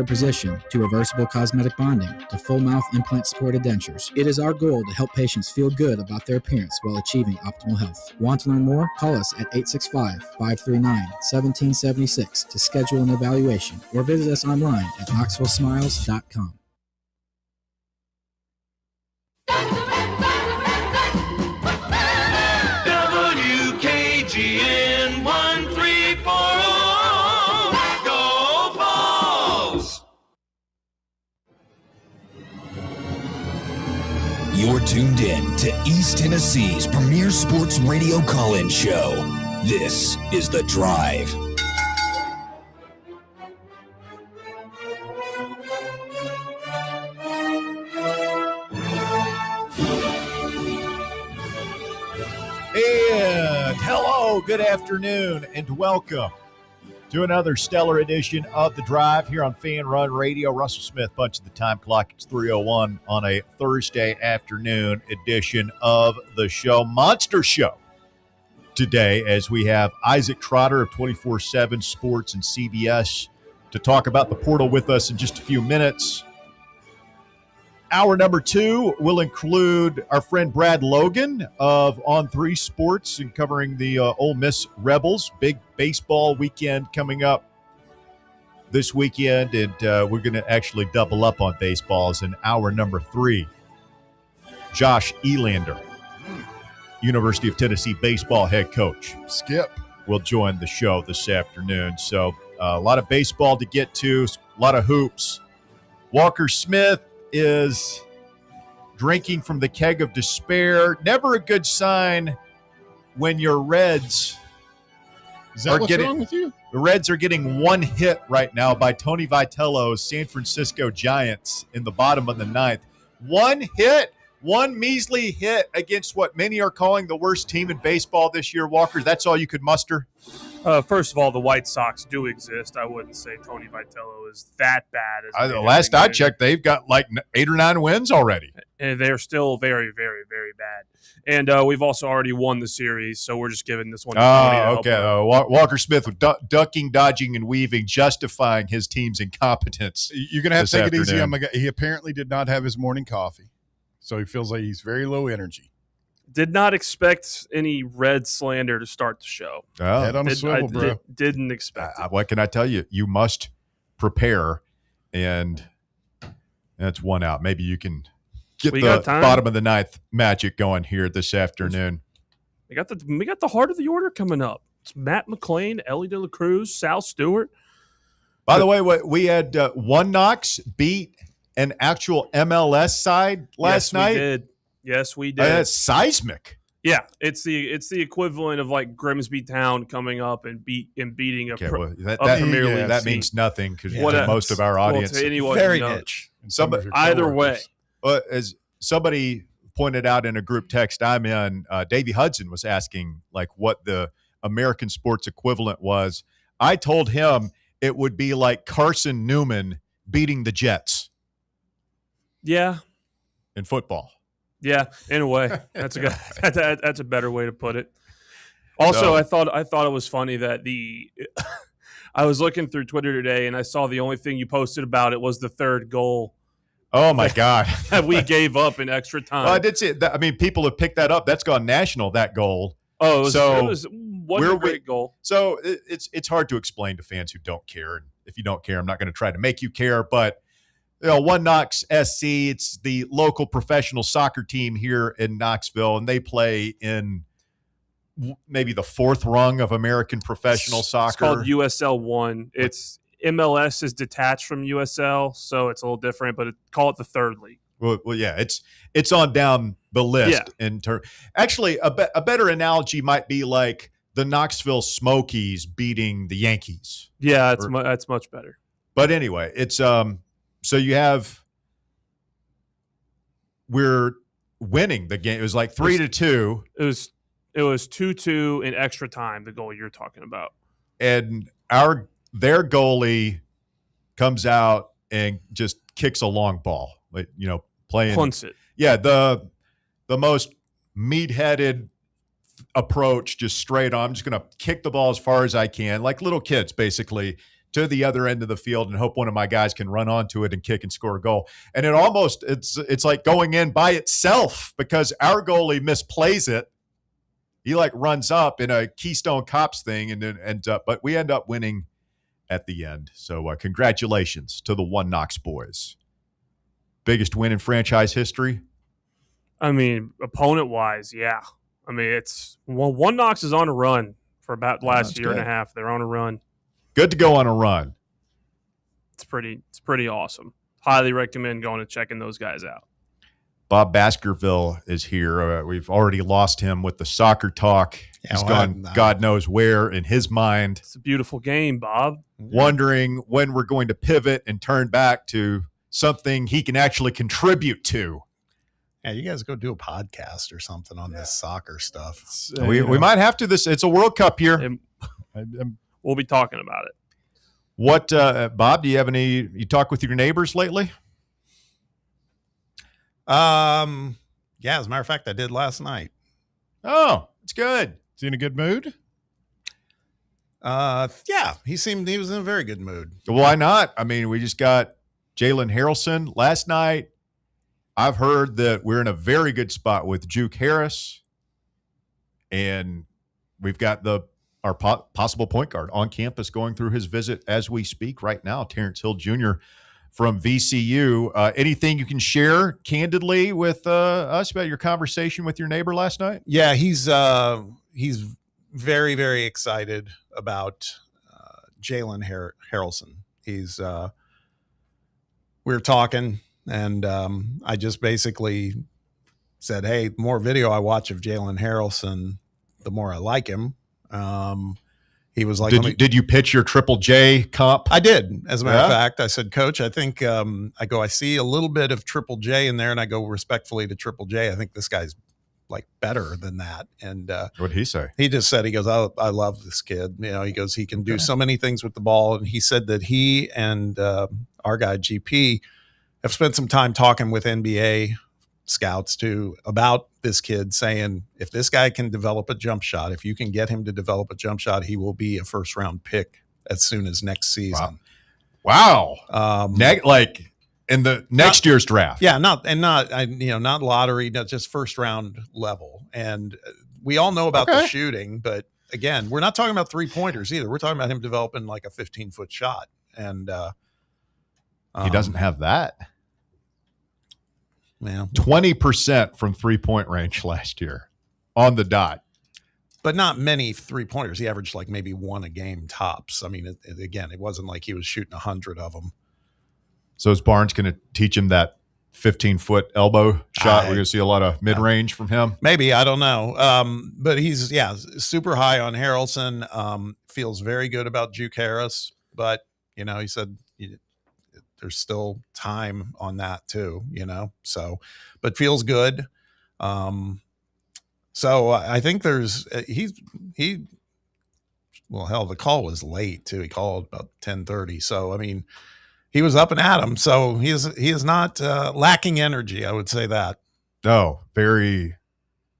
position to reversible cosmetic bonding to full mouth implant supported dentures. It is our goal to help patients feel good about their appearance while achieving optimal health. Want to learn more? Call us at 865-539-1776 to schedule an evaluation or visit us online at knoxvillesmiles.com. WKGN 1340. Go Vols! You're tuned in to East Tennessee's premier sports radio call-in show. This is The Drive. And hello, good afternoon, and welcome to another stellar edition of The Drive here on Fan Run Radio. Russell Smith punching the time clock. It's 3:01 on a Thursday afternoon edition of the show. Monster show today, as we have Isaac Trotter of 24/7 Sports and CBS to talk about the portal with us in just a few minutes. Hour number 2 will include our friend Brad Logan of On3 Sports and covering the Ole Miss Rebels. Big baseball weekend coming up this weekend, and we're going to actually double up on baseballs in hour number 3. Josh Elander, University of Tennessee baseball head coach, Skip, will join the show this afternoon. So a lot of baseball to get to, a lot of hoops. Walker Smith is drinking from the keg of despair. Never a good sign when your Reds is that what's wrong with you? The Reds are getting one hit right now by Tony Vitello's San Francisco Giants in the bottom of the 9th. One hit, one measly hit against what many are calling the worst team in baseball this year, Walker. That's all you could muster? First of all, the White Sox do exist. I wouldn't say Tony Vitello is that bad. Last I checked, they've got like 8 or 9 wins already. And they're still very, very, very bad. And we've also already won the series, so we're just giving this one to Tony. Okay. Walker Smith ducking, dodging, and weaving, justifying his team's incompetence. You're going to have to take it easy on my guy. He apparently did not have his morning coffee, so he feels like he's very low energy. Did not expect any Red slander to start the show. Oh. Head on a swivel, bro. Didn't expect it. What can I tell you? You must prepare, and that's one out. Maybe you can get the bottom of the 9th magic going here this afternoon. We got the heart of the order coming up. It's Matt McClain, Ellie De La Cruz, Sal Stewart. By the way, we had One Knox beat an actual MLS side last night. Yes, we did. That's seismic. Yeah, it's the equivalent of like Grimsby Town coming up and beating a Premier League. That means nothing because most of our audience very niche. Either way, as somebody pointed out in a group text I'm in, Davey Hudson was asking like what the American sports equivalent was. I told him it would be like Carson Newman beating the Yeah, in football. Yeah, in a way, that's a better way to put it. Also, I thought it was funny that I was looking through Twitter today and I saw the only thing you posted about it was the third goal. Oh my God, that we gave up in extra time. Well, I did see it. I mean, people have picked that up. That's gone national. That goal. Oh, it was one great goal. So it's hard to explain to fans who don't care. And if you don't care, I'm not going to try to make you care, but. One Knox SC, it's the local professional soccer team here in Knoxville, and they play in maybe the 4th rung of American professional soccer. It's called USL 1. It's MLS is detached from USL, so it's a little different, but call it the 3rd league. Well, yeah, it's on down the list. Yeah. Actually, a better analogy might be like the Knoxville Smokies beating the Yankees. Yeah, that's much better. But anyway, it's so we're winning the game. It was like 3-2. It was 2-2 in extra time, the goal you're talking about. And their goalie comes out and just kicks a long ball. Like, playing punts it. Yeah, the most meat-headed approach, just straight on. I'm just going to kick the ball as far as I can, like little kids basically, to the other end of the field and hope one of my guys can run onto it and kick and score a goal. And it's like going in by itself because our goalie misplays it. He like runs up in a Keystone Cops thing and then ends up, but we end up winning at the end. So congratulations to the One Knox boys. Biggest win in franchise history. I mean, opponent-wise, yeah. I mean, One Knox is on a run for about the last year and a half. They're on a run. Good to go on a run. It's pretty awesome. Highly recommend going and checking those guys out. Bob Baskerville is here. We've already lost him with the soccer talk. He's gone God knows where in his mind. It's a beautiful game, Bob. Wondering when we're going to pivot and turn back to something he can actually contribute to. Yeah, you guys go do a podcast or something on this soccer stuff. We might have to. It's a World Cup year. We'll be talking about it. What, Bob, do you have you talk with your neighbors lately? Yeah, as a matter of fact, I did last night. Oh, it's good. Is he in a good mood? Yeah, he was in a very good mood. Why not? I mean, we just got Jalen Harrelson last night. I've heard that we're in a very good spot with Juke Harris, and we've got our possible point guard on campus going through his visit as we speak right now, Terrence Hill Jr. from VCU. Anything you can share candidly with us about your conversation with your neighbor last night? Yeah, he's very, very excited about Jalen Harrelson. We were talking, and I just basically said, hey, the more video I watch of Jalen Harrelson, the more I like him. He was like, did you pitch your Triple J comp? I did. As a matter of fact, I said, Coach, I think I see a little bit of Triple J in there, and I go respectfully to Triple J. I think this guy's like better than that. And what did he say? He just said, he goes, I love this kid. You know, he goes, he can do so many things with the ball. And he said that he and our guy GP have spent some time talking with NBA scouts too about this kid, saying if this guy can develop a jump shot, if you can get him to develop a jump shot, he will be a first round pick as soon as next season. Wow. Like in the next year's draft. Yeah, not lottery, not just first round level. And we all know about the shooting, but again, we're not talking about 3-pointers either. We're talking about him developing like a 15-foot shot. And he doesn't have that. Yeah, 20% from 3-point range last year on the dot. But not many 3-pointers. He averaged like maybe one a game tops. I mean, it wasn't like he was shooting 100 of them. So is Barnes going to teach him that 15-foot elbow shot? We're going to see a lot of mid-range from him? Maybe. I don't know. But he's, super high on Harrelson. Feels very good about Juke Harris. But, he said there's still time on that too, so, but feels good. So I think the call was late too. He called about 10:30. So, I mean, he was up and at him. So he is not lacking energy. I would say that. No, very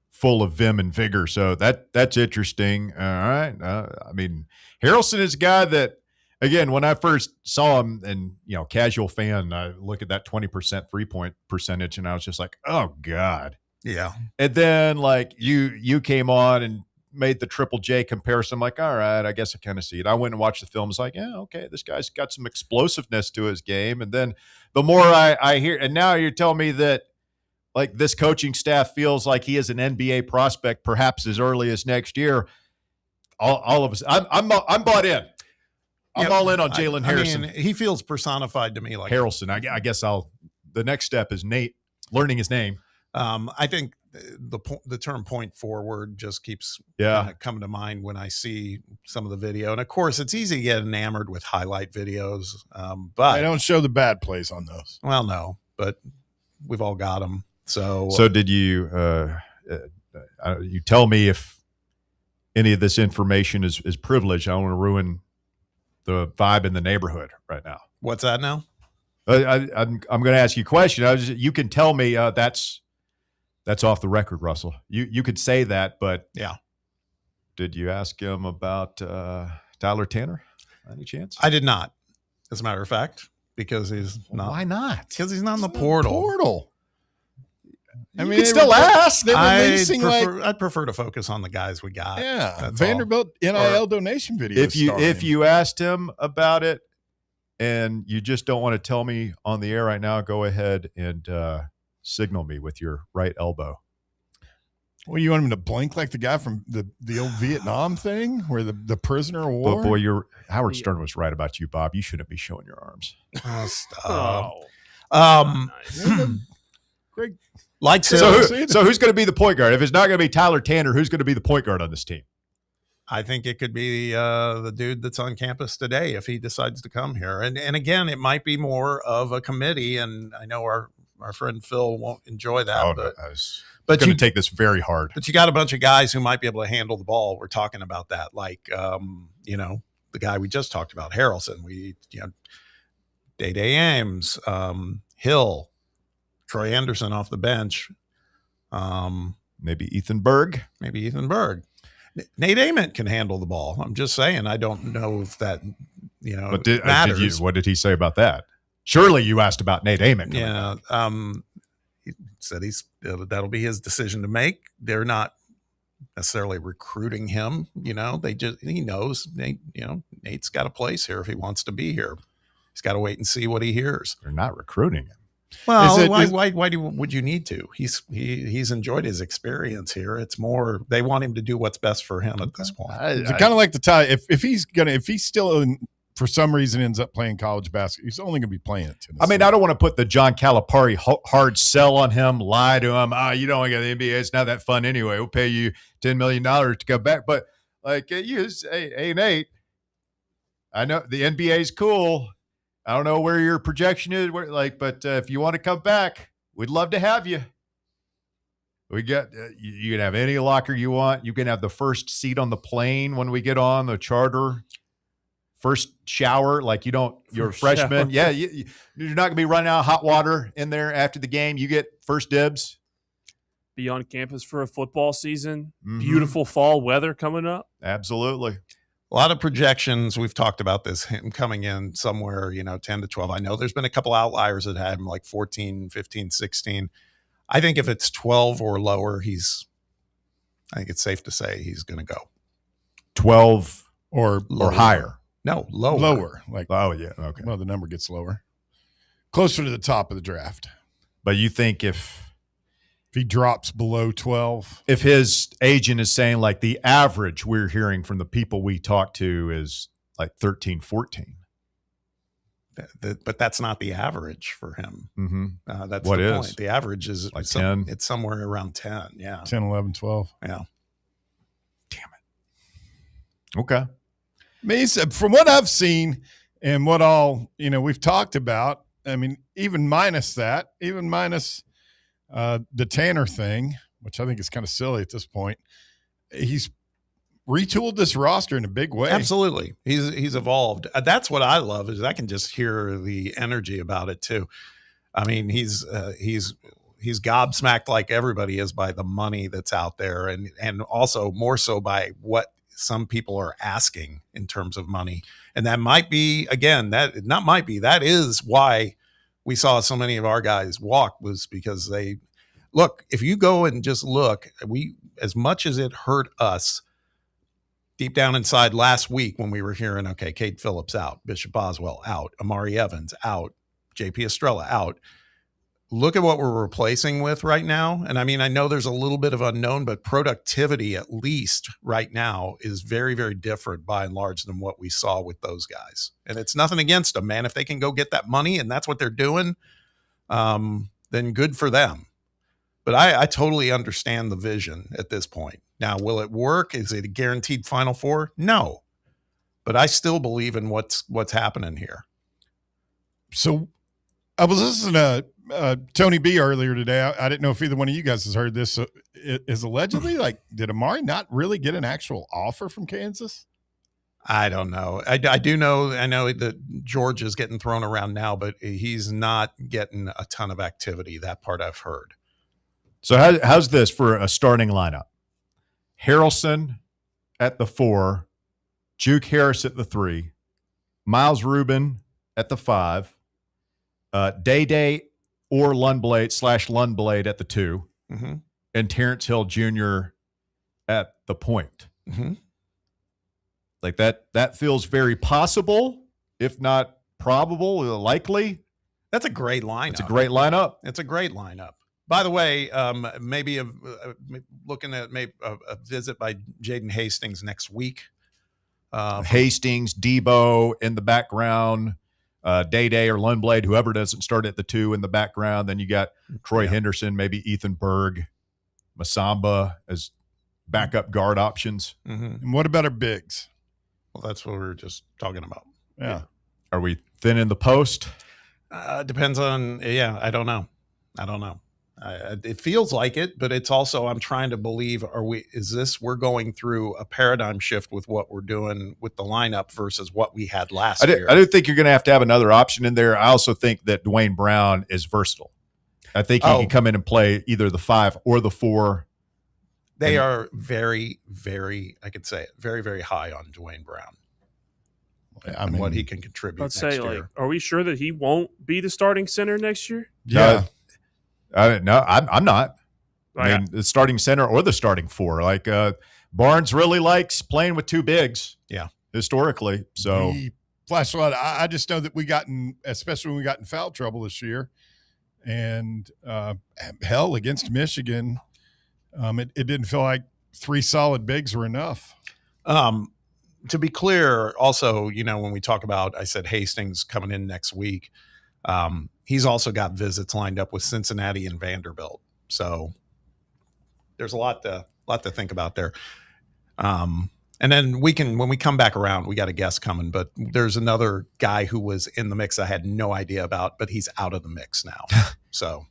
full of vim and vigor. So that's interesting. All right. I mean, Harrelson is a guy that, again, when I first saw him and, casual fan, I look at that 20% 3-point percentage and I was just like, oh God. Yeah. And then like you came on and made the Triple J comparison. I'm like, all right, I guess I kind of see it. I went and watched the film. It's like, yeah, okay, this guy's got some explosiveness to his game. And then the more I hear, and now you're telling me that like this coaching staff feels like he is an NBA prospect, perhaps as early as next year. All of us, I'm bought in. I'm all in on Jalen Harrison. I mean, he feels personified to me like Harrelson. I guess the next step is Nate learning his name. I think the term point forward just keeps coming to mind when I see some of the video. And of course, it's easy to get enamored with highlight videos. But they don't show the bad plays on those. Well, no, but we've all got them. So did you you tell me if any of this information is privileged? I don't want to ruin the vibe in the neighborhood right now. What's that now? I'm going to ask you a question. You can tell me that's off the record, Russell. You could say that, but yeah. Did you ask him about Tyler Tanner? Any chance? I did not. as a matter of fact, because he's not. Why not? Because he's not in the portal. I You mean, can still ask. They were releasing I'd prefer to focus on the guys we got. Yeah, That's Vanderbilt NIL donation video. If you asked him about it and you just don't want to tell me on the air right now, go ahead and signal me with your right elbow. Well, you want him to blink like the guy from the old Vietnam thing, where the prisoner of war? But boy, Howard Stern was right about you, Bob. You shouldn't be showing your arms. Oh, stop. Greg. Like So who's going to be the point guard? If it's not going to be Tyler Tanner, who's going to be the point guard on this team? I think it could be the dude that's on campus today if he decides to come here. And again, it might be more of a committee. And I know our friend Phil won't enjoy that. But you take this very hard. But you got a bunch of guys who might be able to handle the ball. We're talking about that, like the guy we just talked about, Harrelson. Day Ames, Hill, Troy Anderson off the bench. Maybe Ethan Berg. Nate Ament can handle the ball. I'm just saying. I don't know if that matters. What did he say about that? Surely you asked about Nate Ament. Yeah. He said that'll be his decision to make. They're not necessarily recruiting him. He knows Nate's got a place here if he wants to be here. He's got to wait and see what he hears. They're not recruiting him. Well, why would you need to? He's enjoyed his experience here. It's more they want him to do what's best for him at this point. It's kind of like the tie. If he's still for some reason ends up playing college basketball, he's only going to be playing it. I mean, I don't want to put the John Calipari hard sell on him, lie to him. You don't want to get the NBA. It's not that fun anyway. We'll pay you $10 million to come back. But like hey Nate, I know the NBA is cool. I don't know where your projection is, but if you want to come back, we'd love to have you. We got you can have any locker you want. You can have the first seat on the plane when we get on the charter. First shower, you're a freshman. Yeah, you're not going to be running out of hot water in there after the game. You get first dibs. Be on campus for a football season. Mm-hmm. Beautiful fall weather coming up. Absolutely. A lot of projections. We've talked about this, him coming in somewhere, 10 to 12. I know there's been a couple outliers that had him like 14, 15, 16. I think if it's 12 or lower, I think it's safe to say he's going to go. 12 or higher. No, lower. Lower. Oh, yeah. Okay. Well, the number gets lower. Closer to the top of the draft. But you think if he drops below 12. If his agent is saying like the average we're hearing from the people we talk to is like 13, 14. But that's not the average for him. Mm-hmm. That's what the is? point. The average is like 10. It's somewhere around 10. Yeah. 10, 11, 12. Yeah. Damn it. Okay. I mean, from what I've seen and what all, we've talked about, I mean, even minus the Tanner thing, which I think is kind of silly at this point, he's retooled this roster in a big way. Absolutely. He's evolved. That's what I love is I can just hear the energy about it too. I mean, he's gobsmacked like everybody is by the money that's out there and also more so by what some people are asking in terms of money. And that might be, again, that is why we saw so many of our guys walk, was because if you go and just look, as much as it hurt us deep down inside last week when we were hearing, okay, Cade Phillips out, Bishop Boswell out, Amari Evans out, JP Estrella out. Look at what we're replacing with right now. And I mean, I know there's a little bit of unknown, but productivity, at least right now, is very, very different by and large than what we saw with those guys. And it's nothing against them, man. If they can go get that money and that's what they're doing, then good for them. But I totally understand the vision at this point. Now, will it work? Is it a guaranteed Final Four? No. But I still believe in what's happening here. So I was listening to Tony B earlier today. I didn't know if either one of you guys has heard this. So is allegedly did Amari not really get an actual offer from Kansas? I don't know. I know that George is getting thrown around now, but he's not getting a ton of activity. That part I've heard. So how's this for a starting lineup? Harrelson at the 4, Juke Harris at the 3, Miles Rubin at the 5, Day or Lundblade at the 2, and Terrence Hill Jr. at the point. Like that feels very possible, if not probable, likely. That's a great lineup. It's a great lineup. It's a great lineup. By the way, maybe looking at a visit by Jaden Hastings next week. Hastings, Debo in the background, Day or Lundblade, whoever doesn't start at the 2 in the background. Then you got Troy Henderson, maybe Ethan Berg, Masamba as backup guard options. And what about our bigs? Well, that's what we were just talking about. Yeah. Are we thin in the post? Depends on, I don't know. It feels like it, but it's also, I'm trying to believe, we're going through a paradigm shift with what we're doing with the lineup versus what we had last year. I do think you're going to have another option in there. I also think that Dwayne Brown is versatile. I think he can come in and play either the 5 or the 4. They are very, very, I could say it, very, very high on Dwayne Brown. And what he can contribute next year. Are we sure that he won't be the starting center next year? Yeah. No, I'm not. I mean, the starting center or the starting 4. Like Barnes really likes playing with 2 bigs. Yeah, historically. So flashlight. I just know that especially when we got in foul trouble this year, and hell, against Michigan, it didn't feel like 3 solid bigs were enough. To be clear, also, when we talk about, I said Hastings coming in next week. He's also got visits lined up with Cincinnati and Vanderbilt. So there's a lot to think about there. And then when we come back around, we got a guest coming, but there's another guy who was in the mix I had no idea about, but he's out of the mix now. So,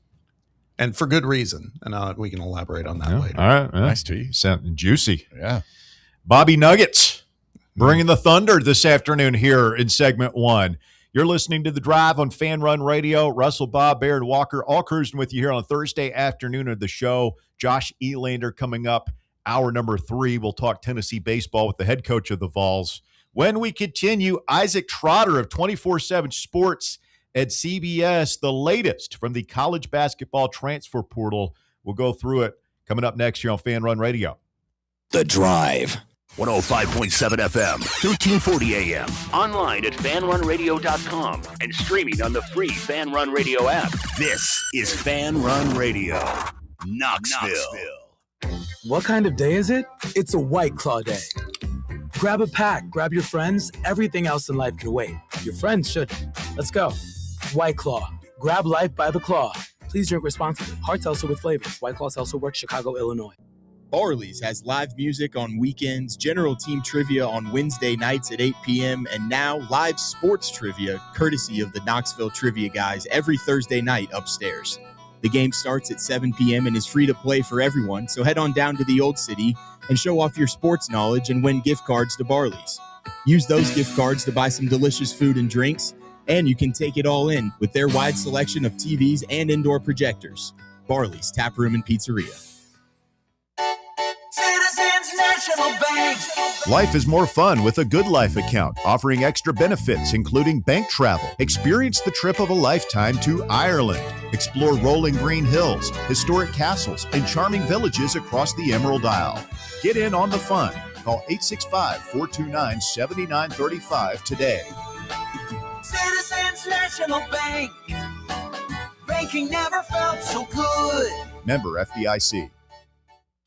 and for good reason. And we can elaborate on that later. All right. Nice to you. Sounding juicy. Yeah. Bobby Nuggets bringing the thunder this afternoon here in segment 1. You're listening to The Drive on Fan Run Radio. Russell, Bob, Baird, Walker, all cruising with you here on Thursday afternoon of the show. Josh Elander coming up, hour number 3. We'll talk Tennessee baseball with the head coach of the Vols. When we continue, Isaac Trotter of 24/7 Sports at CBS, the latest from the college basketball transfer portal. We'll go through it coming up next here on Fan Run Radio. The Drive. 105.7 FM, 1340 AM. Online at fanrunradio.com and streaming on the free Fan Run Radio app. This is Fan Run Radio, Knoxville. What kind of day is it? It's a White Claw day. Grab a pack, grab your friends. Everything else in life can wait. Your friends shouldn't. Let's go. White Claw. Grab life by the claw. Please drink responsibly. Hard seltzer with flavors. White Claw Seltzer Works, Chicago, Illinois. Barley's has live music on weekends, general team trivia on Wednesday nights at 8 p.m., and now live sports trivia courtesy of the Knoxville Trivia Guys every Thursday night upstairs. The game starts at 7 p.m. and is free to play for everyone, so head on down to the Old City and show off your sports knowledge and win gift cards to Barley's. Use those gift cards to buy some delicious food and drinks, and you can take it all in with their wide selection of TVs and indoor projectors. Barley's Tap Room and Pizzeria. Life is more fun with a Good Life account, offering extra benefits, including bank travel. Experience the trip of a lifetime to Ireland. Explore rolling green hills, historic castles, and charming villages across the Emerald Isle. Get in on the fun. Call 865-429-7935 today. Citizens National Bank. Banking never felt so good. Member FDIC.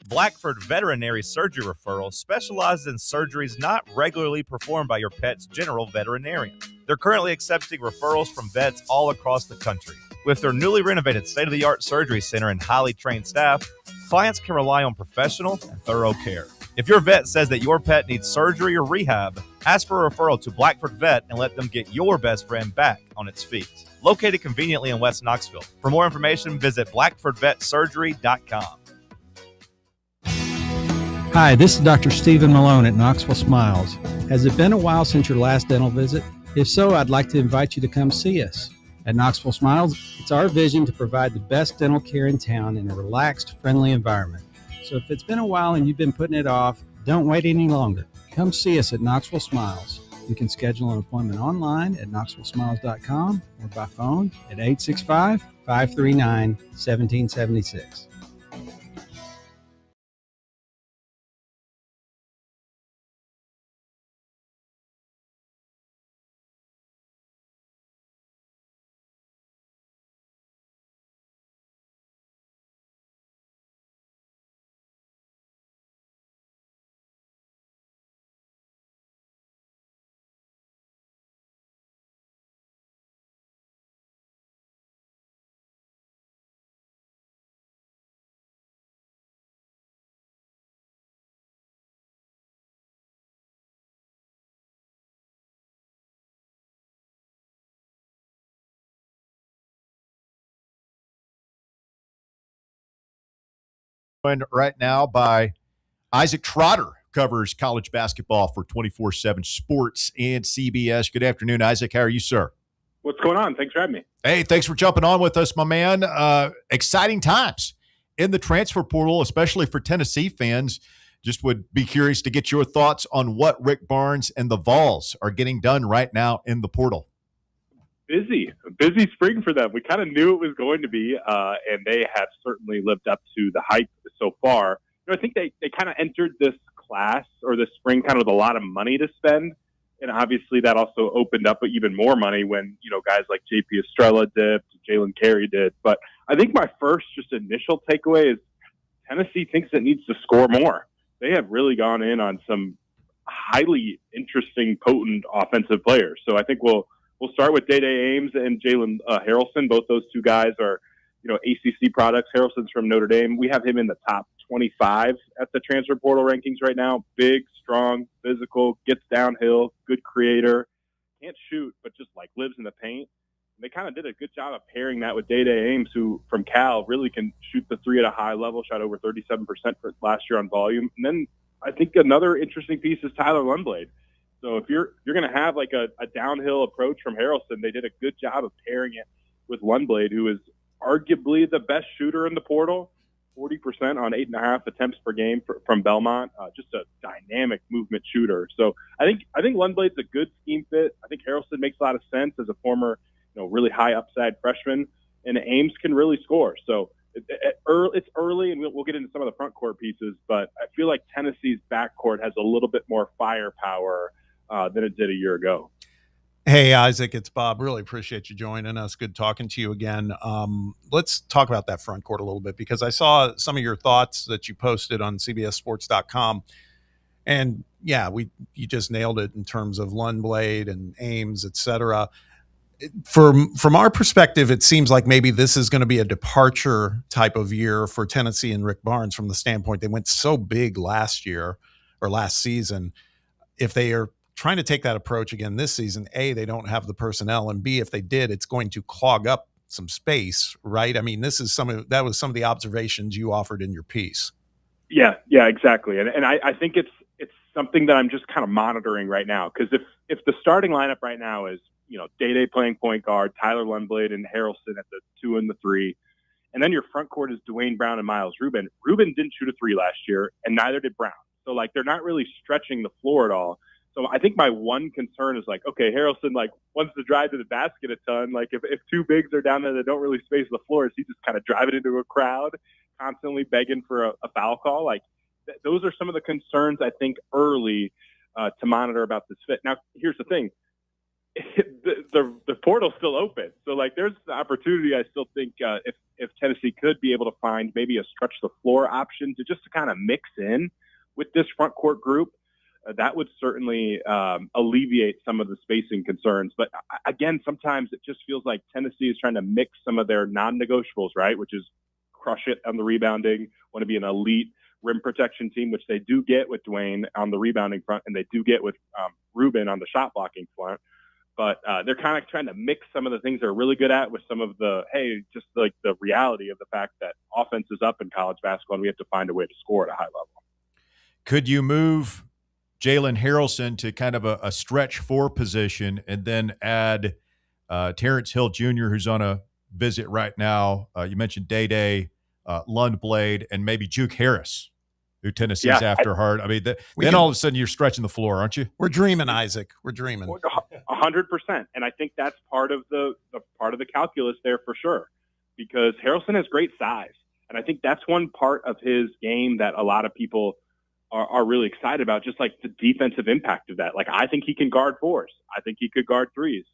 Blackford Veterinary Surgery Referral specializes in surgeries not regularly performed by your pet's general veterinarian. They're currently accepting referrals from vets all across the country. With their newly renovated state-of-the-art surgery center and highly trained staff, clients can rely on professional and thorough care. If your vet says that your pet needs surgery or rehab, ask for a referral to Blackford Vet and let them get your best friend back on its feet. Located conveniently in West Knoxville. For more information, visit blackfordvetsurgery.com. Hi, this is Dr. Stephen Malone at Knoxville Smiles. Has it been a while since your last dental visit? If so, I'd like to invite you to come see us. At Knoxville Smiles, it's our vision to provide the best dental care in town in a relaxed, friendly environment. So if it's been a while and you've been putting it off, don't wait any longer. Come see us at Knoxville Smiles. You can schedule an appointment online at knoxvillesmiles.com or by phone at 865-539-1776. Joined right now by Isaac Trotter, covers college basketball for 24/7 Sports and CBS. Good afternoon, Isaac. How are you, sir? What's going on? Thanks for having me. Hey, thanks for jumping on with us, my man. Exciting times in the transfer portal, especially for Tennessee fans. Just would be curious to get your thoughts on what Rick Barnes and the Vols are getting done right now in the portal. Busy spring for them. We kind of knew it was going to be, and they have certainly lived up to the hype so far. I think they kind of entered this class or this spring kind of with a lot of money to spend, and obviously that also opened up even more money when guys like JP Estrella dipped, Jalen Carey did. But I think my first just initial takeaway is Tennessee thinks it needs to score more. They have really gone in on some highly interesting, potent offensive players. So I think we'll start with Day-Day Ames and Jalen Harrelson. Both those two guys are, ACC products. Harrelson's from Notre Dame. We have him in the top 25 at the transfer portal rankings right now. Big, strong, physical, gets downhill, good creator. Can't shoot, but just lives in the paint. And they kind of did a good job of pairing that with Day-Day Ames, who from Cal really can shoot the three at a high level, shot over 37% for last year on volume. And then I think another interesting piece is Tyler Lundblade. So if you're going to have a downhill approach from Harrelson, they did a good job of pairing it with Lundblade, who is arguably the best shooter in the portal, 40% on 8.5 attempts per game from Belmont. Just a dynamic movement shooter. So I think Lundblade's a good scheme fit. I think Harrelson makes a lot of sense as a former, really high upside freshman, and Ames can really score. So it's early, and we'll get into some of the front court pieces, but I feel like Tennessee's backcourt has a little bit more firepower than it did a year ago. Hey, Isaac, it's Bob. Really appreciate you joining us. Good talking to you again. Let's talk about that front court a little bit, because I saw some of your thoughts that you posted on CBSSports.com. And yeah, you just nailed it in terms of Lundblade and Ames, et cetera. From our perspective, it seems like maybe this is going to be a departure type of year for Tennessee and Rick Barnes, from the standpoint they went so big last season. If they are trying to take that approach again this season, A, they don't have the personnel, and B, if they did, it's going to clog up some space, right? I mean, that was some of the observations you offered in your piece. Yeah, exactly. And I think it's something that I'm just kind of monitoring right now, because if the starting lineup right now is, Day-Day playing point guard, Tyler Lundblade and Harrelson at the 2 and the 3, and then your front court is Dwayne Brown and Miles Rubin. Rubin didn't shoot a 3 last year, and neither did Brown. So they're not really stretching the floor at all. So I think my one concern is okay, Harrelson wants to drive to the basket a ton. If two bigs are down there that don't really space the floor, is he just kind of driving into a crowd, constantly begging for a foul call? Those are some of the concerns I think early to monitor about this fit. Now, here's the thing. The portal's still open. So there's the opportunity. I still think if Tennessee could be able to find maybe a stretch the floor option to kind of mix in with this front court group, that would certainly alleviate some of the spacing concerns. But again, sometimes it just feels like Tennessee is trying to mix some of their non-negotiables, right? Which is crush it on the rebounding, want to be an elite rim protection team, which they do get with Dwayne on the rebounding front, and they do get with Rubin on the shot blocking front. But they're kind of trying to mix some of the things they're really good at with some of the, the reality of the fact that offense is up in college basketball, and we have to find a way to score at a high level. Could you move Jalen Harrelson to kind of a stretch 4 position and then add Terrence Hill Jr., who's on a visit right now? You mentioned Day-Day, Lundblade, and maybe Juke Harris who Tennessee's after hard. I mean, then all of a sudden you're stretching the floor, aren't you? We're dreaming, Isaac. We're dreaming. 100%. And I think that's part of the calculus there for sure, because Harrelson has great size. And I think that's one part of his game that a lot of people are really excited about, just like the defensive impact of that. Like, I think he can guard fours. I think he could guard threes.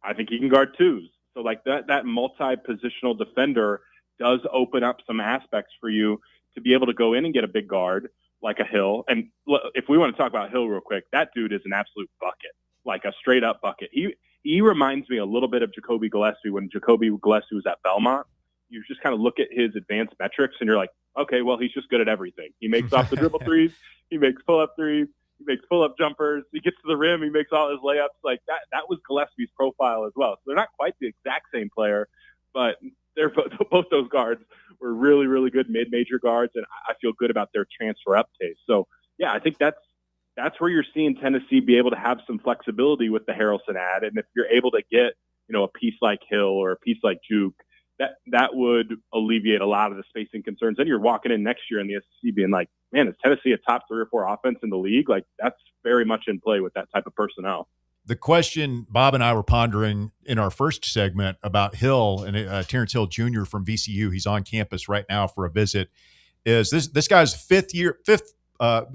I think he can guard twos. So like that multi-positional defender does open up some aspects for you to be able to go in and get a big guard like a Hill. And if we want to talk about Hill real quick, that dude is an absolute bucket, like a straight up bucket. He reminds me a little bit of Jacoby Gillespie when Jacoby Gillespie was at Belmont. You just kind of look at his advanced metrics and you're like, okay, well, he's just good at everything. He makes off the dribble threes. He makes pull-up threes. He makes pull-up jumpers. He gets to the rim. He makes all his layups. Like that was Gillespie's profile as well. So they're not quite the exact same player, but they're both those guards were really, really good mid-major guards, and I feel good about their transfer up pace. So, yeah, I think that's where you're seeing Tennessee be able to have some flexibility with the Harrelson ad. And if you're able to get, a piece like Hill or a piece like Juke, that would alleviate a lot of the spacing concerns. Then you're walking in next year in the SEC being like, man, is Tennessee a top 3 or 4 offense in the league? Like, that's very much in play with that type of personnel. The question Bob and I were pondering in our first segment about Hill and Terrence Hill Jr. from VCU, he's on campus right now for a visit, is this guy's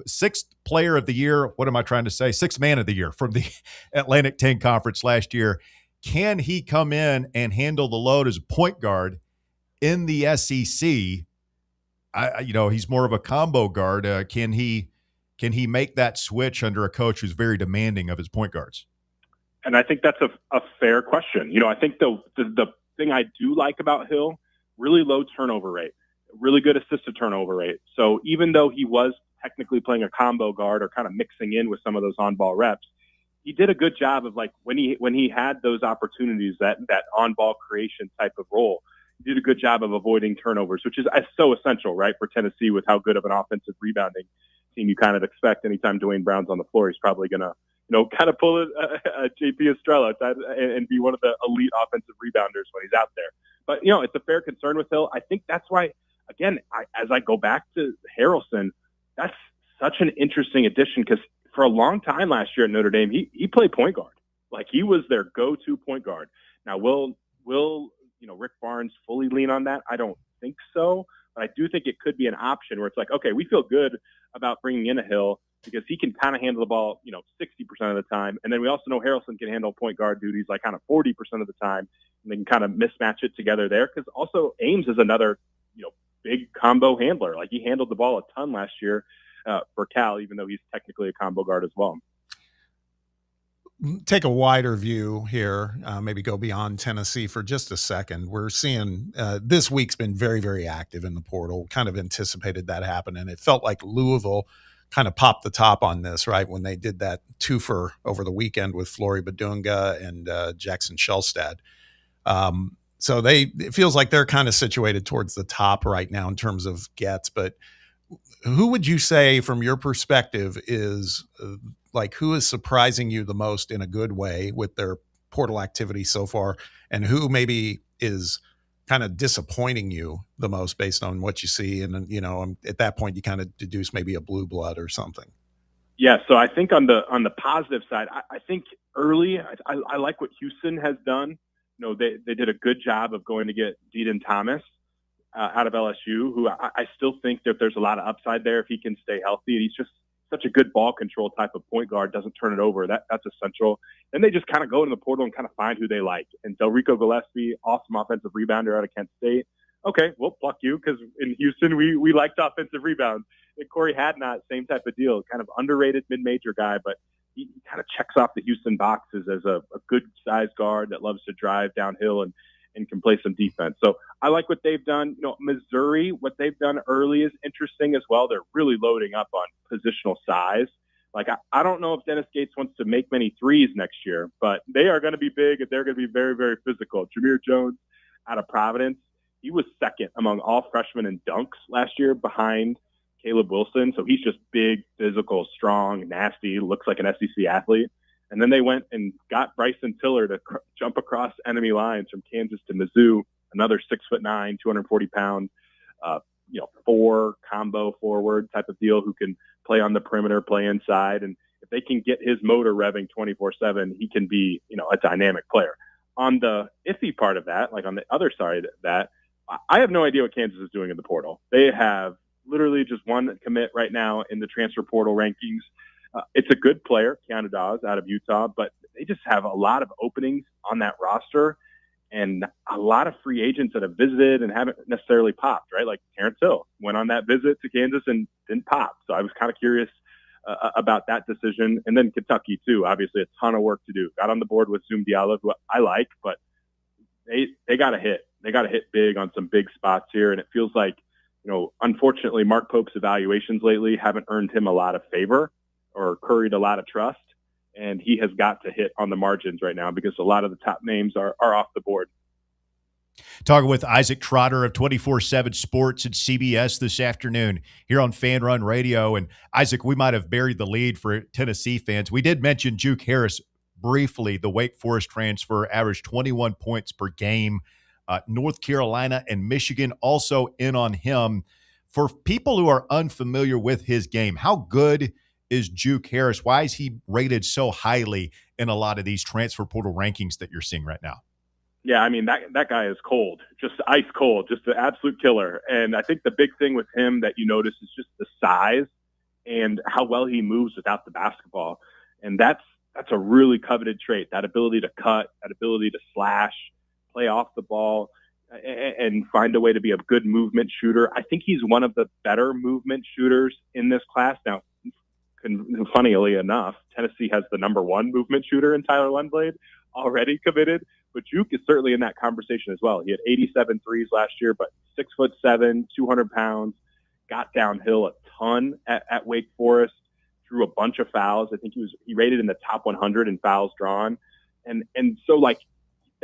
sixth player of the year. What am I trying to say? Sixth man of the year from the Atlantic 10 Conference last year. Can he come in and handle the load as a point guard in the SEC? He's more of a combo guard. Can he make that switch under a coach who's very demanding of his point guards? And I think that's a fair question. I think the thing I do like about Hill, really low turnover rate, really good assist to turnover rate. So even though he was technically playing a combo guard or kind of mixing in with some of those on-ball reps, he did a good job of, like, when he had those opportunities, that on-ball creation type of role, he did a good job of avoiding turnovers, which is so essential, right, for Tennessee with how good of an offensive rebounding team you kind of expect. Anytime Dwayne Brown's on the floor, he's probably going to, kind of pull a JP Estrella and be one of the elite offensive rebounders when he's out there. But, it's a fair concern with Hill. I think that's why, again, as I go back to Harrelson, that's such an interesting addition, because for a long time last year at Notre Dame, he played point guard. Like, he was their go-to point guard. Now, will Rick Barnes fully lean on that? I don't think so, but I do think it could be an option where it's like, okay, we feel good about bringing in a Hill because he can kind of handle the ball, 60% of the time. And then we also know Harrelson can handle point guard duties like kind of 40% of the time, and they can kind of mismatch it together there. Because also Ames is another, big combo handler. Like, he handled the ball a ton last year for Cal, even though he's technically a combo guard as well. Take a wider view here, maybe go beyond Tennessee for just a second. We're seeing this week's been very, very active in the portal, kind of anticipated that happen. And it felt like Louisville kind of popped the top on this, right, when they did that twofer over the weekend with Flory Badunga and Jackson Shelstad. So it feels like they're kind of situated towards the top right now in terms of gets. But who would you say, from your perspective, is who is surprising you the most in a good way with their portal activity so far, and who maybe is kind of disappointing you the most based on what you see? And at that point, you kind of deduce maybe a blue blood or something. Yeah. So I think on the positive side, I think early, I like what Houston has done. They did a good job of going to get Deedon Thomas out of LSU, who I still think that there's a lot of upside there if he can stay healthy. He's just such a good ball control type of point guard, doesn't turn it over. That's essential. Then they just kind of go in the portal and kind of find who they like. And Delrico Gillespie, awesome offensive rebounder out of Kent State. Okay, we'll pluck you because in Houston we liked offensive rebounds. And Corey Hadnot, same type of deal, kind of underrated mid-major guy, but he kind of checks off the Houston boxes as a good size guard that loves to drive downhill and can play some defense. So I like what they've done. Missouri, what they've done early is interesting as well. They're really loading up on positional size. Like, I don't know if Dennis Gates wants to make many threes next year, but they are going to be big and they're going to be very, very physical. Jameer Jones out of Providence, he was second among all freshmen in dunks last year behind Caleb Wilson. So he's just big, physical, strong, nasty, looks like an SEC athlete. And then they went and got Bryson Tiller to jump across enemy lines from Kansas to Mizzou, another 6'9", 240-pound 4 combo forward type of deal who can play on the perimeter, play inside. And if they can get his motor revving 24/7, he can be, a dynamic player. On the iffy part of that, like on the other side of that, I have no idea what Kansas is doing in the portal. They have literally just one commit right now in the transfer portal rankings. It's a good player, Keanu Dawes out of Utah, but they just have a lot of openings on that roster and a lot of free agents that have visited and haven't necessarily popped, right? Like Terrence Hill went on that visit to Kansas and didn't pop. So I was kind of curious about that decision. And then Kentucky too, obviously a ton of work to do. Got on the board with Zoom Diallo, who I like, but they got to hit. They got to hit big on some big spots here. And it feels like, unfortunately, Mark Pope's evaluations lately haven't earned him a lot of favor or curried a lot of trust. And he has got to hit on the margins right now because a lot of the top names are off the board. Talking with Isaac Trotter of 24/7 Sports and CBS this afternoon here on Fan Run Radio. And Isaac, we might have buried the lead for Tennessee fans. We did mention Juke Harris briefly, the Wake Forest transfer, averaged 21 points per game. North Carolina and Michigan also in on him. For people who are unfamiliar with his game, how good is Juke Harris? Why is he rated so highly in a lot of these transfer portal rankings that you're seeing right now? Yeah, I mean, that guy is cold, just ice cold, just an absolute killer. And I think the big thing with him that you notice is just the size and how well he moves without the basketball. And that's a really coveted trait, that ability to cut, that ability to slash, play off the ball, and find a way to be a good movement shooter. I think he's one of the better movement shooters in this class. Now, funnily enough, Tennessee has the number 1 movement shooter in Tyler Lundblade already committed, but Juke is certainly in that conversation as well. He had 87 threes last year, but 6'7", 200 pounds, got downhill a ton at Wake Forest, drew a bunch of fouls. I think he rated in the top 100 in fouls drawn. And so like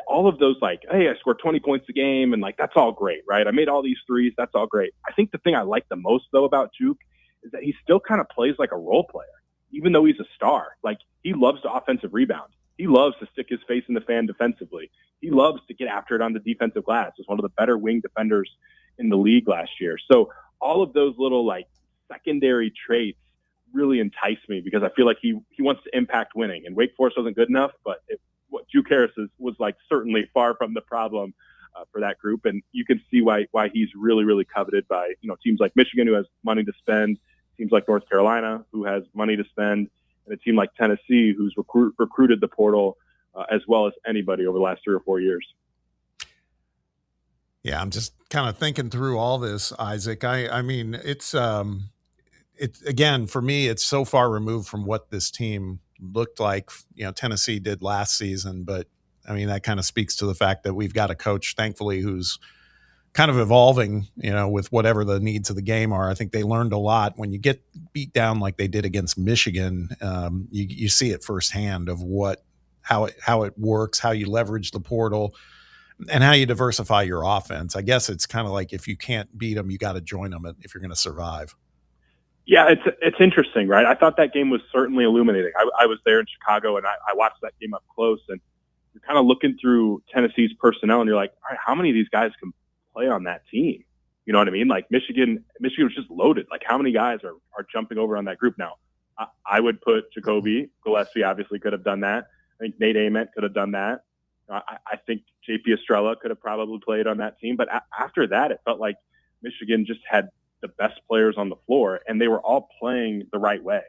all of those, like, hey, I scored 20 points a game and like, that's all great, right? I made all these threes. That's all great. I think the thing I like the most though about Juke is that he still kind of plays like a role player, even though he's a star. Like he loves to offensive rebound. He loves to stick his face in the fan defensively. He loves to get after it on the defensive glass. He's one of the better wing defenders in the league last year. So all of those little like secondary traits really entice me because I feel like he wants to impact winning. And Wake Forest wasn't good enough, but what Juke Harris was like certainly far from the problem for that group. And you can see why he's really, really coveted by teams like Michigan, who has money to spend, teams like North Carolina, who has money to spend, and a team like Tennessee, who's recruited the portal as well as anybody over the last 3 or 4 years. Yeah, I'm just kind of thinking through all this, Isaac. I mean, it's again, for me, it's so far removed from what this team looked like, Tennessee did last season. But I mean, that kind of speaks to the fact that we've got a coach, thankfully, who's kind of evolving, with whatever the needs of the game are. I think they learned a lot. When you get beat down like they did against Michigan, you see it firsthand of how it works, how you leverage the portal, and how you diversify your offense. I guess it's kind of like if you can't beat them, you got to join them if you're going to survive. Yeah, it's interesting, right? I thought that game was certainly illuminating. I was there in Chicago, and I watched that game up close, and you're kind of looking through Tennessee's personnel, and you're like, all right, how many of these guys can play on that team? You know what I mean? Like Michigan was just loaded. Like how many guys are jumping over on that group now? I would put Jacoby Gillespie obviously could have done that. I think Nate Ament could have done that. I think JP Estrella could have probably played on that team. But after that, it felt like Michigan just had the best players on the floor, and they were all playing the right way.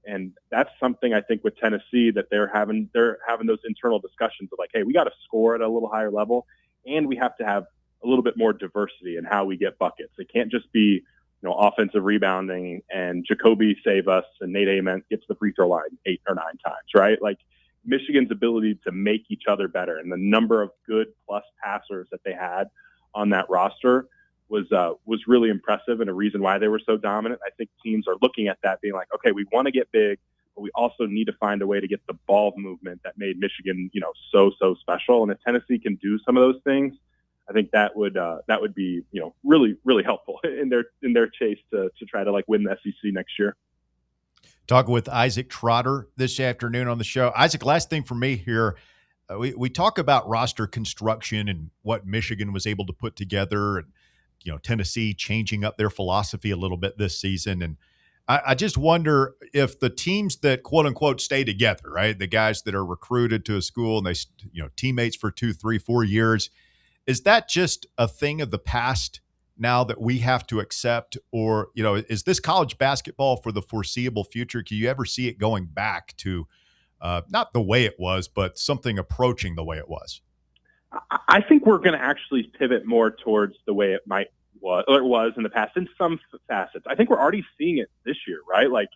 And that's something I think with Tennessee that they're having those internal discussions of like, hey, we got to score at a little higher level, and we have to have a little bit more diversity in how we get buckets. It can't just be, offensive rebounding and Jacoby save us and Nate Ament gets the free throw line 8 or 9 times, right? Like Michigan's ability to make each other better and the number of good plus passers that they had on that roster was really impressive and a reason why they were so dominant. I think teams are looking at that being like, okay, we want to get big, but we also need to find a way to get the ball movement that made Michigan, so special. And if Tennessee can do some of those things, I think that would be, really, really helpful in their chase to try to like win the SEC next year. Talking with Isaac Trotter this afternoon on the show. Isaac, last thing for me here. We talk about roster construction and what Michigan was able to put together. And Tennessee changing up their philosophy a little bit this season. And I just wonder if the teams that quote unquote stay together, right? The guys that are recruited to a school and they, teammates for 2, 3, 4 years, is that just a thing of the past now that we have to accept? Or, is this college basketball for the foreseeable future? Can you ever see it going back to not the way it was, but something approaching the way it was? I think we're going to actually pivot more towards the way it was in the past in some facets. I think we're already seeing it this year, right? Like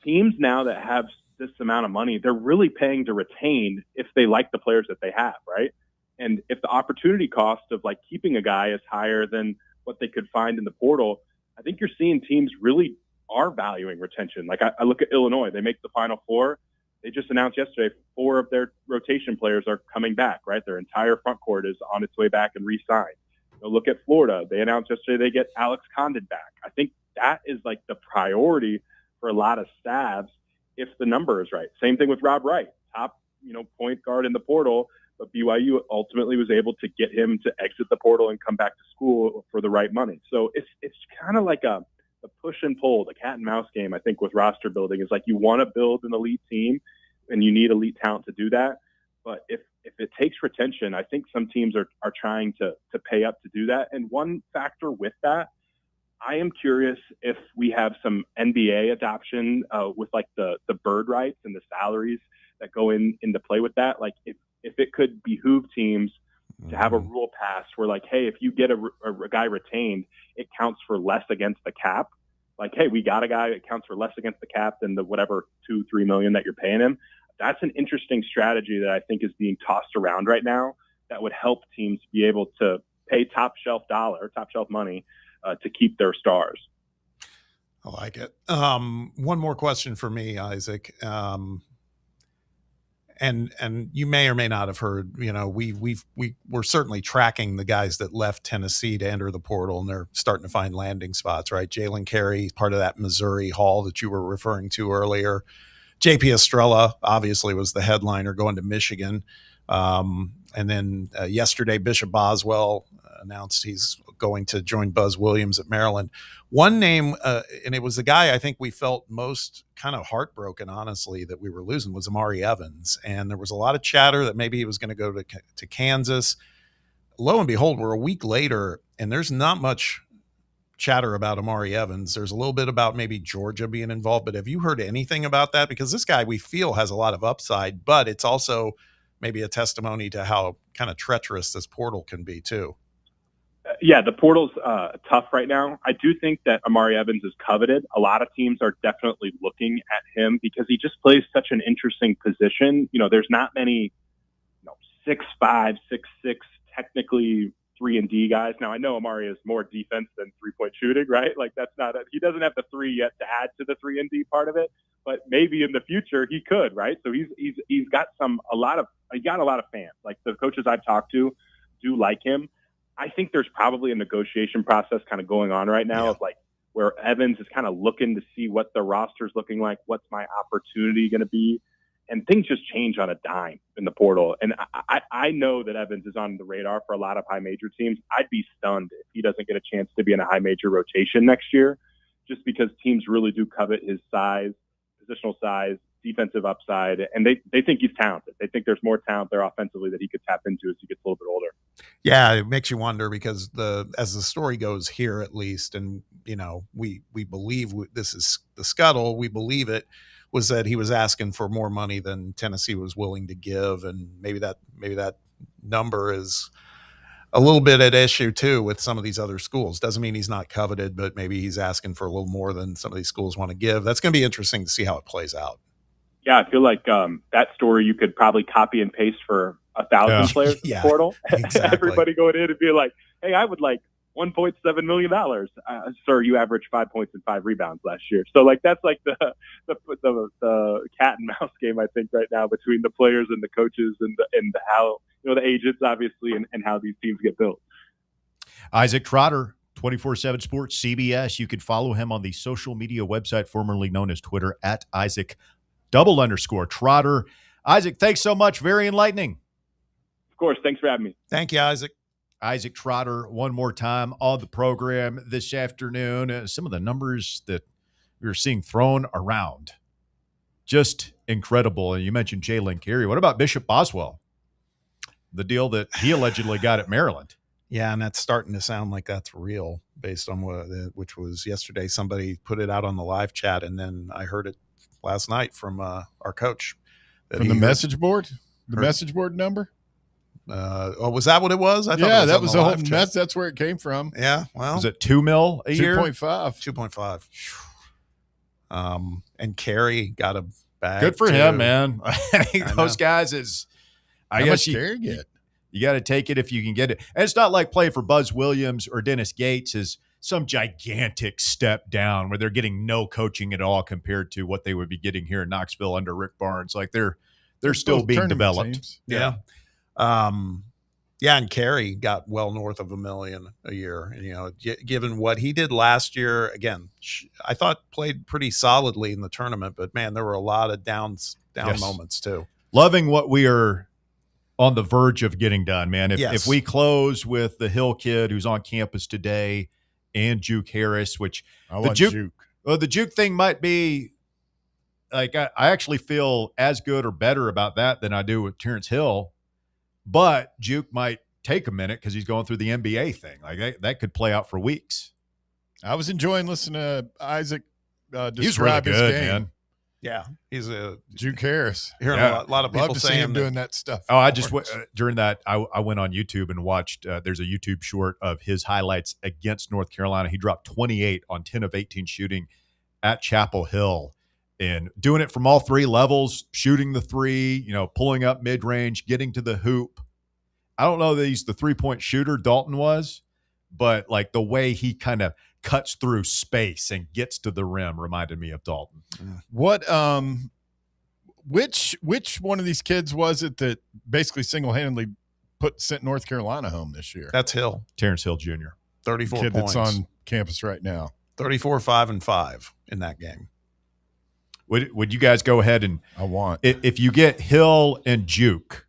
teams now that have this amount of money, they're really paying to retain if they like the players that they have, right? And if the opportunity cost of like keeping a guy is higher than what they could find in the portal, I think you're seeing teams really are valuing retention. Like I look at Illinois, they make the Final Four. They just announced yesterday 4 of their rotation players are coming back, right? Their entire front court is on its way back and re-signed. Look at Florida. They announced yesterday they get Alex Condon back. I think that is like the priority for a lot of staffs if the number is right. Same thing with Rob Wright, top point guard in the portal, but BYU ultimately was able to get him to exit the portal and come back to school for the right money. So it's kind of like a push and pull, the cat and mouse game. I think with roster building is like you want to build an elite team and you need elite talent to do that. But if it takes retention, I think some teams are trying to pay up to do that. And one factor with that, I am curious if we have some NBA adoption with like the bird rights and the salaries that go into play with that. Like if it could behoove teams to have a rule passed where like, hey, if you get a guy retained, it counts for less against the cap. Like, hey, we got a guy that counts for less against the cap than the whatever 2-3 million that you're paying him. That's an interesting strategy that I think is being tossed around right now that would help teams be able to pay top shelf money to keep their stars. I like it. One more question for me, Isaac. And you may or may not have heard, we're certainly tracking the guys that left Tennessee to enter the portal, and they're starting to find landing spots, right? Jalen Carey, part of that Missouri haul that you were referring to earlier. JP Estrella obviously was the headliner going to Michigan. And then yesterday, Bishop Boswell announced he's going to join Buzz Williams at Maryland. One name, and it was the guy I think we felt most kind of heartbroken, honestly, that we were losing, was Amari Evans. And there was a lot of chatter that maybe he was going to go to Kansas. Lo and behold, we're a week later, and there's not much chatter about Amari Evans. There's a little bit about maybe Georgia being involved, but have you heard anything about that? Because this guy we feel has a lot of upside, but it's also maybe a testimony to how kind of treacherous this portal can be too. Yeah, the portal's tough right now. I do think that Amari Evans is coveted. A lot of teams are definitely looking at him because he just plays such an interesting position. There's not many 6'5", 6'6", technically 3-and-D guys. Now I know Amari is more defense than 3-point shooting, right? Like he doesn't have the 3 yet to add to the 3-and-D part of it, but maybe in the future he could, right? So he's got a lot of fans. Like the coaches I've talked to do like him. I think there's probably a negotiation process kind of going on right now of like where Evans is kind of looking to see what the roster's looking like, what's my opportunity going to be. And things just change on a dime in the portal. And I know that Evans is on the radar for a lot of high major teams. I'd be stunned if he doesn't get a chance to be in a high major rotation next year, just because teams really do covet his size, positional size, defensive upside, and they think he's talented. They think there's more talent there offensively that he could tap into as he gets a little bit older. Yeah, it makes you wonder because as the story goes here, at least, and we believe this is the scuttle. We believe it was that he was asking for more money than Tennessee was willing to give, and maybe that number is a little bit at issue too with some of these other schools. Doesn't mean he's not coveted, but maybe he's asking for a little more than some of these schools want to give. That's going to be interesting to see how it plays out. Yeah, I feel like that story you could probably copy and paste for 1,000 players in the portal. Exactly. Everybody going in and be like, hey, I would like $1.7 million. Sir, you averaged 5 points and 5 rebounds last year. So like that's like the cat and mouse game, I think, right now between the players and the coaches and how the agents obviously and how these teams get built. Isaac Trotter, 24/7 Sports, CBS. You can follow him on the social media website formerly known as Twitter at Isaac_Trotter. Isaac, thanks so much. Very enlightening. Of course. Thanks for having me. Thank you, Isaac. Isaac Trotter one more time on the program this afternoon. Some of the numbers that we were seeing thrown around, just incredible. And you mentioned Jalen Carey. What about Bishop Boswell? The deal that he allegedly got at Maryland. Yeah, and that's starting to sound like that's real based on which was yesterday. Somebody put it out on the live chat, and then I heard it last night from our coach. From the message board? The message board number? Was that what it was? I thought yeah, that was the whole mess. That's where it came from. Yeah, well. Was it $2 million a year? 2.5. 2.5. And Carey got a bag. Good for him, man. Those guys How much Carey get? You got to take it if you can get it. And it's not like playing for Buzz Williams or Dennis Gates is some gigantic step down where they're getting no coaching at all compared to what they would be getting here in Knoxville under Rick Barnes. Like they're still being developed. Teams. Yeah. And Carey got well north of $1 million a year. You know, given what he did last year, again, I thought played pretty solidly in the tournament, but man, there were a lot of down moments too. Loving what we are on the verge of getting done, man. If we close with the Hill kid who's on campus today and Juke Harris, which the Juke. Well, the Juke thing might be like I actually feel as good or better about that than I do with Terrence Hill, but Juke might take a minute because he's going through the NBA thing. Like that could play out for weeks. I was enjoying listening to Isaac describe he's really his good, game. man. Yeah, he's a Juke Harris. Hearing a lot of people love to saying see him doing that stuff. Oh, I just during that I went on YouTube and watched. There's a YouTube short of his highlights against North Carolina. He dropped 28 on 10 of 18 shooting at Chapel Hill, and doing it from all three levels, shooting the three, pulling up mid range, getting to the hoop. I don't know that he's the 3-point shooter Dalton was, but like the way he kind of cuts through space and gets to the rim reminded me of Dalton. What which one of these kids was it that basically single-handedly sent North Carolina home this year? That's Hill. Terrence Hill Jr. 34 kid points. That's on campus right now. 34, 5, and 5 in that game. Would you guys go ahead and if you get Hill and Juke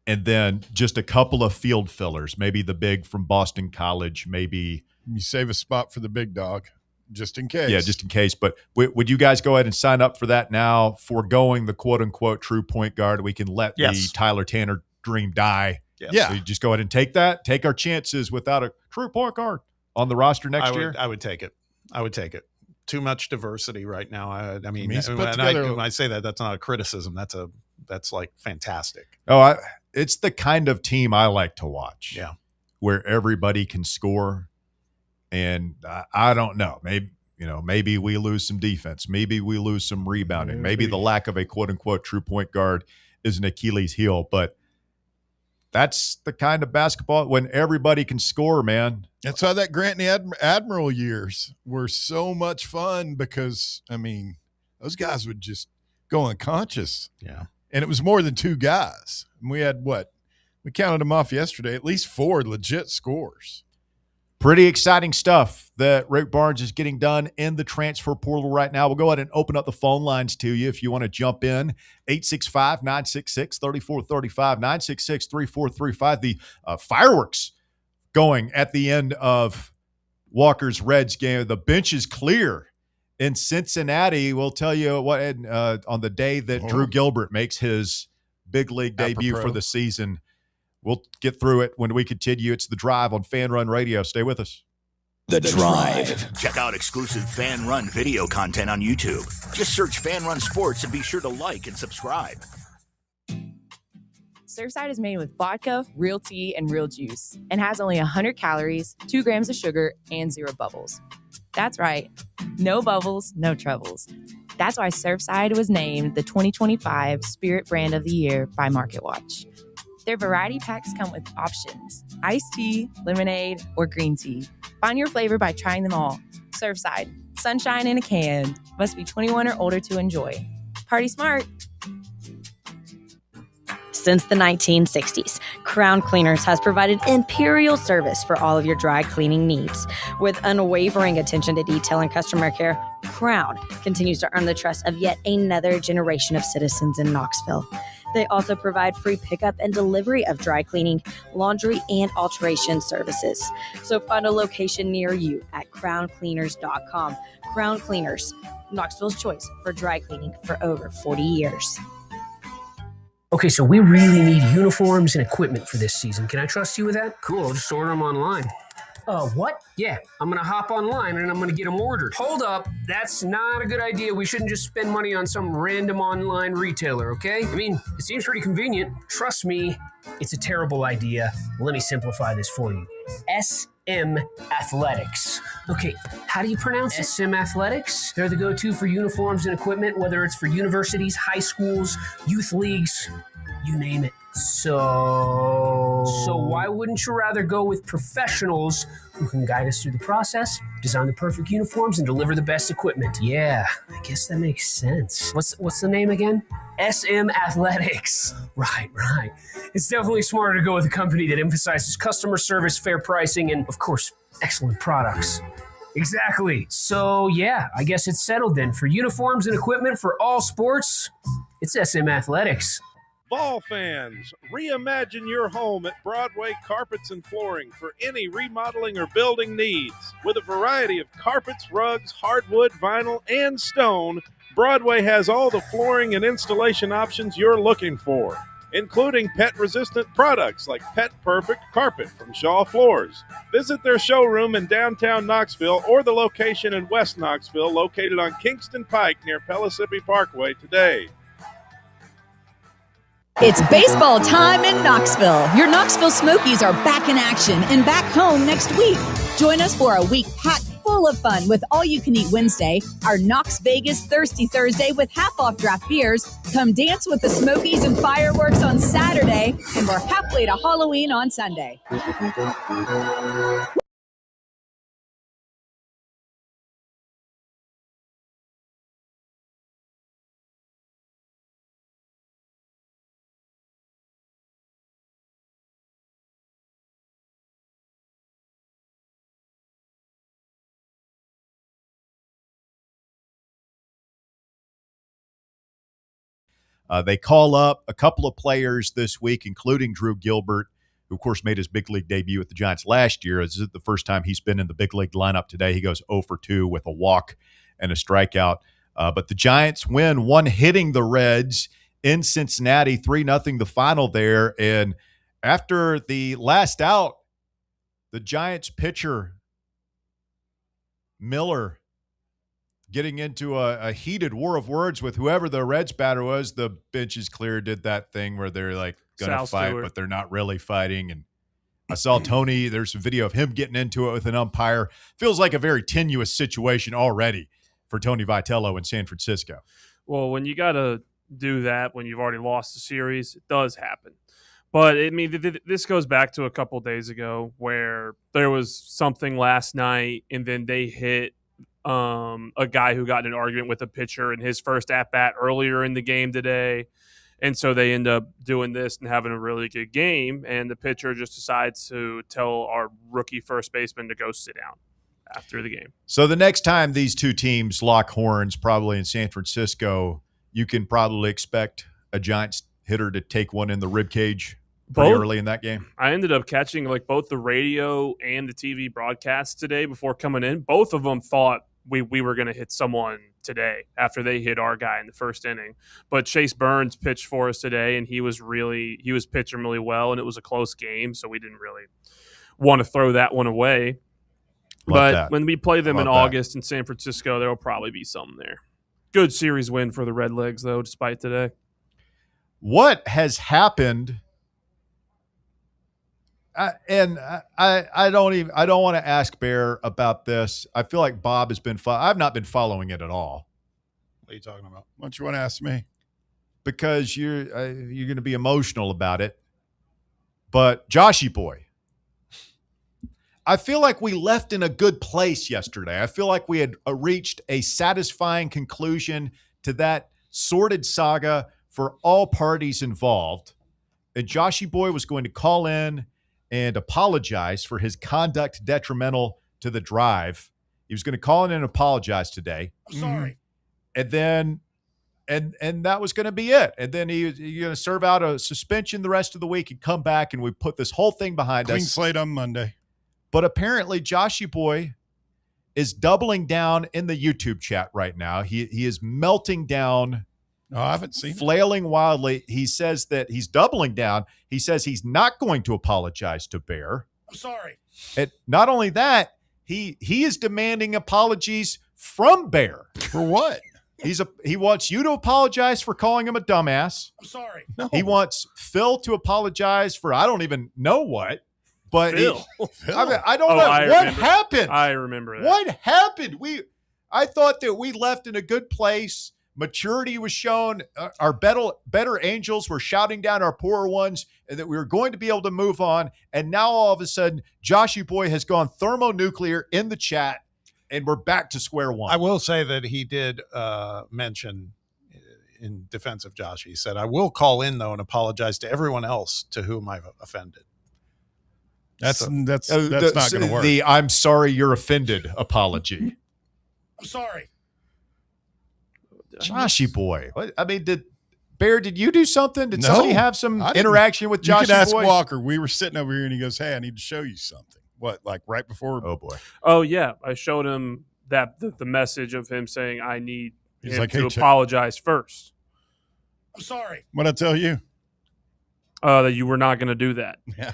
and then just a couple of field fillers, maybe the big from Boston College, maybe you save a spot for the big dog just in case. Yeah, just in case. But would you guys go ahead and sign up for that now, foregoing the quote-unquote true point guard? We can let the Tyler Tanner dream die. Yeah. So you just go ahead and take that. Take our chances without a true point guard on the roster next year. I would take it. Too much diversity right now. I mean, when I say that, that's not a criticism. That's like fantastic. Oh, it's the kind of team I like to watch. Yeah. Where everybody can score. And I don't know. Maybe we lose some defense. Maybe we lose some rebounding. Maybe the lack of a quote-unquote true point guard is an Achilles heel. But that's the kind of basketball when everybody can score, man. That's why that Grant and Admiral years were so much fun because, those guys would just go unconscious. Yeah. And it was more than two guys. And we had we counted them off yesterday, at least 4 legit scores. Pretty exciting stuff that Rick Barnes is getting done in the transfer portal right now. We'll go ahead and open up the phone lines to you if you want to jump in. 865-966-3435, 966-3435. The fireworks going at the end of Walker's Reds game. The bench is clear in Cincinnati. We'll tell you what on the day that Drew Gilbert makes his big league debut for the season. We'll get through it when we continue. It's The Drive on Fan Run Radio. Stay with us. The Drive. Check out exclusive Fan Run video content on YouTube. Just search Fan Run Sports and be sure to like and subscribe. Surfside is made with vodka, real tea, and real juice, and has only 100 calories, 2 grams of sugar, and 0 bubbles. That's right. No bubbles, no troubles. That's why Surfside was named the 2025 Spirit Brand of the Year by MarketWatch. Their variety packs come with options: iced tea, lemonade, or green tea. Find your flavor by trying them all. Surfside, sunshine in a can. Must be 21 or older to enjoy. Party smart. Since the 1960s, Crown Cleaners has provided imperial service for all of your dry cleaning needs. With unwavering attention to detail and customer care, Crown continues to earn the trust of yet another generation of citizens in Knoxville. They also provide free pickup and delivery of dry cleaning, laundry, and alteration services. So find a location near you at crowncleaners.com. Crown Cleaners, Knoxville's choice for dry cleaning for over 40 years. Okay, so we really need uniforms and equipment for this season. Can I trust you with that? Cool, I'll just order them online. What? Yeah, I'm going to hop online and I'm going to get them ordered. Hold up, that's not a good idea. We shouldn't just spend money on some random online retailer, okay? I mean, it seems pretty convenient. Trust me, it's a terrible idea. Let me simplify this for you. SM Athletics. Okay, how do you pronounce it? SM Athletics? They're the go-to for uniforms and equipment, whether it's for universities, high schools, youth leagues, you name it. So why wouldn't you rather go with professionals who can guide us through the process, design the perfect uniforms, and deliver the best equipment? Yeah, I guess that makes sense. What's the name again? SM Athletics. Right. It's definitely smarter to go with a company that emphasizes customer service, fair pricing, and, of course, excellent products. Exactly. So, yeah, I guess it's settled then. For uniforms and equipment for all sports, it's SM Athletics. Vol fans, reimagine your home at Broadway Carpets and Flooring for any remodeling or building needs. With a variety of carpets, rugs, hardwood, vinyl, and stone, Broadway has all the flooring and installation options you're looking for, including pet-resistant products like Pet Perfect Carpet from Shaw Floors. Visit their showroom in downtown Knoxville or the location in West Knoxville located on Kingston Pike near Pellissippi Parkway today. It's baseball time in Knoxville. Your Knoxville Smokies are back in action and back home next week. Join us for a week packed full of fun with All-You-Can-Eat Wednesday, our Knox Vegas Thirsty Thursday with half-off draft beers. Come dance with the Smokies and fireworks on Saturday, and we're halfway to Halloween on Sunday. They call up a couple of players this week, including Drew Gilbert, who, of course, made his big league debut with the Giants last year. This is the first time he's been in the big league lineup today. He goes 0 for 2 with a walk and a strikeout. But the Giants win, one hitting the Reds in Cincinnati, 3-0 the final there. And after the last out, the Giants pitcher, Miller, getting into a heated war of words with whoever the Reds batter was. The bench is clear, did that thing where they're like going to fight, Stewart, but they're not really fighting. And I saw Tony, there's a video of him getting into it with an umpire. Feels like a very tenuous situation already for Tony Vitello in San Francisco. Well, when you got to do that, when you've already lost the series, it does happen. But, I mean, this goes back to a couple days ago where there was something last night and then they hit a guy who got in an argument with a pitcher in his first at-bat earlier in the game today. And so they end up doing this and having a really good game, and the pitcher just decides to tell our rookie first baseman to go sit down after the game. So the next time these two teams lock horns, probably in San Francisco, you can probably expect a Giants hitter to take one in the ribcage pretty early in that game. I ended up catching like both the radio and the TV broadcasts today before coming in. Both of them thought we were going to hit someone today after they hit our guy in the first inning. But Chase Burns pitched for us today, and he was pitching really well, and it was a close game, so we didn't really want to throw that one away. When we play them in August in San Francisco, there will probably be something there. Good series win for the Redlegs, though, despite today. What has happened? I don't want to ask Bear about this. I feel like Bob has been. I've not been following it at all. What are you talking about? Why don't you want to ask me? Because you're going to be emotional about it. But Joshy boy, I feel like we left in a good place yesterday. I feel like we had reached a satisfying conclusion to that sordid saga for all parties involved. And Joshy boy was going to call in and apologize for his conduct detrimental to the drive. He was going to call in and apologize today. I'm sorry. And then and that was going to be it. And then you're going to serve out a suspension the rest of the week and come back, and we put this whole thing behind us. Clean slate on Monday. But apparently, Joshy Boy is doubling down in the YouTube chat right now. He is melting down. No, I haven't seen flailing wildly. He says that he's doubling down. He says he's not going to apologize to Bear. I'm sorry. And not only that, he is demanding apologies from Bear. For what? He wants you to apologize for calling him a dumbass. I'm sorry. No. He wants Phil to apologize for I don't even know what. But Phil. I don't know what happened. I remember that. What happened? I thought that we left in a good place. Maturity was shown. Our better angels were shouting down our poorer ones, and that we were going to be able to move on. And now all of a sudden, Joshy Boy has gone thermonuclear in the chat, and we're back to square one. I will say that he did mention in defense of Josh, he said, I will call in, though, and apologize to everyone else to whom I've offended. That's not going to work. The I'm sorry you're offended apology. I'm sorry. Joshy Boy. I mean, did you do something? Did somebody have some interaction with Joshy Boy? You can ask Walker. We were sitting over here and he goes, hey, I need to show you something. What, like right before? Oh, boy. Oh, yeah. I showed him that the message of him saying I need He's him like, to hey, apologize first. I'm sorry. What'd I tell you? That you were not going to do that. Yeah.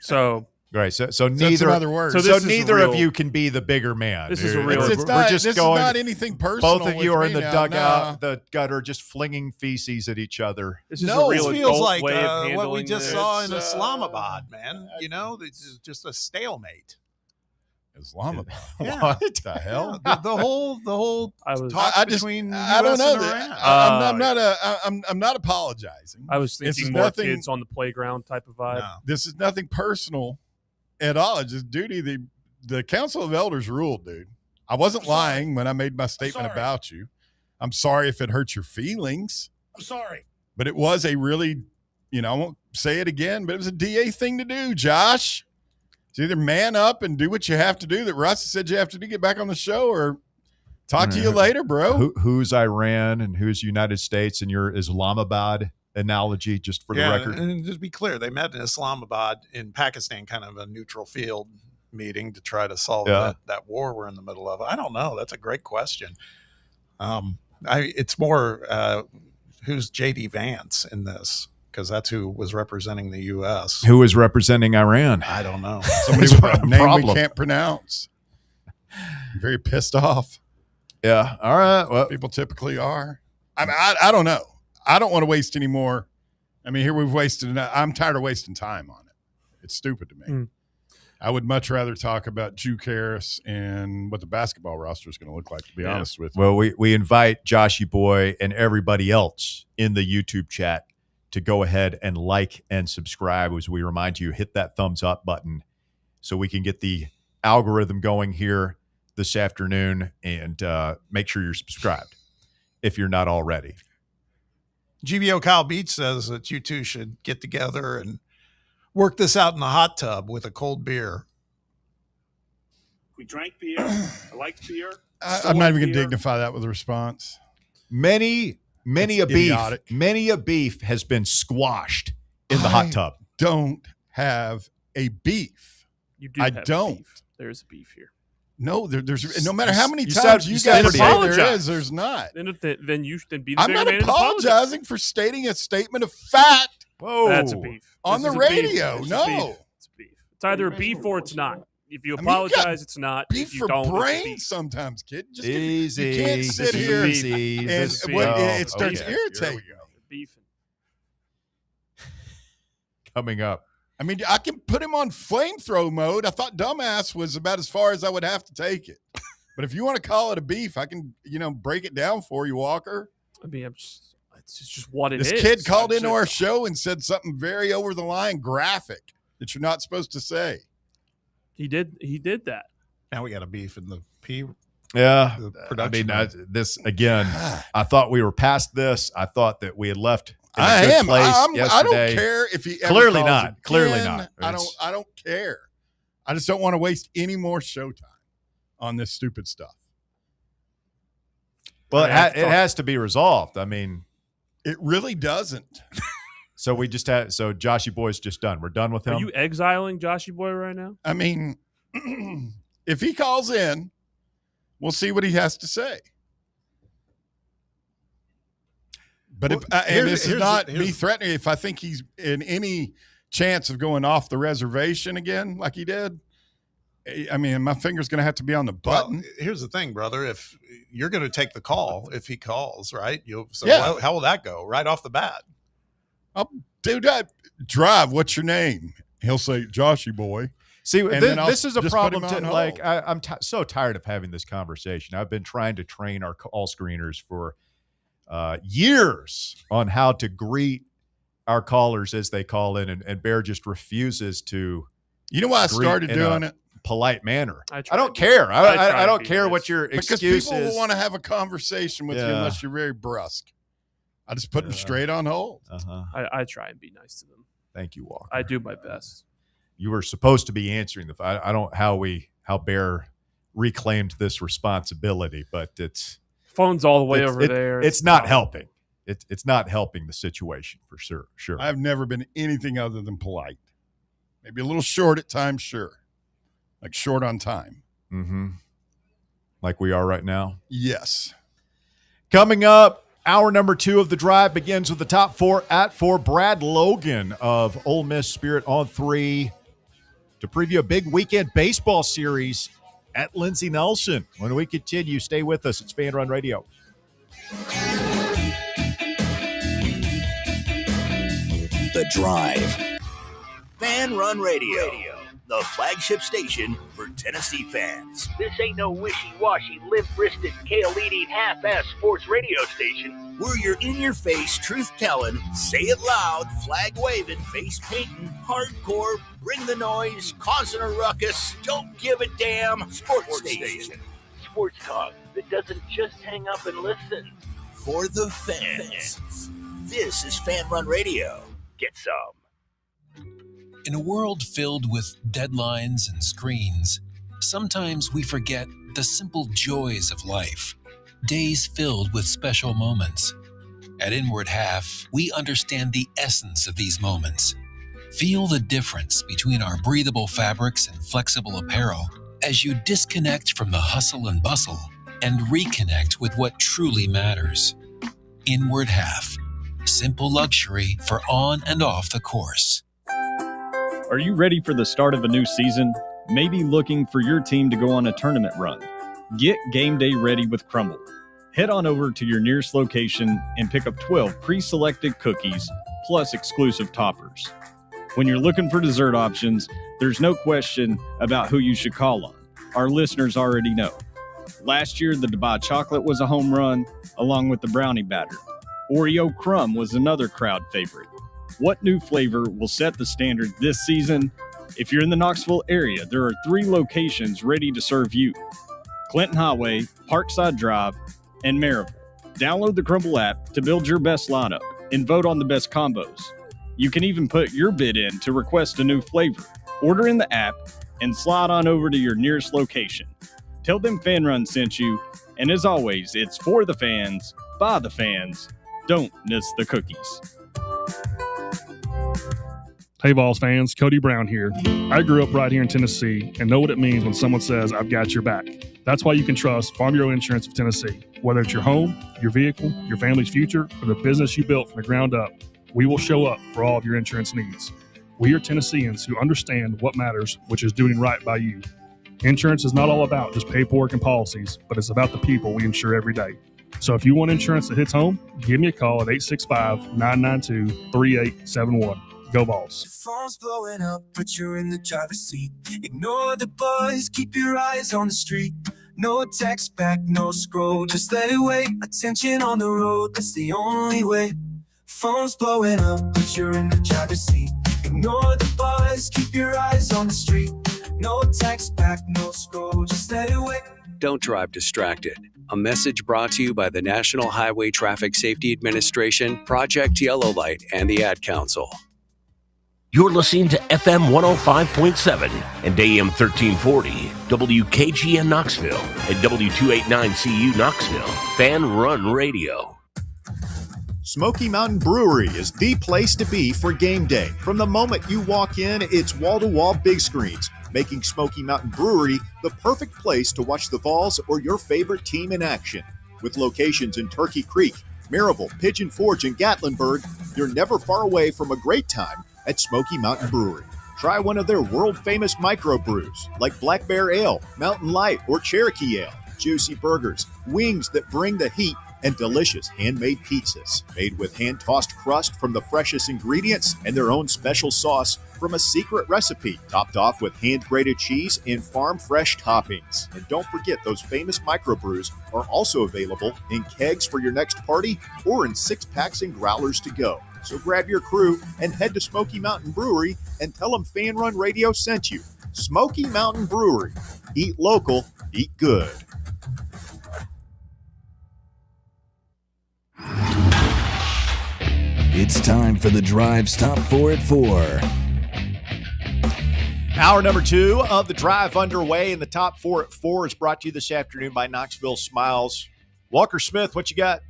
So right. So that's neither another word. So neither of you can be the bigger man. This is a real. This is not anything personal. Both of you are in the now. dugout, the gutter, just flinging feces at each other. This is a real feels adult like way of what we handling just this. saw in Islamabad, man. You know, it's just a stalemate. Islamabad. Yeah. What the hell? Yeah, the whole talk between I don't US know and that. Iran. I'm not apologizing. I was This thinking is more nothing- kids on the playground type of vibe. No. This is nothing personal at all. It's just duty. The Council of Elders ruled, dude. I wasn't lying when I made my statement about you. I'm sorry if it hurts your feelings, I'm sorry. but it was a really, I won't say it again, but it was a DA thing to do, Josh. It's either man up and do what you have to do that Russ said you have to do, get back on the show, or talk to you later, bro. Who's Iran and who's United States in your Islamabad analogy, just for the record? And just be clear, they met in Islamabad in Pakistan, kind of a neutral field meeting to try to solve that war we're in the middle of. I don't know. That's a great question. It's more who's J.D. Vance in this, because that's who was representing the U.S. Who is representing Iran? I don't know. Somebody with a name we can't pronounce. I'm very pissed off. Yeah. All right. Well, people typically are. I don't know. I don't want to waste any more. I mean, here we've wasted enough. I'm tired of wasting time on it. It's stupid to me. I would much rather talk about Juke Harris and what the basketball roster is going to look like, to be honest with you. Well, we invite Joshy Boy and everybody else in the YouTube chat to go ahead and like and subscribe. As we remind you, hit that thumbs up button so we can get the algorithm going here this afternoon, and make sure you're subscribed if you're not already. GBO Kyle Beach says that you two should get together and work this out in the hot tub with a cold beer. We drank beer. I like beer. I'm not even going to dignify that with a response. Many It's a beef, idiotic. many a beef has been squashed in the hot tub. Don't have a beef. You do. I have don't. Beef. There's beef here. No, there's no matter how many You times said- you you said guys say apologize. there is, there's not. Then you should be the I'm bigger not man and apologize. apologizing for stating a statement of fact. Whoa. That's a beef. On This the is a beef. radio, This is no. beef. It's a beef. It's either a beef or it's not. If you I mean, you got apologize, it's not. Beef If you for don't, it's brains beef. sometimes, kid. Just Easy. you can't sit This is here easy. and This is what, beef. it starts Okay. irritating. Beefing. Coming up. I mean, I can put him on flamethrower mode. I thought dumbass was about as far as I would have to take it. But if you want to call it a beef, I can, break it down for you, Walker. I mean, it's just what it is. This kid called into our show and said something very over the line graphic that you're not supposed to say. He did that. Now we got a beef in the P. Yeah. The I production. mean, this again, I thought we were past this. I thought that we had left in a I good am. place I yesterday. don't care if he ever Clearly calls not. Clearly again. not. I don't care. I just don't want to waste any more showtime on this stupid stuff. Well, it has to be resolved. I mean, it really doesn't. So we just had. So Joshy Boy's just done. We're done with him. Are you exiling Joshy Boy right now? I mean, if he calls in, we'll see what he has to say. But this is not me threatening. If I think he's in any chance of going off the reservation again, like he did, I mean, my finger's going to have to be on the button. Well, here's the thing, brother. If you're going to take the call, if he calls, right? How will that go right off the bat? I'll do that. Drive. What's your name? He'll say, Joshy Boy. See, this is a problem. I'm so tired of having this conversation. I've been trying to train our call screeners for years on how to greet our callers as they call in, and Bear just refuses to. You know why I started doing it? Polite manner. I don't care. I don't care what your excuse is. Because people will want to have a conversation with you unless you're very brusque. I just put them straight on hold. I try and be nice to them. Thank you, Walker. I do my best. You were supposed to be answering the phone. I don't how Bear reclaimed this responsibility, but it's phone's all the way over there. It's not helping. It's not helping the situation for sure. I've never been anything other than polite. Maybe a little short at times, sure. Like short on time. Mm-hmm. Like we are right now? Yes. Coming up, hour number 2 of the drive begins with the top 4 at 4. Brad Logan of Ole Miss Spirit on 3 to preview a big weekend baseball series at Lindsey Nelson. When we continue, stay with us. It's Fan Run Radio. The Drive. Fan Run Radio, the flagship station for Tennessee fans. This ain't no wishy-washy, limp-wristed, kale-eating, half-ass sports radio station. We're your in-your-face, truth-telling, say it loud, flag-waving, face-painting, hardcore, bring the noise, causing a ruckus, don't give a damn sports station. Sports talk that doesn't just hang up and listen. For the fans. This is Fan Run Radio. Get some. In a world filled with deadlines and screens, sometimes we forget the simple joys of life, days filled with special moments. At Inward Half, we understand the essence of these moments. Feel the difference between our breathable fabrics and flexible apparel as you disconnect from the hustle and bustle and reconnect with what truly matters. Inward Half, simple luxury for on and off the course. Are you ready for the start of a new season? Maybe looking for your team to go on a tournament run? Get game day ready with Crumble. Head on over to your nearest location and pick up 12 pre-selected cookies plus exclusive toppers. When you're looking for dessert options, there's no question about who you should call on. Our listeners already know. Last year, the Dubai chocolate was a home run, along with the brownie batter. Oreo crumb was another crowd favorite. What new flavor will set the standard this season? If you're in the Knoxville area, there are 3 locations ready to serve you: Clinton Highway, Parkside Drive, and Maryville. Download the Crumble app to build your best lineup and vote on the best combos. You can even put your bid in to request a new flavor. Order in the app and slide on over to your nearest location. Tell them Fan Run sent you, and as always, it's for the fans, by the fans. Don't miss the cookies. Hey Vols fans, Cody Brown here. I grew up right here in Tennessee and know what it means when someone says, I've got your back. That's why you can trust Farm Bureau Insurance of Tennessee. Whether it's your home, your vehicle, your family's future, or the business you built from the ground up, we will show up for all of your insurance needs. We are Tennesseans who understand what matters, which is doing right by you. Insurance is not all about just paperwork and policies, but it's about the people we insure every day. So if you want insurance that hits home, give me a call at 865-992-3871. Go Vols. Phone's blowing up, but you're in the driver's seat. Ignore the buzz, keep your eyes on the street. No text back, no scroll, just let it wait. Attention on the road, that's the only way. Phone's blowing up, but you're in the driver's seat. Ignore the buzz, keep your eyes on the street. No text back, no scroll, just let it wait. Don't drive distracted. A message brought to you by the National Highway Traffic Safety Administration, Project Yellow Light, and the Ad Council. You're listening to FM 105.7 and AM 1340. WKGN Knoxville and W289CU Knoxville. Fan Run Radio. Smoky Mountain Brewery is the place to be for game day. From the moment you walk in, it's wall-to-wall big screens, making Smoky Mountain Brewery the perfect place to watch the Vols or your favorite team in action. With locations in Turkey Creek, Maryville, Pigeon Forge, and Gatlinburg, you're never far away from a great time at Smoky Mountain Brewery. Try one of their world-famous microbrews like Black Bear Ale, Mountain Light, or Cherokee Ale. Juicy burgers, wings that bring the heat, and delicious handmade pizzas made with hand-tossed crust from the freshest ingredients and their own special sauce from a secret recipe, topped off with hand-grated cheese and farm-fresh toppings. And don't forget, those famous microbrews are also available in kegs for your next party or in 6-packs and growlers to go. So grab your crew and head to Smoky Mountain Brewery and tell them Fan Run Radio sent you. Smoky Mountain Brewery. Eat local, eat good. It's time for the Drive Stop 4 at 4. Hour number 2 of the drive underway, and the top 4 at 4 is brought to you this afternoon by Knoxville Smiles. Walker Smith, what you got?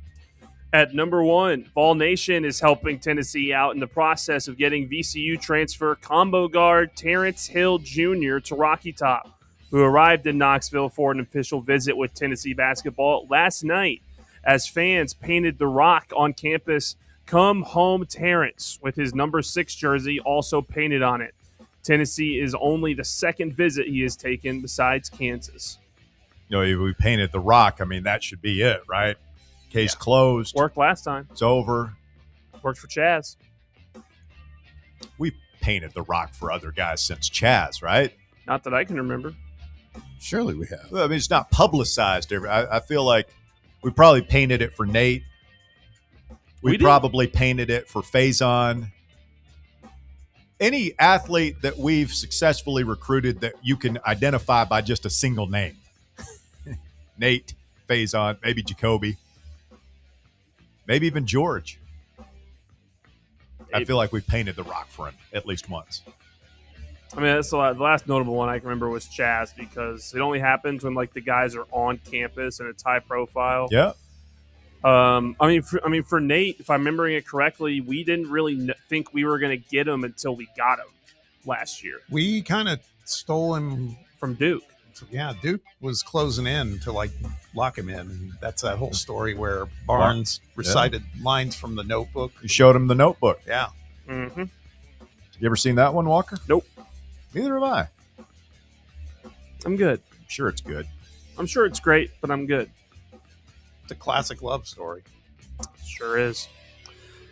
At number 1, Vol Nation is helping Tennessee out in the process of getting VCU transfer combo guard Terrence Hill Jr. to Rocky Top, who arrived in Knoxville for an official visit with Tennessee basketball last night as fans painted the rock on campus "Come Home Terrence" with his number 6 jersey also painted on it. Tennessee is only the second visit he has taken besides Kansas. You know, we painted the rock. I mean, that should be it, right? Case closed. Worked last time. It's over. Worked for Chaz. We painted the rock for other guys since Chaz, right? Not that I can remember. Surely we have. Well, I mean, it's not publicized. I feel like we probably painted it for Nate. We probably painted it for Faison. Any athlete that we've successfully recruited that you can identify by just a single name. Nate, Faison, maybe Jacoby, maybe even George. I feel like we've painted the rock for him at least once. I mean, that's the last notable one I can remember was Chaz, because it only happens when like the guys are on campus and it's high profile. Yeah. I mean, for Nate, if I'm remembering it correctly, we didn't really think we were going to get him until we got him last year. We kind of stole him from Duke. Yeah, Duke was closing in to like lock him in. And that's that whole story where Barnes recited lines from the Notebook. You showed him the Notebook. Yeah. Mm-hmm. You ever seen that one, Walker? Nope. Neither have I. I'm good. I'm sure it's good. I'm sure it's great, but I'm good. It's a classic love story. Sure is.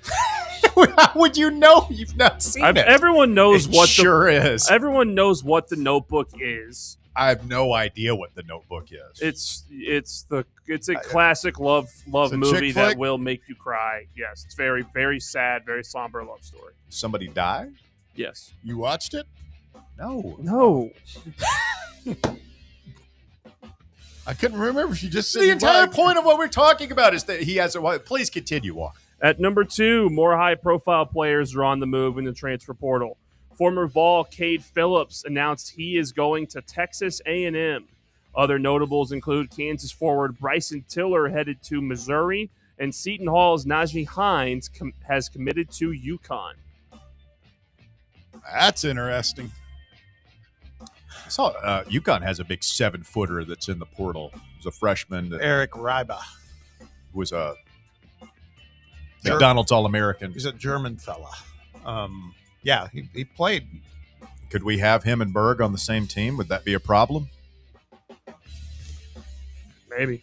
How would you know you've not seen it? Everyone knows what sure is. Everyone knows what the Notebook is. I have no idea what the Notebook is. It's a classic love movie that will make you cry. Yes, it's very, very sad, very somber love story. Somebody died? Yes. You watched it? No. I couldn't remember if you just said the entire point of what we're talking about is that he has a. Please continue, Walker. At number 2, more high-profile players are on the move in the transfer portal. Former Vol Cade Phillips announced he is going to Texas A&M. Other notables include Kansas forward Bryson Tiller headed to Missouri, and Seton Hall's Najee Hines has committed to UConn. That's interesting. I saw UConn has a big 7-footer that's in the portal. He's a freshman. Eric Ryba. Was a McDonald's All-American. He's a German fella. Yeah, he played. Could we have him and Berg on the same team? Would that be a problem? Maybe.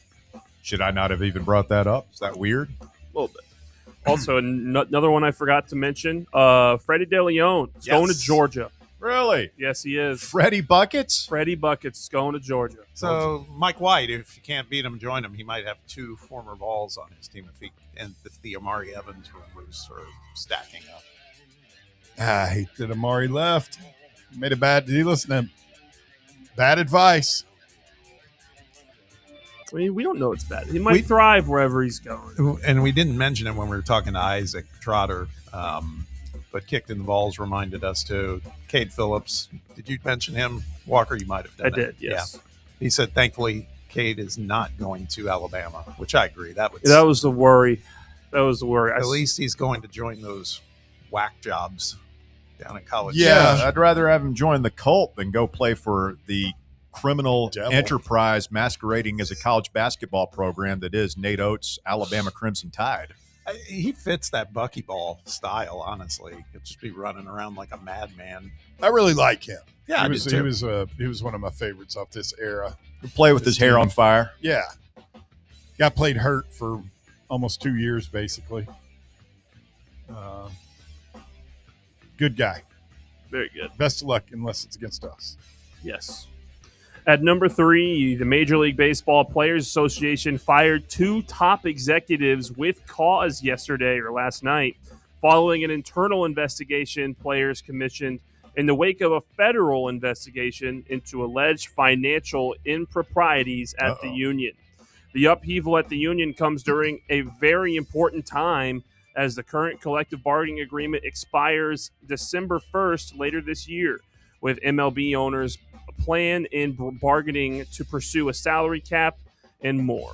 Should I not have even brought that up? Is that weird? A little bit. Also, another one I forgot to mention, Freddie DeLeon is going to Georgia. Really? Yes, he is. Freddie Buckets? Freddie Buckets is going to Georgia. So Mike White, if you can't beat him, join him. He might have 2 former Vols on his team if the Amari Evans rumors are stacking up. I hate that Amari left. Made a bad deal. Listen to him. Bad advice. I mean, we don't know it's bad. He might thrive wherever he's going. And we didn't mention it when we were talking to Isaac Trotter. but kicked in the Vols reminded us too. Cade Phillips, did you mention him? Walker, you might have done I did, yes. Yeah. He said, thankfully, Cade is not going to Alabama, which I agree. That was the worry. That was the worry. At least he's going to join those whack jobs down at college. Yeah, I'd rather have him join the cult than go play for the criminal enterprise masquerading as a college basketball program that is Nate Oates' Alabama Crimson Tide. He fits that buckyball style, honestly. He'll just be running around like a madman. I really like him. Yeah, he was one of my favorites off this era. He'll play with his hair on fire. Yeah. Got played hurt for almost 2 years, basically. Good guy. Very good. Best of luck, unless it's against us. Yes. At number 3, the Major League Baseball Players Association fired 2 top executives with cause yesterday or last night following an internal investigation players commissioned in the wake of a federal investigation into alleged financial improprieties at the union. The upheaval at the union comes during a very important time as the current collective bargaining agreement expires December 1st later this year, with MLB owners plan in bargaining to pursue a salary cap and more.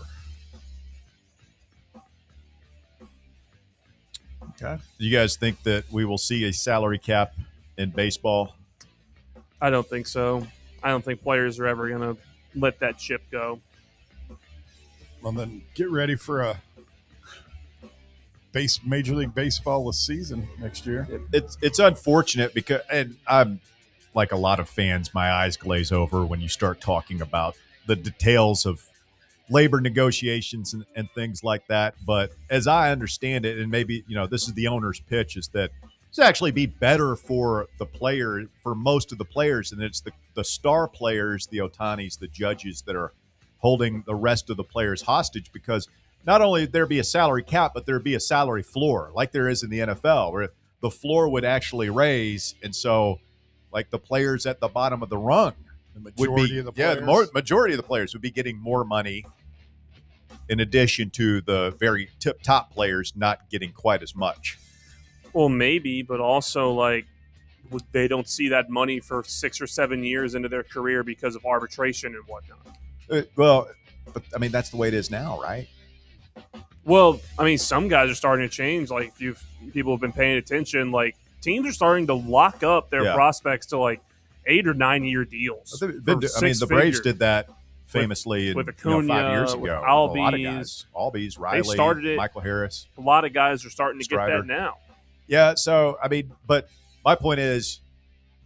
Okay. Do you guys think that we will see a salary cap in baseball? I don't think so. I don't think players are ever going to let that ship go. Well, then get ready for a Major League Baseball season next year. It's unfortunate because, and I'm like a lot of fans, my eyes glaze over when you start talking about the details of labor negotiations and things like that. But as I understand it, and maybe, this is the owner's pitch, is that it's actually be better for the player, for most of the players. And it's the star players, the Ohtanis, the Judges that are holding the rest of the players hostage, because not only there be a salary cap, but there'd be a salary floor like there is in the NFL, where the floor would actually raise. And so like the players at the bottom of the rung majority of the players would be getting more money, in addition to the very top players not getting quite as much. Well, maybe, but also like they don't see that money for 6 or 7 years into their career because of arbitration and whatnot. But I mean, that's the way it is now, right? Well, I mean, some guys are starting to change. Like, if people have been paying attention, like teams are starting to lock up their prospects to like 8 or 9 year deals. The Braves did that famously with Acuna, 5 years ago. With A lot of Albies, guys. Albies, Riley, Michael Harris. A lot of guys are starting to Strider. get that now. Yeah, so, I mean, but my point is,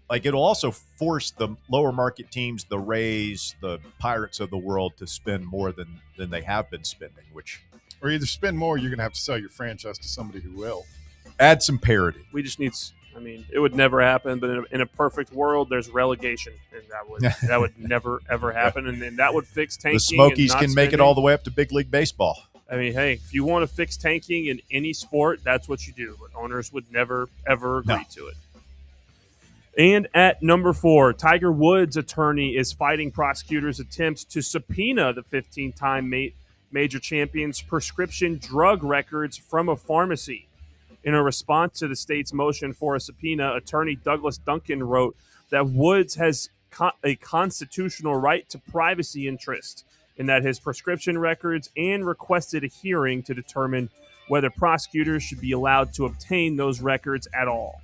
like, it'll also force the lower market teams, the Rays, the Pirates of the world, to spend more than they have been spending, or either spend more, you're going to have to sell your franchise to somebody who will. Add some parity. We just need, I mean, it would never happen, but in a perfect world, there's relegation, and that would never, ever happen, and then that would fix tanking. The Smokies can make it all the way up to big league baseball. I mean, hey, if you want to fix tanking in any sport, that's what you do. But owners would never, ever agree to it. And at number 4, Tiger Woods' attorney is fighting prosecutors' attempts to subpoena the 15-time major champion's prescription drug records from a pharmacy. In a response to the state's motion for a subpoena, attorney Douglas Duncan wrote that Woods has a constitutional right to privacy interest in that his prescription records, and requested a hearing to determine whether prosecutors should be allowed to obtain those records at all.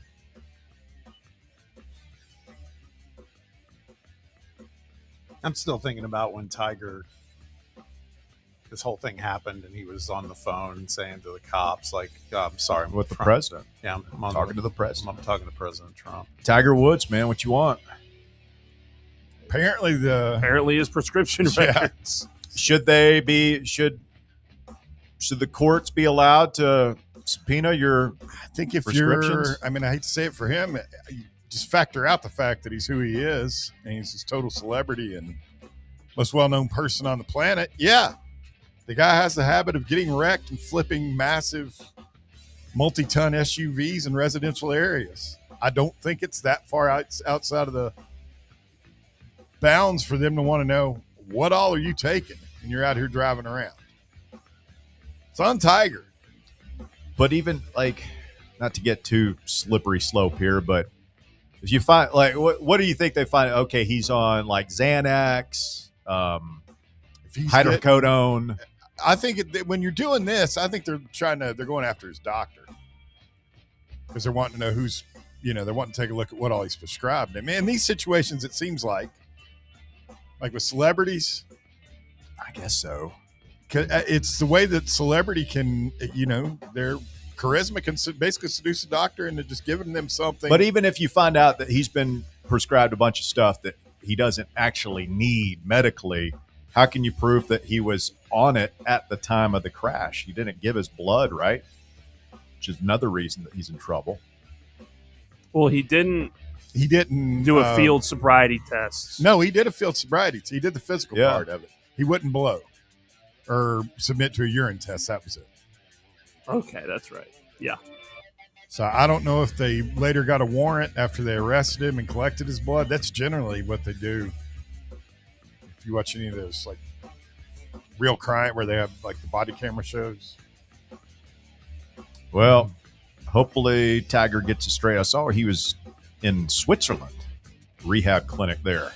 I'm still thinking about when Tiger, this whole thing happened, and he was on the phone saying to the cops, like, I'm sorry. I'm with the president. Yeah, I'm talking to the president. I'm talking to President Trump. Tiger Woods, man, what you want? Apparently his prescription records. Should the courts be allowed to subpoena your I think if prescriptions? I hate to say it for him, you just factor out the fact that he's who he is, and he's this total celebrity and most well-known person on the planet. Yeah, the guy has the habit of getting wrecked and flipping massive multi-ton SUVs in residential areas. I don't think it's that far outside of the bounds for them to want to know what all are you taking and you're out here driving around. It's on Tiger. But even like not to get too slippery slope here, but if you find, like, what do you think they find? Okay, he's on like Xanax, hydrocodone. I think when you're doing this, I think they're going after his doctor because they're wanting to know who's, they're wanting to take a look at what all he's prescribed. And man, in these situations, it seems like with celebrities, I guess so. It's the way that celebrity can, their charisma can basically seduce a doctor into just giving them something. But even if you find out that he's been prescribed a bunch of stuff that he doesn't actually need medically, how can you prove that he was on it at the time of the crash? He didn't give his blood, right? Which is another reason that he's in trouble. Well, he didn't do a field sobriety test. No, he did a field sobriety. He did the physical part of it. He wouldn't blow or submit to a urine test. That was it. Okay, that's right. Yeah. So I don't know if they later got a warrant after they arrested him and collected his blood. That's generally what they do. If you watch any of those like real crime where they have like the body camera shows. Well, hopefully Tiger gets it straight. I saw he was in Switzerland, rehab clinic there.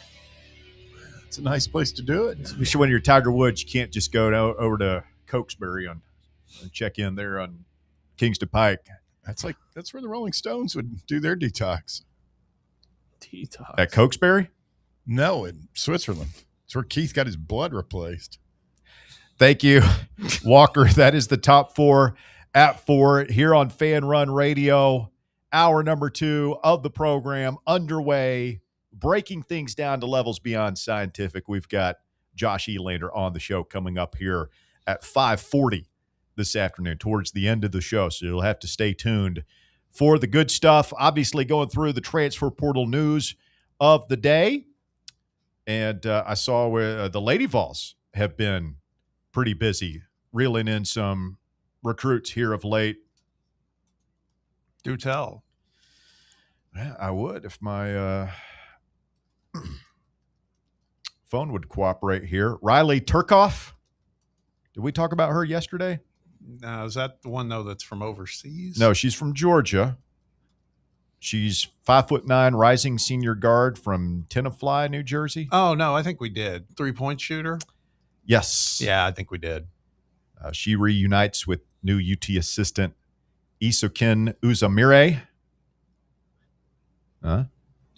It's a nice place to do it. Especially when you're Tiger Woods, you can't just go over to Cokesbury and check in there on Kingston Pike. That's where the Rolling Stones would do their detox. Detox at Cokesbury? No, in Switzerland. It's where Keith got his blood replaced. Thank you, Walker. That is the top 4 at 4 here on Fan Run Radio. Hour number 2 of the program underway, breaking things down to levels beyond scientific. We've got Josh Elander on the show coming up here at 5:40 this afternoon towards the end of the show. So you'll have to stay tuned for the good stuff. Obviously going through the transfer portal news of the day. And I saw where the Lady Vols have been pretty busy reeling in some recruits here of late. Do tell. Yeah, I would if my phone would cooperate here. Riley Turkoff. Did we talk about her yesterday? No, is that the one, though, that's from overseas? No, she's from Georgia. She's 5'9", rising senior guard from Tenafly, New Jersey. Oh, no, I think we did. 3-point shooter? Yes. Yeah, I think we did. She reunites with new UT assistant Isokin Uzamire. How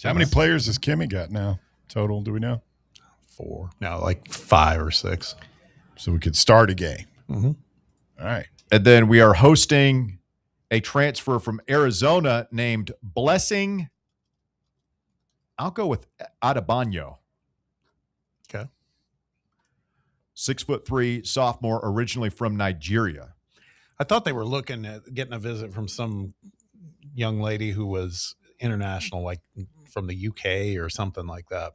many players has Kimmy got now total? Do we know? 4. No, like 5 or 6. So we could start a game. Mm-hmm. All right. And then we are hosting a transfer from Arizona named Blessing. I'll go with Adebanyo. Okay. 6'3", sophomore, originally from Nigeria. I thought they were looking at getting a visit from some young lady who was international, like from the UK or something like that.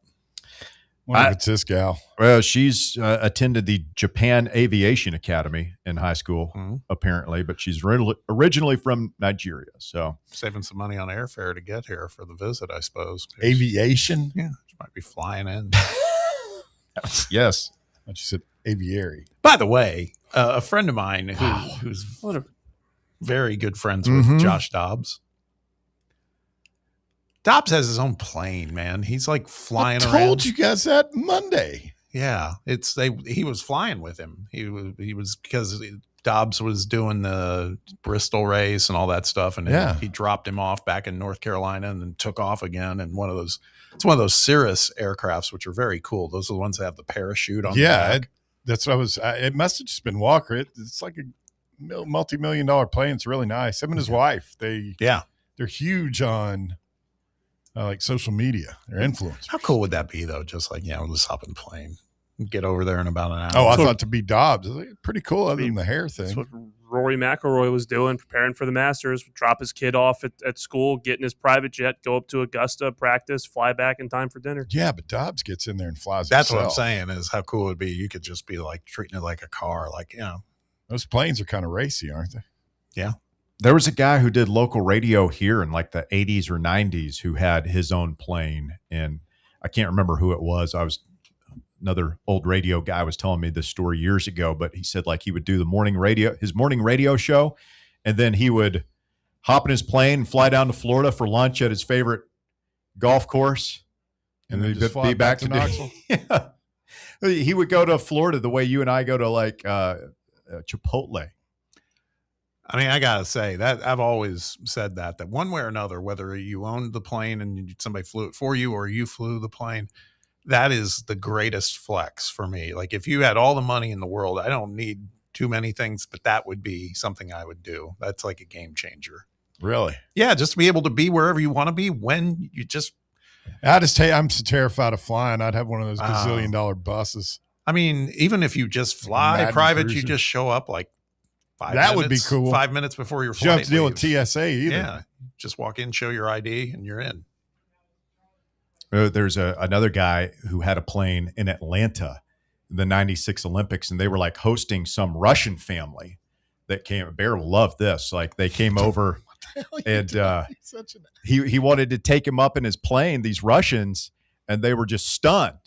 Wonder if it's this gal. Well, she's attended the Japan Aviation Academy in high school, apparently, but she's originally from Nigeria. So saving some money on airfare to get here for the visit, I suppose. Aviation? Yeah, she might be flying in. Yes. I just said aviary. By the way, a friend of mine who's very good friends with Josh Dobbs. Dobbs has his own plane, man. He's like flying around. I told you guys that Monday. Yeah, he was flying with him. He was because Dobbs was doing the Bristol race and all that stuff, and he dropped him off back in North Carolina and then took off again. And it's one of those Cirrus aircrafts, which are very cool. Those are the ones that have the parachute on. Yeah, the back. That's what I was. It must have just been Walker. It's like a multi-million-dollar plane. It's really nice. Him and his wife. They're huge on. Like social media, they're influencers. How cool would that be, though? Just like, let's hop in the plane, get over there in about an hour. Oh, I thought to be Dobbs. Pretty cool, other than the hair thing. That's what Rory McIlroy was doing, preparing for the Masters. Drop his kid off at school, get in his private jet, go up to Augusta, practice, fly back in time for dinner. Yeah, but Dobbs gets in there and flies. That's himself. what I'm saying is how cool it would be. You could just be like treating it like a car, like those planes are kind of racy, aren't they? Yeah. There was a guy who did local radio here in like the 80s or 90s who had his own plane, and I can't remember who it was. Another old radio guy was telling me this story years ago, but he said like he would do his morning radio show, and then he would hop in his plane and fly down to Florida for lunch at his favorite golf course, and then just be back to Knoxville. Yeah. He would go to Florida the way you and I go to like Chipotle. I mean, I gotta say that I've always said that one way or another, whether you owned the plane and somebody flew it for you or you flew the plane, that is the greatest flex for me. Like if you had all the money in the world, I don't need too many things, but that would be something I would do. That's like a game changer. Really? Yeah, just to be able to be wherever you want to be when you just. I'm so terrified of flying. I'd have one of those gazillion-dollar buses. I mean, even if you just fly private, cruiser. You just show up like 5 that minutes. Would be cool. 5 minutes before your flight. You don't have to deal with TSA either. Yeah, just walk in, show your ID, and you're in. There's another guy who had a plane in Atlanta, the '96 Olympics, and they were like hosting some Russian family that came. Bear will love this. Like they came over. And he wanted to take him up in his plane, these Russians, and they were just stunned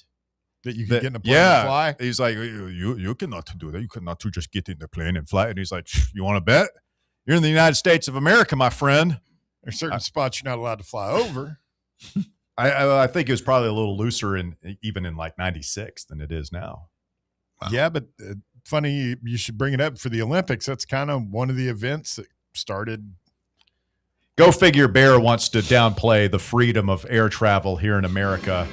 that you could get in a plane and fly. He's like, you cannot do that. You cannot just get in the plane and fly. And he's like, you want to bet? You're in the United States of America, my friend. There's certain spots you're not allowed to fly over. I think it was probably a little looser even in like '96 than it is now. Wow. Yeah, but funny you should bring it up for the Olympics. That's kind of one of the events that started. Go figure. Bear wants to downplay the freedom of air travel here in America.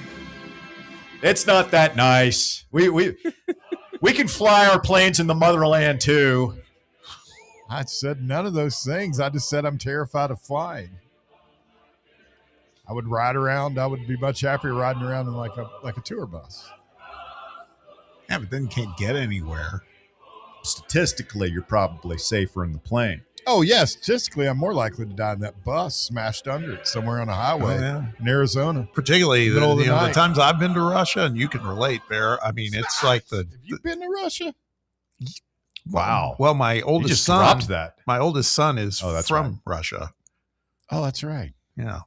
It's not that nice. We can fly our planes in the motherland too. I said none of those things. I just said I'm terrified of flying. I would ride around. I would be much happier riding around in like a tour bus. Yeah, but then you can't get anywhere. Statistically, you're probably safer in the plane. Oh, yeah. Statistically, I'm more likely to die in that bus smashed under it somewhere on a highway in Arizona. Particularly the times I've been to Russia, and you can relate, Bear. I mean, it's like Have you been to Russia? Wow. Well, my oldest son dropped that. My oldest son is from Russia. Oh, that's right. Yeah. I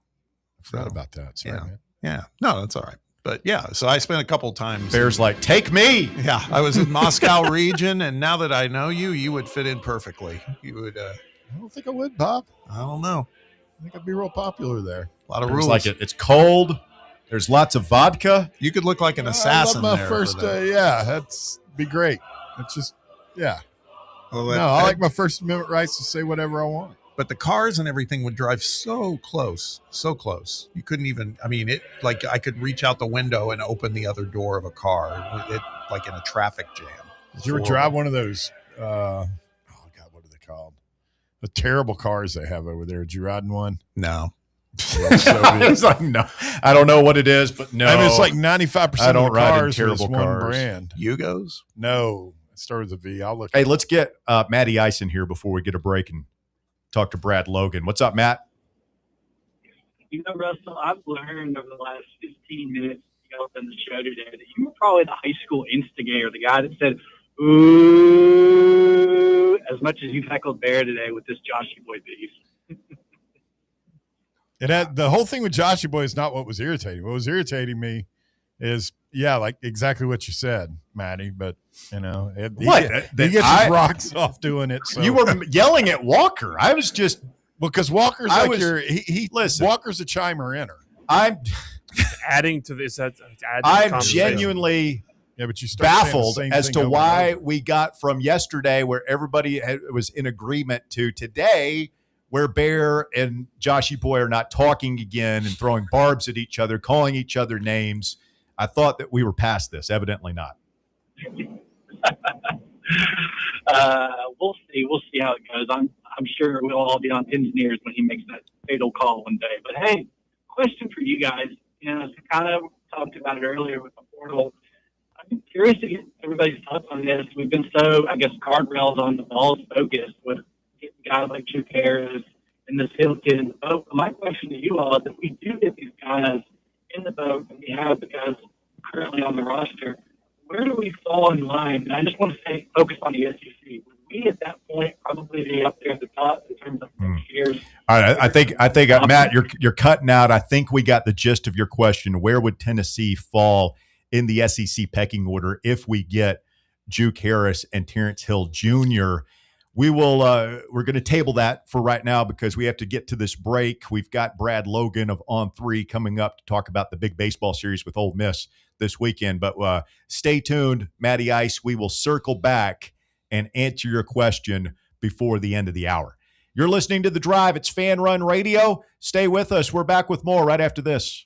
forgot about that. Sorry, man. Yeah. No, that's all right. But yeah, so I spent a couple times. Bear's like, take me. Yeah, I was in Moscow region, and now that I know you, you would fit in perfectly. You would. I don't think I would, Bob. I don't know. I think I'd be real popular there. A lot of There's rules. like it's cold. There's lots of vodka. You could look like an assassin. I love my there first. That's be great. It's just I like my First Amendment rights to say whatever I want. But the cars and everything would drive so close. You couldn't even, I mean, it like I could reach out the window and open the other door of a car, like in a traffic jam. Did you ever drive one of those, what are they called? The terrible cars they have over there. Did you ride in one? No. He's like, no, I don't know what it is, but no. I mean, it's like 95% of the cars are this one cars. brand. Yugos? No. It started with a V. I'll look. Hey, let's get Matty Ice in here before we get a break and talk to Brad Logan. What's up, Matt? You know, Russell, I've learned over the last 15 minutes on the show today that you were probably the high school instigator, the guy that said, ooh, as much as you've heckled Bear today with this Joshy Boy beef. The whole thing with Joshy Boy is not what was irritating. What was irritating me is, like exactly what you said, Matty, but he gets his rocks off doing it. So. You were yelling at Walker. I was just because Walker's listen. Walker's a chimer inner. I'm adding to this. I'm genuinely but you baffled as to why we got from yesterday where everybody was in agreement to today where Bear and Joshy Boy are not talking again and throwing barbs at each other, calling each other names. I thought that we were past this. Evidently not. We'll see. We'll see how it goes. I'm sure we'll all be on pins and ears when he makes that fatal call one day. But hey, question for you guys. You know, as we kind of talked about it earlier with the portal, I'm curious to get everybody's thoughts on this. We've been so, I guess, guardrails on the Vols focused with getting guys like Drew Harris and this Hill kid in the boat. My question to you all is if we do get these guys in the boat and we have the guys currently on the roster, where do we fall in line? And I just want to say, focus on the SEC. Would we at that point probably be up there at the top in terms of years? All right, I think Matt, you're cutting out. I think we got the gist of your question. Where would Tennessee fall in the SEC pecking order if we get Juke Harris and Terrence Hill Jr.? we will we're going to table that for right now because we have to get to this break. We've got Brad Logan of On 3 coming up to talk about the big baseball series with Ole Miss this weekend. But stay tuned, Matty Ice. We will circle back and answer your question before the end of the hour. You're listening to The Drive. It's Fan Run Radio. Stay with us. We're back with more right after this.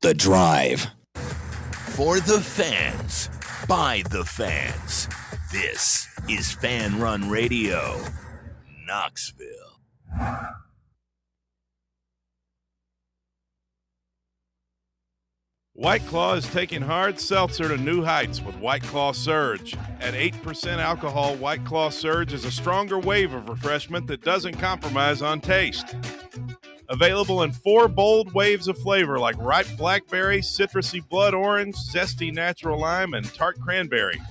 The Drive. For the fans, by the fans. This is Fan Run Radio, Knoxville. White Claw is taking hard seltzer to new heights with White Claw Surge. At 8% alcohol, White Claw Surge is a stronger wave of refreshment that doesn't compromise on taste. Available in 4 bold waves of flavor like ripe blackberry, citrusy blood orange, zesty natural lime, and tart cranberry.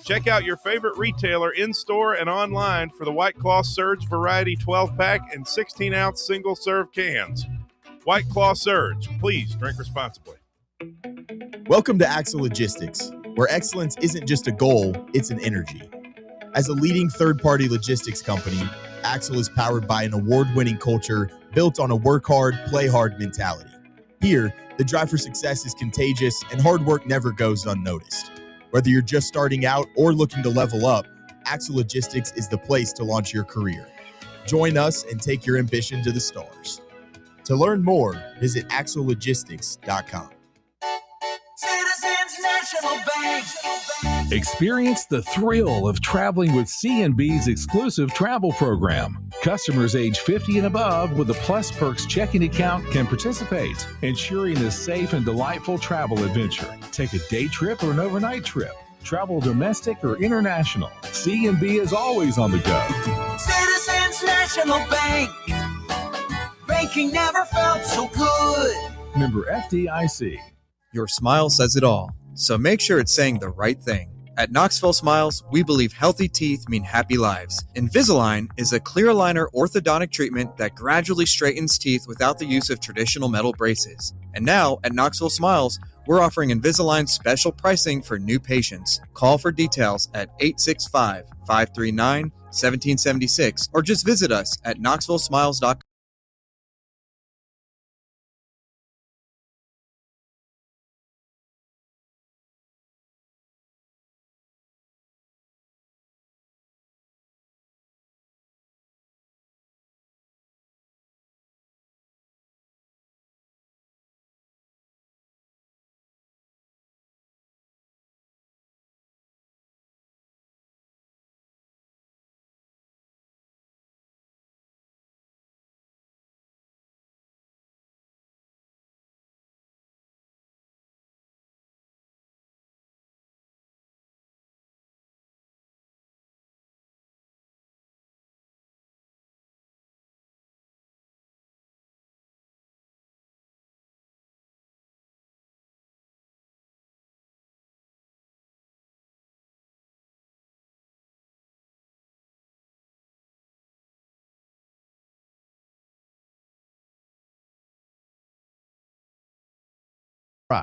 Check out your favorite retailer in-store and online for the White Claw Surge Variety 12-pack and 16-ounce single-serve cans. White Claw Surge. Please drink responsibly. Welcome to Axle Logistics, where excellence isn't just a goal, it's an energy. As a leading third-party logistics company, Axle is powered by an award-winning culture built on a work hard, play hard mentality. Here, the drive for success is contagious and hard work never goes unnoticed. Whether you're just starting out or looking to level up, Axle Logistics is the place to launch your career. Join us and take your ambition to the stars. To learn more, visit axlelogistics.com. Citizens National Bank. Experience the thrill of traveling with C&B's exclusive travel program. Customers age 50 and above with a Plus Perks checking account can participate, ensuring a safe and delightful travel adventure. Take a day trip or an overnight trip. Travel domestic or international. C&B is always on the go. Citizens National Bank. Banking never felt so good. Member FDIC. Your smile says it all, so make sure it's saying the right thing. At Knoxville Smiles, we believe healthy teeth mean happy lives. Invisalign is a clear aligner orthodontic treatment that gradually straightens teeth without the use of traditional metal braces. And now, at Knoxville Smiles, we're offering Invisalign special pricing for new patients. Call for details at 865-539-1776 or just visit us at knoxvillesmiles.com.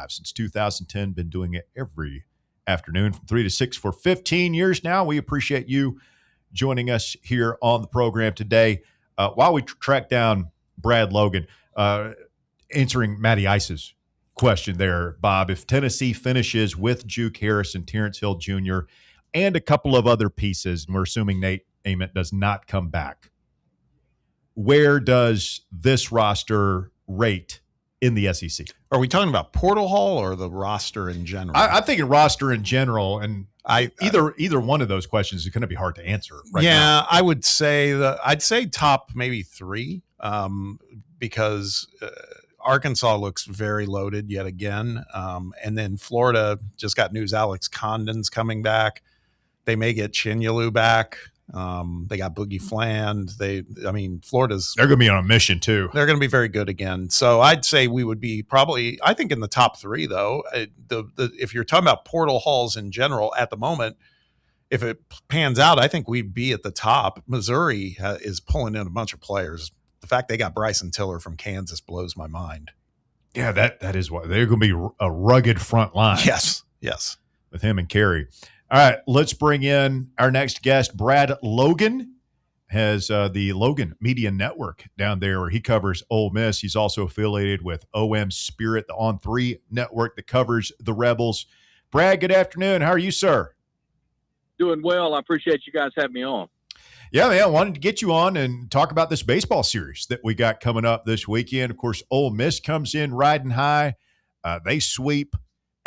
Since 2010, been doing it every afternoon from 3 to 6 for 15 years now. We appreciate you joining us here on the program today. While we track down Brad Logan, answering Matty Ice's question there, Bob, if Tennessee finishes with Juke Harrison, Terrence Hill Jr., and a couple of other pieces, and we're assuming Nate Ament does not come back, where does this roster rate in the SEC? Are we talking about Portal Hall or the roster in general? I think a roster in general, and either one of those questions is going to be hard to answer right now. I would say I'd say top maybe 3, because Arkansas looks very loaded yet again, and then Florida just got news Alex Condon's coming back. They may get Chinyelu back. They got Boogie Fland. Florida's they're going to be on a mission too. They're going to be very good again. So I'd say we would be probably, I think, in the top 3 though. If you're talking about portal halls in general at the moment, if it pans out, I think we'd be at the top. Missouri is pulling in a bunch of players. The fact they got Bryson Tiller from Kansas blows my mind. Yeah, that is what they're going to be a rugged front line. Yes. With him and Carey. All right, let's bring in our next guest. Brad Logan has the Logan Media Network down there where he covers Ole Miss. He's also affiliated with OM Spirit, the On3 network that covers the Rebels. Brad, good afternoon. How are you, sir? Doing well. I appreciate you guys having me on. Yeah, man, I wanted to get you on and talk about this baseball series that we got coming up this weekend. Of course, Ole Miss comes in riding high. They sweep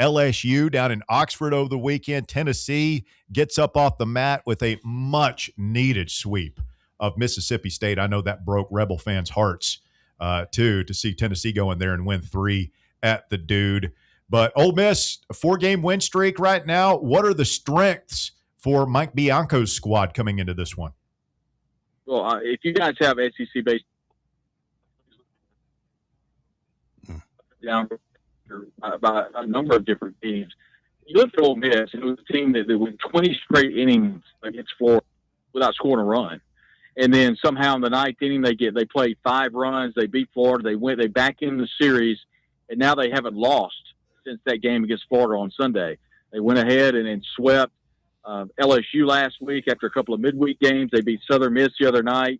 LSU down in Oxford over the weekend. Tennessee gets up off the mat with a much-needed sweep of Mississippi State. I know that broke Rebel fans' hearts, too, to see Tennessee go in there and win 3 at the Dude. But Ole Miss, a 4-game win streak right now. What are the strengths for Mike Bianco's squad coming into this one? Well, if you guys have SEC based down by a number of different teams, you look at Ole Miss, and it was a team that went 20 straight innings against Florida without scoring a run, and then somehow in the 9th inning they played 5 runs, they beat Florida, they back in the series, and now they haven't lost since that game against Florida on Sunday. They went ahead and swept LSU last week after a couple of midweek games. They beat Southern Miss the other night.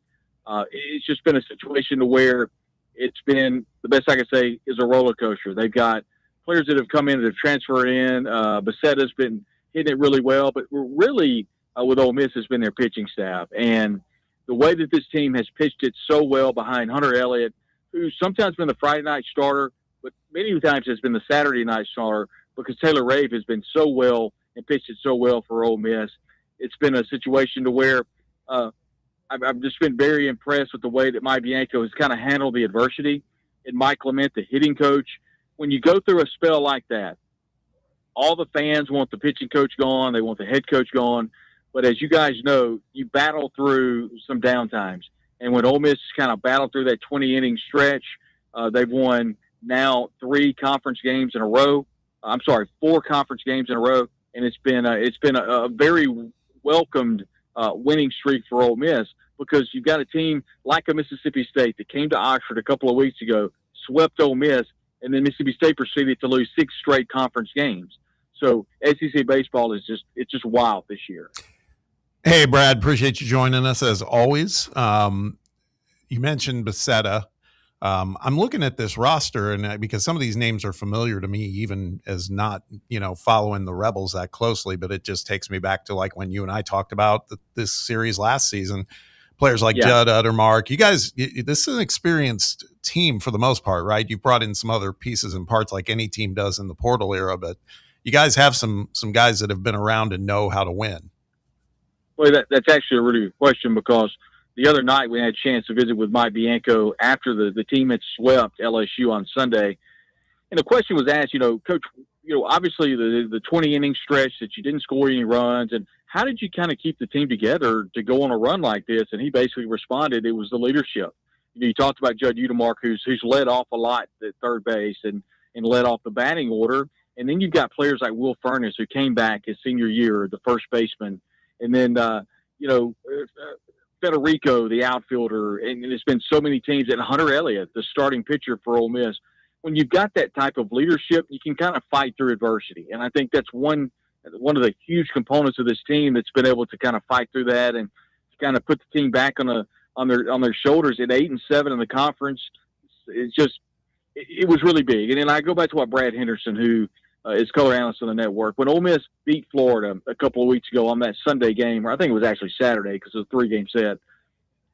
It's just been a situation to where it's been, the best I can say, is a roller coaster. They've got players that have come in that have transferred in. Becetta's been hitting it really well, but really with Ole Miss has been their pitching staff. And the way that this team has pitched it so well behind Hunter Elliott, who's sometimes been the Friday night starter, but many times has been the Saturday night starter because Taylor Rave has been so well and pitched it so well for Ole Miss. It's been a situation to where I've just been very impressed with the way that Mike Bianco has kind of handled the adversity. And Mike Clement, the hitting coach, when you go through a spell like that, all the fans want the pitching coach gone. They want the head coach gone. But as you guys know, you battle through some downtimes. And when Ole Miss kind of battled through that 20-inning stretch, they've won now 4 conference games in a row. And it's been a very welcomed winning streak for Ole Miss because you've got a team like a Mississippi State that came to Oxford a couple of weeks ago, swept Ole Miss, and then Mississippi State proceeded to lose 6 straight conference games. So SEC baseball is just wild this year. Hey, Brad, appreciate you joining us as always. You mentioned Becetta. I'm looking at this roster, and because some of these names are familiar to me, even as not, following the Rebels that closely, but it just takes me back to like when you and I talked about this series last season. Players like Judd Uttermark. You guys, this is an experienced team for the most part, right? You brought in some other pieces and parts like any team does in the portal era, but you guys have some guys that have been around and know how to win. Well, that's actually a really good question because the other night we had a chance to visit with Mike Bianco after the team had swept LSU on Sunday. And the question was asked, Coach, obviously the 20-inning stretch that you didn't score any runs, and how did you kind of keep the team together to go on a run like this? And he basically responded, it was the leadership. You talked about Judd Uttermark, who's led off a lot at third base and led off the batting order. And then you've got players like Will Furness, who came back his senior year, the first baseman. And then, Federico, the outfielder, and there's been so many teams, and Hunter Elliott, the starting pitcher for Ole Miss. When you've got that type of leadership, you can kind of fight through adversity. And I think that's one of the huge components of this team that's been able to kind of fight through that and kind of put the team back on their shoulders at 8-7 in the conference. It was really big. And then I go back to what Brad Henderson, who is color analyst on the network, when Ole Miss beat Florida a couple of weeks ago on that Sunday game, or I think it was actually Saturday because it was a 3-game set.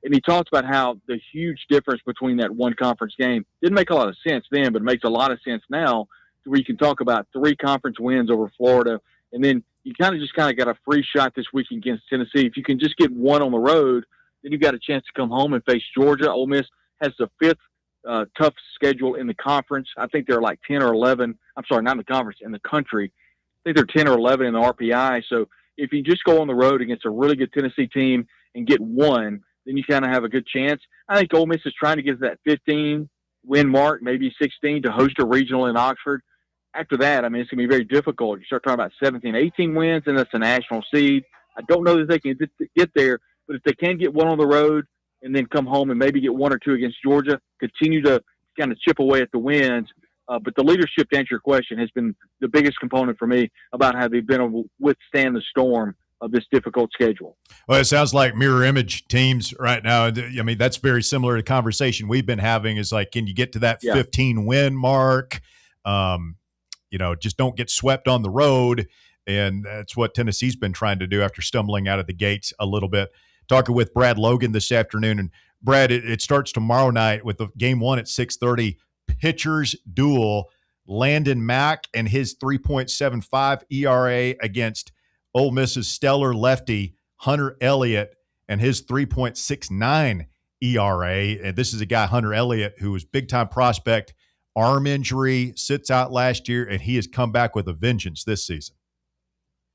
And he talked about how the huge difference between that one conference game didn't make a lot of sense then, but it makes a lot of sense now where you can talk about 3 conference wins over Florida. And then you kind of got a free shot this week against Tennessee. If you can just get one on the road, then you've got a chance to come home and face Georgia. Ole Miss has the 5th tough schedule in the conference. I think they're like 10 or 11. I'm sorry, not in the conference, in the country. I think they're 10 or 11 in the RPI. So if you just go on the road against a really good Tennessee team and get one, then you kind of have a good chance. I think Ole Miss is trying to get to that 15-win mark, maybe 16, to host a regional in Oxford. After that, it's going to be very difficult. You start talking about 17, 18 wins, and that's a national seed. I don't know that they can get there, but if they can get one on the road and then come home and maybe get 1 or 2 against Georgia, continue to kind of chip away at the wins, But the leadership, to answer your question, has been the biggest component for me about how they've been able to withstand the storm of this difficult schedule. Well, it sounds like mirror image teams right now. I mean, that's very similar to the conversation we've been having is like, can you get to that 15 win mark? Just don't get swept on the road. And that's what Tennessee's been trying to do after stumbling out of the gates a little bit. Talking with Brad Logan this afternoon. And Brad, it starts tomorrow night with the game one at 6:30. Pitchers duel, Landon Mack and his 3.75 ERA against Ole Miss's stellar lefty Hunter Elliott and his 3.69 ERA. And this is a guy, Hunter Elliott, who was big-time prospect, arm injury, sits out last year, and he has come back with a vengeance this season.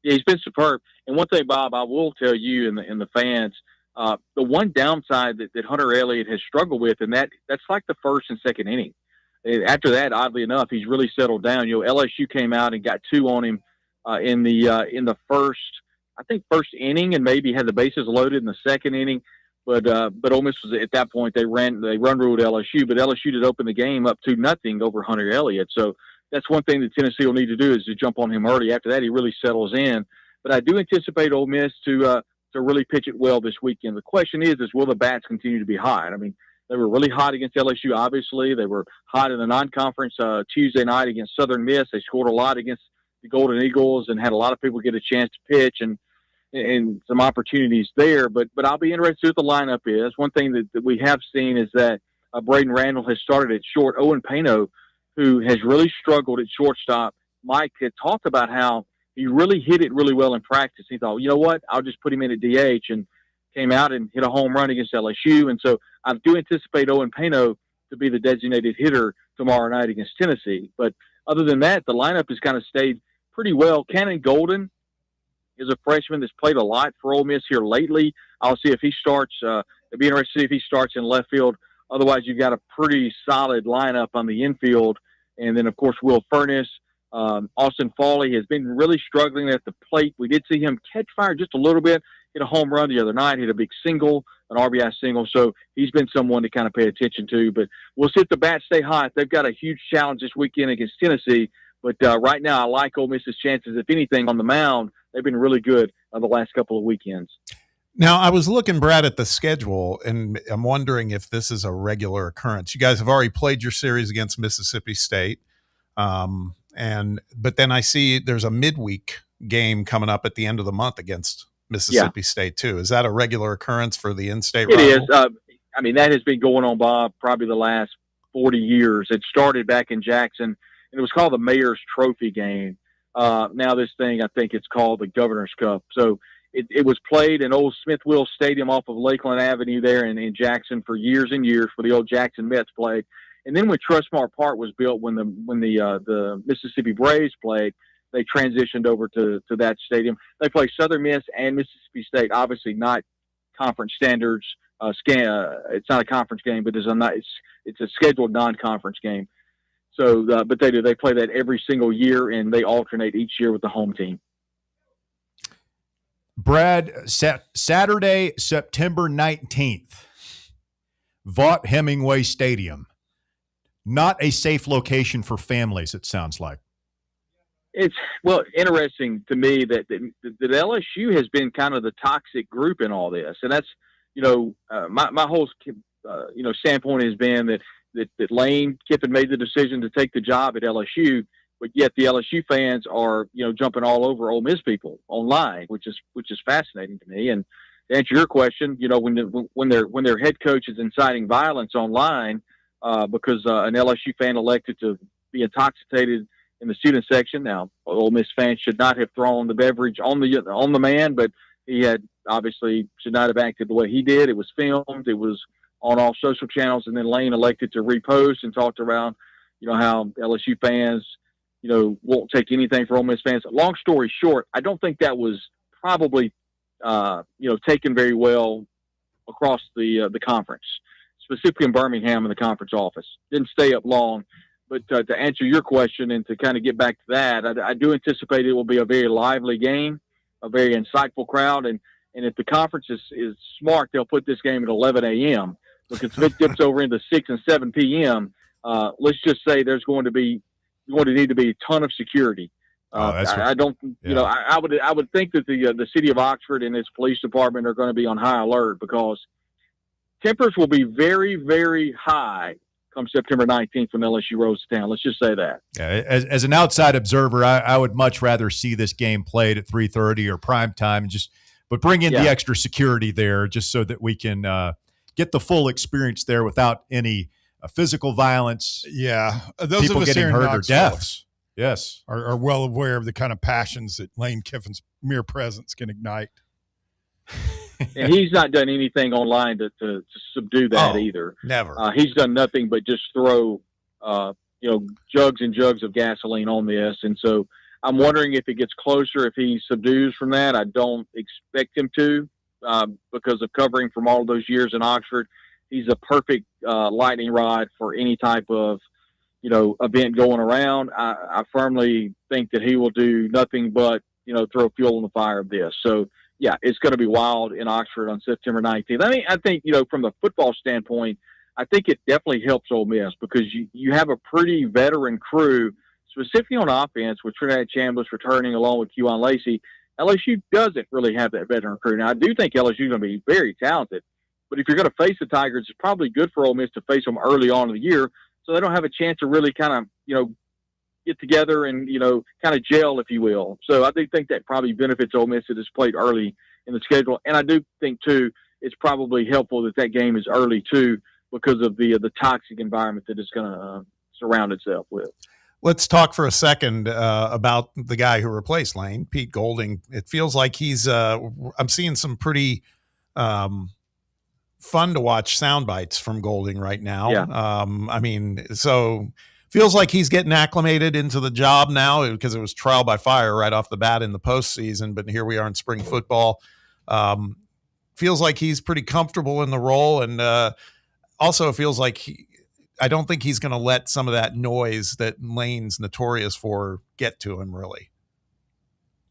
Yeah, he's been superb. And one thing, Bob, I will tell you and the fans, the one downside that Hunter Elliott has struggled with, and that's like the first and second inning. After that, oddly enough, he's really settled down. LSU came out and got 2 on him in the first inning, and maybe had the bases loaded in the second inning. But Ole Miss was at that point they run ruled LSU, but LSU did open the game up 2-0 over Hunter Elliott. So that's one thing that Tennessee will need to do is to jump on him early. After that, he really settles in. But I do anticipate Ole Miss to really pitch it well this weekend. The question is will the bats continue to be hot? I mean, they were really hot against LSU, obviously. They were hot in the non-conference Tuesday night against Southern Miss. They scored a lot against the Golden Eagles and had a lot of people get a chance to pitch and some opportunities there. But I'll be interested to see what the lineup is. One thing that we have seen is that Braden Randall has started at short. Owen Pano, who has really struggled at shortstop, Mike had talked about how he really hit it really well in practice. He thought, you know what, I'll just put him in at DH, and came out and hit a home run against LSU. And so I do anticipate Owen Pano to be the designated hitter tomorrow night against Tennessee. But other than that, the lineup has kind of stayed pretty well. Cannon Golden is a freshman that's played a lot for Ole Miss here lately. I'll see if he starts. It'd be interesting to see if he starts in left field. Otherwise, you've got a pretty solid lineup on the infield. And then, of course, Will Furness. Austin Fawley has been really struggling at the plate. We did see him catch fire just a little bit. Hit a home run the other night, hit a big single, an RBI single. So he's been someone to kind of pay attention to. But we'll see if the bats stay hot. They've got a huge challenge this weekend against Tennessee. But right now, I like Ole Miss's chances. If anything, on the mound, they've been really good the last couple of weekends. Now, I was looking, Brad, at the schedule, and I'm wondering if this is a regular occurrence. You guys have already played your series against Mississippi State. But then I see there's a midweek game coming up at the end of the month against Mississippi State too. Is that a regular occurrence for the in-state rival? It is. I mean, that has been going on, Bob, probably the last 40 years. It started back in Jackson, and it was called the Mayor's Trophy game. Now this thing, I think it's called the Governor's Cup. So it was played in old Smith Will Stadium off of Lakeland Avenue there in Jackson for years and years, where the old Jackson Mets played. And then when Trustmark Park was built, when the Mississippi Braves played, they transitioned over to that stadium. They play Southern Miss and Mississippi State. Obviously, not conference standards. It's not a conference game, but it's a scheduled non-conference game. So, but they do. They play that every single year, and they alternate each year with the home team. Brad, Saturday, September 19th, Vaught Hemingway Stadium. Not a safe location for families, it sounds like. It's, interesting to me that LSU has been kind of the toxic group in all this. And that's, my whole, standpoint has been that Lane Kiffin made the decision to take the job at LSU, but yet the LSU fans are, jumping all over Ole Miss people online, which is fascinating to me. And to answer your question, when their head coach is inciting violence online because an LSU fan elected to be intoxicated in the student section. Now, Ole Miss fans should not have thrown the beverage on the man, but he had obviously should not have acted the way he did. It was filmed. It was on all social channels, and then Lane elected to repost and talked around, how LSU fans, won't take anything for Ole Miss fans. Long story short, I don't think that was probably, taken very well across the conference, specifically in Birmingham in the conference office. Didn't stay up long. But to answer your question and to kind of get back to that, I do anticipate it will be a very lively game, a very insightful crowd. And if the conference is smart, they'll put this game at 11 a.m. because if it dips over into 6 and 7 p.m., let's just say there's going to need to be a ton of security. I don't, you know, I would think that the city of Oxford and its police department are going to be on high alert, because tempers will be very, very high come September 19th when LSU rolls to town. Let's just say that. Yeah, as an outside observer, I would much rather see this game played at 3:30 or prime time, but bring in the extra security there just so that we can get the full experience there without any physical violence. Yeah, those people of us getting here in hurt or Knoxville, deaths. Yes, are well aware of the kind of passions that Lane Kiffin's mere presence can ignite. And he's not done anything online to subdue that either. Never. He's done nothing but just throw, jugs and jugs of gasoline on this. And so I'm wondering if it gets closer, if he subdues from that. I don't expect him to, because of covering from all those years in Oxford. He's a perfect lightning rod for any type of, event going around. I firmly think that he will do nothing but, throw fuel on the fire of this. So, yeah, it's going to be wild in Oxford on September 19th. I think, from the football standpoint, I think it definitely helps Ole Miss, because you have a pretty veteran crew, specifically on offense, with Trinidad Chambliss returning along with Kewan Lacey. LSU doesn't really have that veteran crew. Now, I do think LSU is going to be very talented, but if you're going to face the Tigers, it's probably good for Ole Miss to face them early on in the year, so they don't have a chance to really kind of, get together and, kind of gel, if you will. So I do think that probably benefits Ole Miss that it's played early in the schedule. And I do think, too, it's probably helpful that game is early, too, because of the toxic environment that it's going to surround itself with. Let's talk for a second about the guy who replaced Lane, Pete Golding. It feels like he's I'm seeing some pretty fun to watch sound bites from Golding right now. Yeah. So feels like he's getting acclimated into the job now, because it was trial by fire right off the bat in the postseason. But here we are in spring football. Feels like he's pretty comfortable in the role. And also feels like I don't think he's going to let some of that noise that Lane's notorious for get to him, really.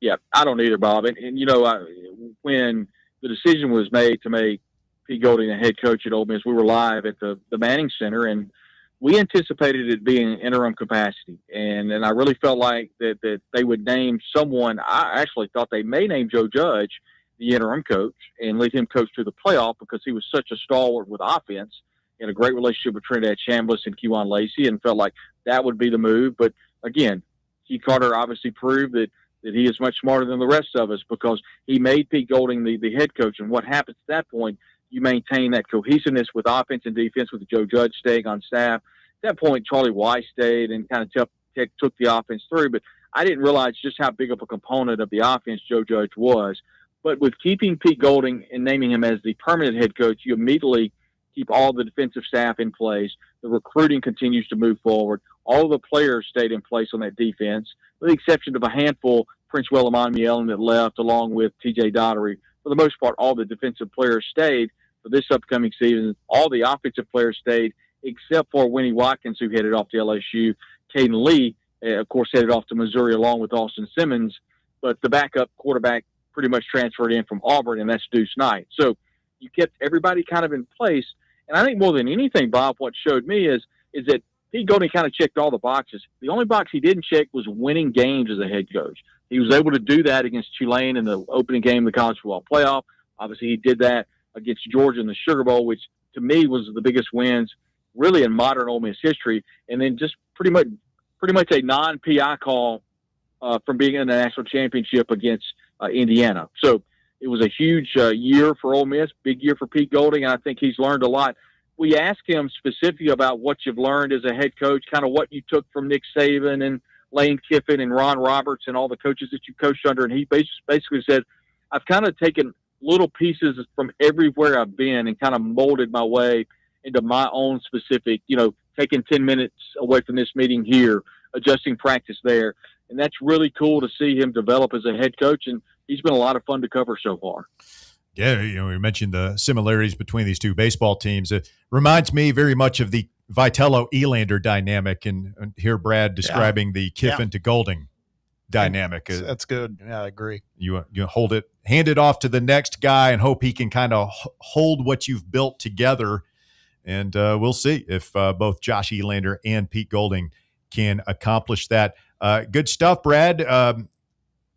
Yeah, I don't either, Bob. And when the decision was made to make Pete Golding the head coach at Ole Miss, we were live at the Manning Center, and we anticipated it being an interim capacity. And I really felt like that they would name someone. I actually thought they may name Joe Judge the interim coach and lead him coach to the playoff, because he was such a stalwart with offense and a great relationship with Trinidad Chambliss and Kewan Lacey, and felt like that would be the move. But again, Keith Carter obviously proved that he is much smarter than the rest of us, because he made Pete Golding the head coach. And what happens at that point, you maintain that cohesiveness with offense and defense with Joe Judge staying on staff. At that point, Charlie Weiss stayed and kind of took the offense through. But I didn't realize just how big of a component of the offense Joe Judge was. But with keeping Pete Golding and naming him as the permanent head coach, you immediately keep all the defensive staff in place. The recruiting continues to move forward. All of the players stayed in place on that defense, with the exception of a handful, Prince Wellamon Mielen, that left, along with T.J. Dottery. For the most part, all the defensive players stayed for this upcoming season. All the offensive players stayed, except for Winnie Watkins, who headed off to LSU. Caden Lee, of course, headed off to Missouri along with Austin Simmons. But the backup quarterback pretty much transferred in from Auburn, and that's Deuce Knight. So you kept everybody kind of in place. And I think more than anything, Bob, what showed me is that Pete Golding kind of checked all the boxes. The only box he didn't check was winning games as a head coach. He was able to do that against Tulane in the opening game of the college football playoff. Obviously, he did that against Georgia in the Sugar Bowl, which to me was the biggest wins really in modern Ole Miss history. And then just pretty much a non-PI call from being in the national championship against Indiana. So it was a huge year for Ole Miss, big year for Pete Golding, and I think he's learned a lot. We asked him specifically about what you've learned as a head coach, kind of what you took from Nick Saban and Lane Kiffin and Ron Roberts and all the coaches that you coached under, and he basically said, I've kind of taken little pieces from everywhere I've been and kind of molded my way into my own specific, taking 10 minutes away from this meeting here, adjusting practice there. And that's really cool to see him develop as a head coach, and he's been a lot of fun to cover so far. Yeah, we mentioned the similarities between these two baseball teams. It reminds me very much of the Vitello-Elander dynamic, and here Brad describing the Kiffin to Golding dynamic. That's good. Yeah, I agree. You hand it off to the next guy and hope he can kind of hold what you've built together And we'll see if both Josh Elander and Pete Golding can accomplish that. Good stuff, Brad.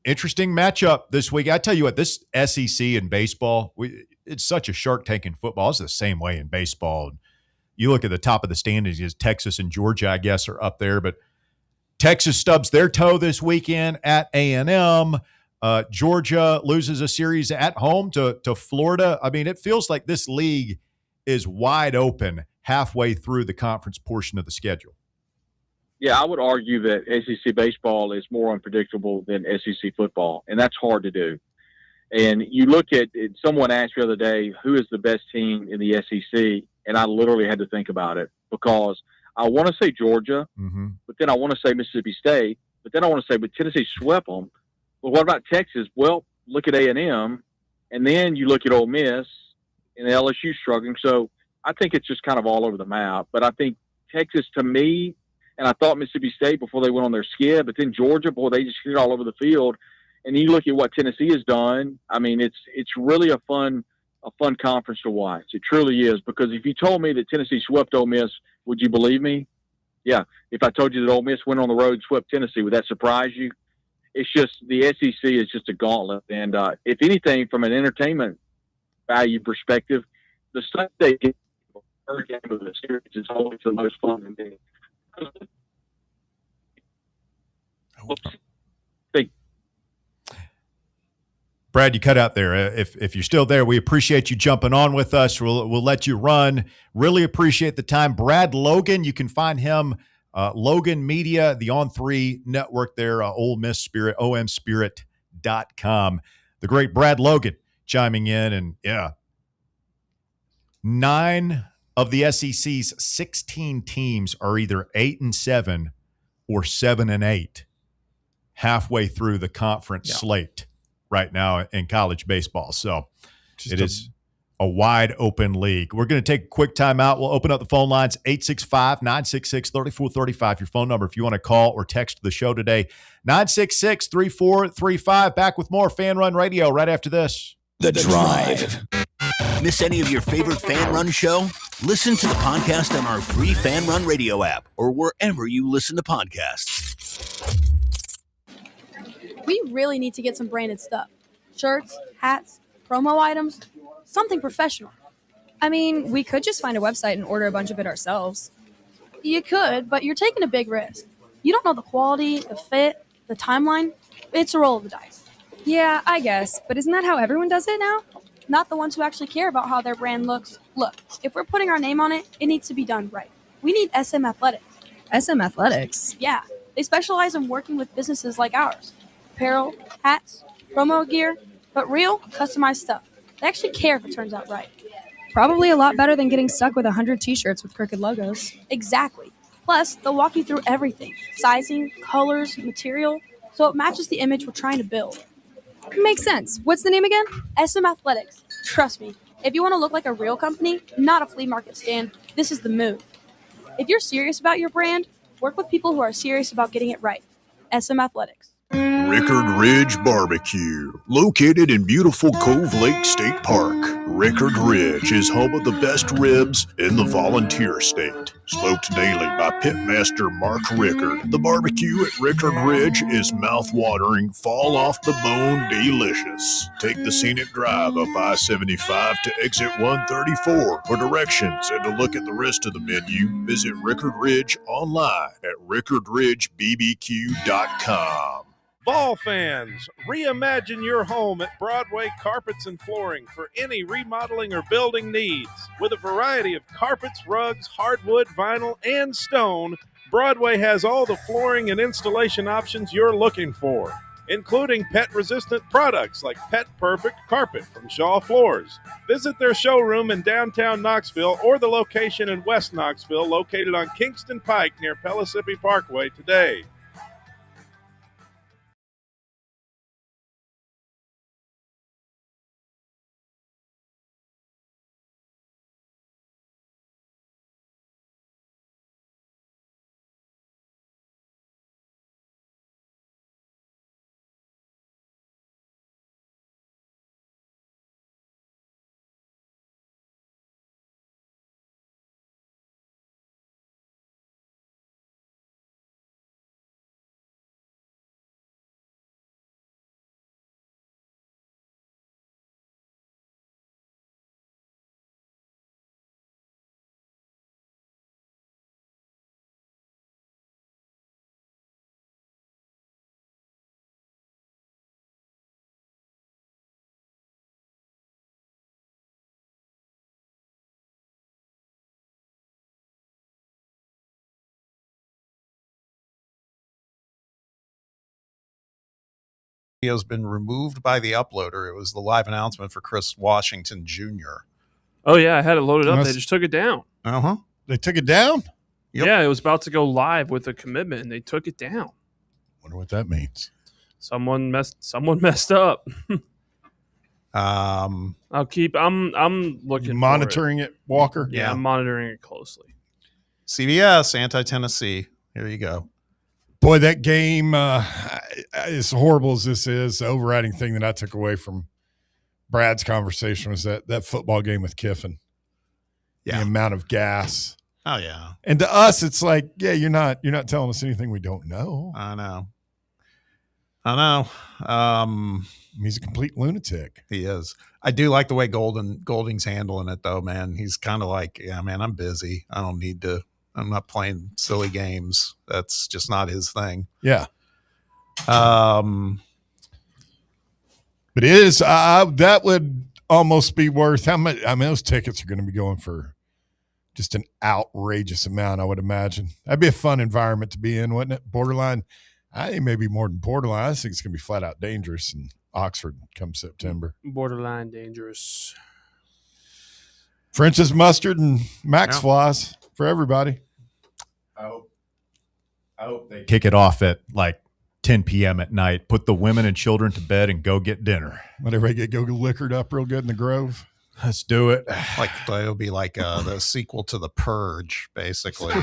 Interesting matchup this week. I tell you what, this SEC in baseball, it's such a Shark Tank in football. It's the same way in baseball. You look at the top of the standings, is Texas and Georgia, I guess, are up there. But Texas stubs their toe this weekend at A&M. Georgia loses a series at home to Florida. I mean, it feels like this league is wide open halfway through the conference portion of the schedule. Yeah, I would argue that SEC baseball is more unpredictable than SEC football, and that's hard to do. And you look at it, someone asked the other day, who is the best team in the SEC? And I literally had to think about it because I want to say Georgia, but then I want to say Mississippi State, but then I want to say, but Tennessee swept them. Well, what about Texas? Well, look at A&M, and then you look at Ole Miss and LSU struggling. So I think it's just kind of all over the map. But I think Texas, to me, and I thought Mississippi State before they went on their skid, but then Georgia, boy, they just hit it all over the field. And you look at what Tennessee has done. I mean, it's really a fun conference to watch. It truly is, because if you told me that Tennessee swept Ole Miss, would you believe me? Yeah. If I told you that Ole Miss went on the road and swept Tennessee, would that surprise you? It's just the SEC is just a gauntlet. And if anything, from an entertainment value perspective, the Sunday game, third game of the series is always the most fun to me. Brad, you cut out there. If you're still there, we appreciate you jumping on with us. We'll let you run. Really appreciate the time. Brad Logan, you can find him, Logan Media, the On3 network there, Ole Miss Spirit, omspirit.com. The great Brad Logan chiming in. And, yeah, 9 of the SEC's 16 teams are either 8-7 or 7-8 halfway through the conference slate right now in college baseball. So it is a wide open league. We're going to take a quick timeout. We'll open up the phone lines, 865-966-3435, your phone number if you want to call or text the show today, 966-3435. Back with more Fan Run Radio right after this. The Drive. Miss any of your favorite Fan Run show? Listen to the podcast on our free Fan Run Radio app or wherever you listen to podcasts. We really need to get some branded stuff. Shirts, hats, promo items, something professional. I mean, we could just find a website and order a bunch of it ourselves. You could, but you're taking a big risk. You don't know the quality, the fit, the timeline. It's a roll of the dice. Yeah, I guess, but isn't that how everyone does it now? Not the ones who actually care about how their brand looks. Look, if we're putting our name on it, it needs to be done right. We need SM Athletics. SM Athletics? Yeah, they specialize in working with businesses like ours. Apparel, hats, promo gear, but real, customized stuff. They actually care if it turns out right. Probably a lot better than getting stuck with 100 t-shirts with crooked logos. Exactly. Plus, they'll walk you through everything. Sizing, colors, material, so it matches the image we're trying to build. Makes sense. What's the name again? SM Athletics. Trust me, if you want to look like a real company, not a flea market stand, this is the move. If you're serious about your brand, work with people who are serious about getting it right. SM Athletics. Rickard Ridge Barbecue, located in beautiful Cove Lake State Park. Rickard Ridge is home of the best ribs in the Volunteer State. Smoked daily by pitmaster Mark Rickard, the barbecue at Rickard Ridge is mouth-watering, fall-off-the-bone delicious. Take the scenic drive up I-75 to exit 134 for directions and to look at the rest of the menu. Visit Rickard Ridge online at rickardridgebbq.com. Vol fans, reimagine your home at Broadway Carpets and Flooring for any remodeling or building needs. With a variety of carpets, rugs, hardwood, vinyl, and stone, Broadway has all the flooring and installation options you're looking for, including pet-resistant products like Pet Perfect Carpet from Shaw Floors. Visit their showroom in downtown Knoxville or the location in West Knoxville located on Kingston Pike near Pellissippi Parkway today. Video's been removed by the uploader. It was the live announcement for Chris Washington Jr. Oh, yeah, I had it loaded up. They just took it down. Uh-huh. They took it down? Yep. Yeah, it was about to go live with a commitment, and they took it down. Wonder what that means. Someone messed up. I'm looking monitoring it, Walker. Yeah, I'm monitoring it closely. CBS anti-Tennessee. Here you go. Boy, that game, as horrible as this is, the overriding thing that I took away from Brad's conversation was that football game with Kiffin. Yeah. The amount of gas. Oh yeah. And to us, it's like, yeah, you're not telling us anything we don't know. I know. He's a complete lunatic. He is. I do like the way Golding's handling it, though, man. He's kind of like, yeah, man, I'm busy. I don't need to. I'm not playing silly games. That's just not his thing. Yeah. But it is. That would almost be worth how much. I mean, those tickets are going to be going for just an outrageous amount, I would imagine. That'd be a fun environment to be in, wouldn't it? Borderline. I think maybe more than borderline. I think it's going to be flat out dangerous in Oxford come September. Borderline dangerous. French's mustard and Max Flies for everybody. I hope they kick it off at like 10 p.m. at night, put the women and children to bed, and go get dinner. Let everybody go liquored up real good in the Grove. Let's do it. Like it'll be like the sequel to The Purge, basically.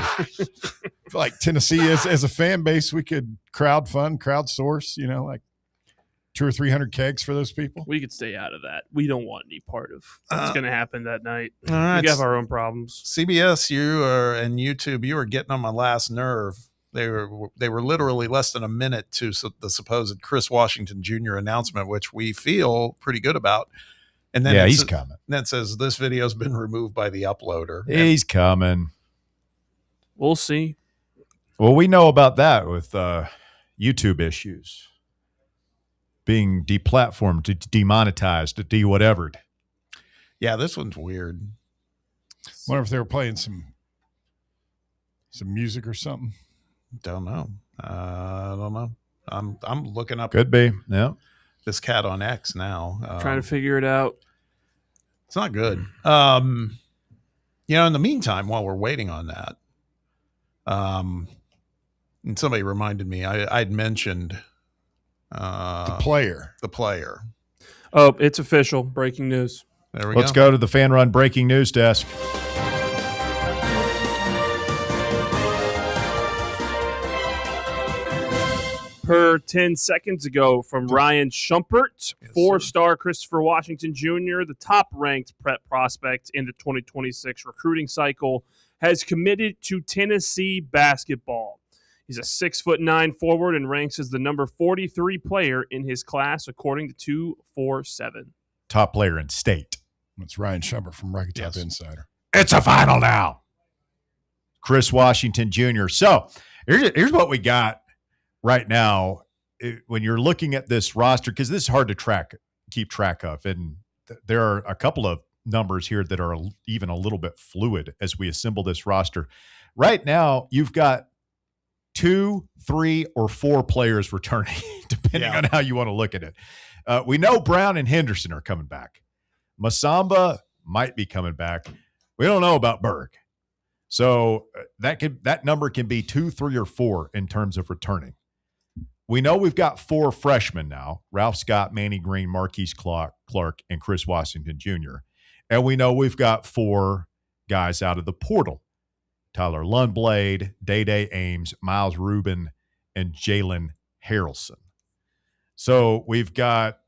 Like Tennessee, as a fan base, we could crowdsource, like 200 or 300 kegs for those people. We could stay out of that. We don't want any part of what's going to happen that night. All right. We have our own problems. CBS, and YouTube, you were getting on my last nerve. They were literally less than a minute to the supposed Chris Washington Jr. announcement, which we feel pretty good about. And then he's coming. Then it says this video has been removed by the uploader. He's coming. We'll see. Well, we know about that with YouTube issues being deplatformed, demonetized, de-whatevered. Yeah, this one's weird. Wonder if they were playing some music or something. Don't know. I don't know. I'm looking up. Could be. Yeah. This cat on X now. Trying to figure it out. It's not good. In the meantime, while we're waiting on that, and somebody reminded me, I'd mentioned the player. Oh, it's official. Breaking news. There we go. Let's go to the Fan Run breaking news desk. Per 10 seconds ago from Ryan Schumpert, four-star Christopher Washington Jr., the top-ranked prep prospect in the 2026 recruiting cycle, has committed to Tennessee basketball. He's a 6'9" forward and ranks as the number 43 player in his class, according to 247. Top player in state. That's Ryan Schumpert from Rocky Top Insider. It's a final now. Chris Washington Jr. So here's what we got. Right now, when you're looking at this roster, because this is hard to keep track of, and there are a couple of numbers here that are even a little bit fluid as we assemble this roster. Right now, you've got 2, 3, or 4 players returning, depending on how you want to look at it. We know Brown and Henderson are coming back. Masamba might be coming back. We don't know about Berg. So that number can be 2, 3, or 4 in terms of returning. We know we've got 4 freshmen now: Ralph Scott, Manny Green, Marquise Clark, and Chris Washington Jr. And we know we've got 4 guys out of the portal: Tyler Lundblade, Day Ames, Miles Rubin, and Jalen Harrelson. So we've got,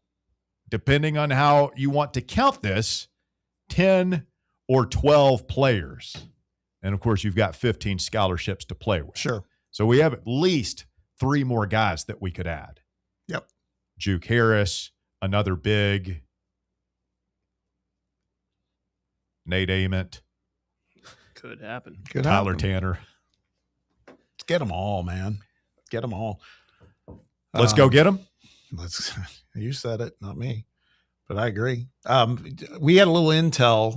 depending on how you want to count this, 10 or 12 players. And, of course, you've got 15 scholarships to play with. Sure. So we have at least 3 more guys that we could add. Yep. Juke Harris, another big. Nate Ament. Could happen. Tyler Tanner. Let's get them all, man. Get them all. Let's go get them. You said it, not me, but I agree. We had a little intel.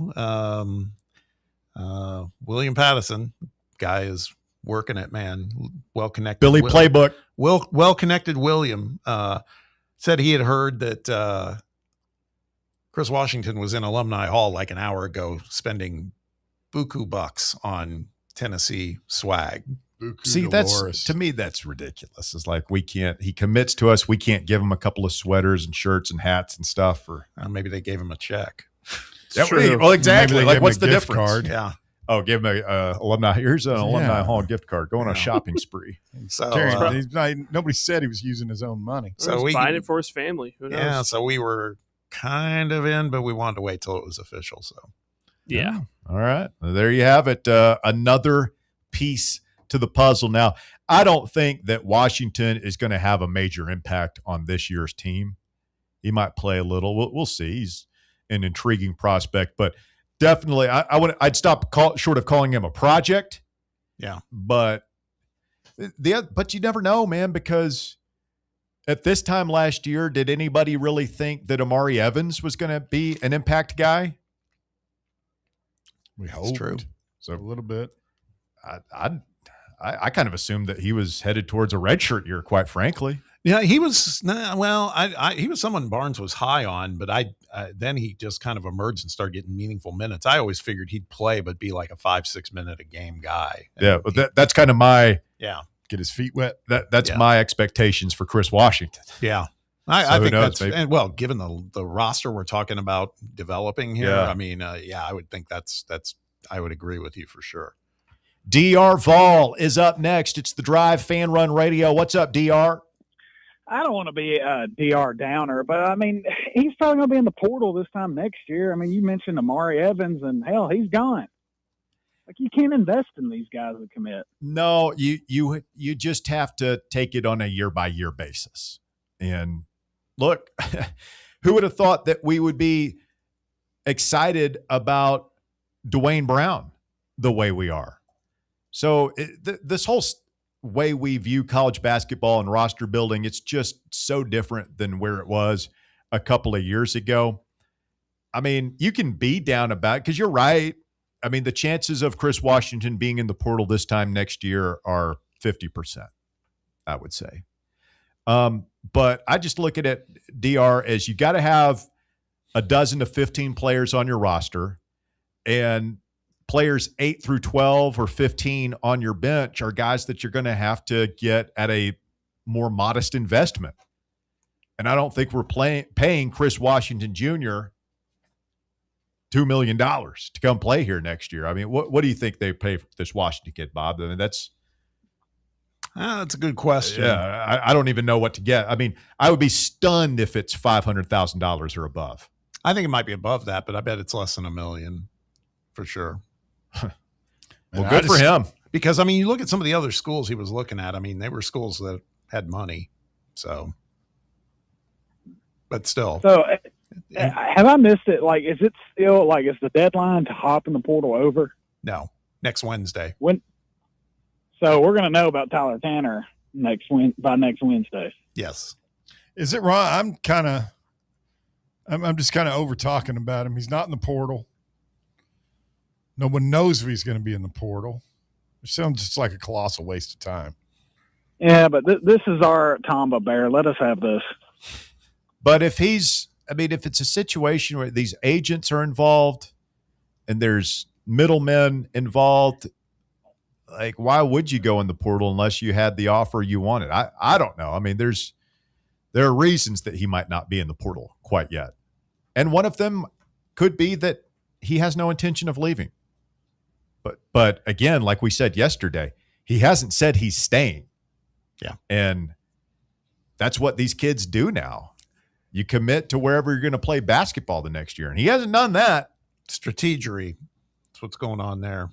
William Pattison, guy is working it, man. Well connected. Billy Playbook. Well connected William said he had heard that Chris Washington was in Alumni Hall like an hour ago spending buku bucks on Tennessee swag. See, to me, that's ridiculous. It's like he commits to us. We can't give him a couple of sweaters and shirts and hats and stuff. Or maybe they gave him a check. Well, exactly. Like, what's the difference? Card. Yeah. Oh, give him a alumni. Here's an Alumni Hall gift card. Go on a shopping spree. So nobody said he was using his own money. So he was buying it for his family. Who knows? Yeah. So we were kind of in, but we wanted to wait till it was official. So yeah. All right. Well, there you have it. Another piece to the puzzle. Now, I don't think that Washington is going to have a major impact on this year's team. He might play a little. We'll see. He's an intriguing prospect, but definitely, I'd stop short of calling him a project. Yeah, but you never know, man, because at this time last year, did anybody really think that Amari Evans was going to be an impact guy? We hoped. True. So a little bit. I kind of assumed that he was headed towards a redshirt year, quite frankly. Yeah, he was. Well, he was someone Barnes was high on, but then he just kind of emerged and started getting meaningful minutes. I always figured he'd play, but be like a 5-6 minute a game guy. And but that's kind of my get his feet wet. That's my expectations for Chris Washington. Yeah, I think that's and well, given the roster we're talking about developing here, I mean, I would think that's I would agree with you for sure. DR Vol is up next. It's the Drive Fan Run Radio. What's up, DR? I don't want to be a DR downer, but I mean, he's probably going to be in the portal this time next year. I mean, you mentioned Amari Evans, and hell, he's gone. Like, you can't invest in these guys that commit. No, you just have to take it on a year-by-year basis. And look, who would have thought that we would be excited about Dwayne Brown the way we are? So this whole way we view college basketball and roster building, it's just so different than where it was a couple of years ago. I mean, you can be down about it because you're right. I mean, the chances of Chris Washington being in the portal this time next year are 50%, I would say. But I just look at it, DR, as you got to have a dozen to 15 players on your roster, and players 8 through 12 or 15 on your bench are guys that you're going to have to get at a more modest investment. And I don't think we're paying Chris Washington Jr. $2 million to come play here next year. I mean, what do you think they pay for this Washington kid, Bob? I mean, that's a good question. Yeah, I don't even know what to get. I mean, I would be stunned if it's $500,000 or above. I think it might be above that, but I bet it's less than $1 million for sure. Well, good for him. Because, I mean, you look at some of the other schools he was looking at. I mean, they were schools that had money. So, but still. So, have I missed it? Like, is it still, like, is the deadline to hop in the portal over? No. Next Wednesday. So, we're going to know about Tyler Tanner by next Wednesday. Yes. Is it wrong? I'm just kind of over talking about him. He's not in the portal. No one knows if he's going to be in the portal. It sounds just like a colossal waste of time. Yeah, but this is our Tomba Bear. Let us have this. But if it's a situation where these agents are involved and there's middlemen involved, like, why would you go in the portal unless you had the offer you wanted? I don't know. I mean, there are reasons that he might not be in the portal quite yet. And one of them could be that he has no intention of leaving. But again, like we said yesterday, he hasn't said he's staying. Yeah. And that's what these kids do now. You commit to wherever you're going to play basketball the next year. And he hasn't done that. Strategery. That's what's going on there.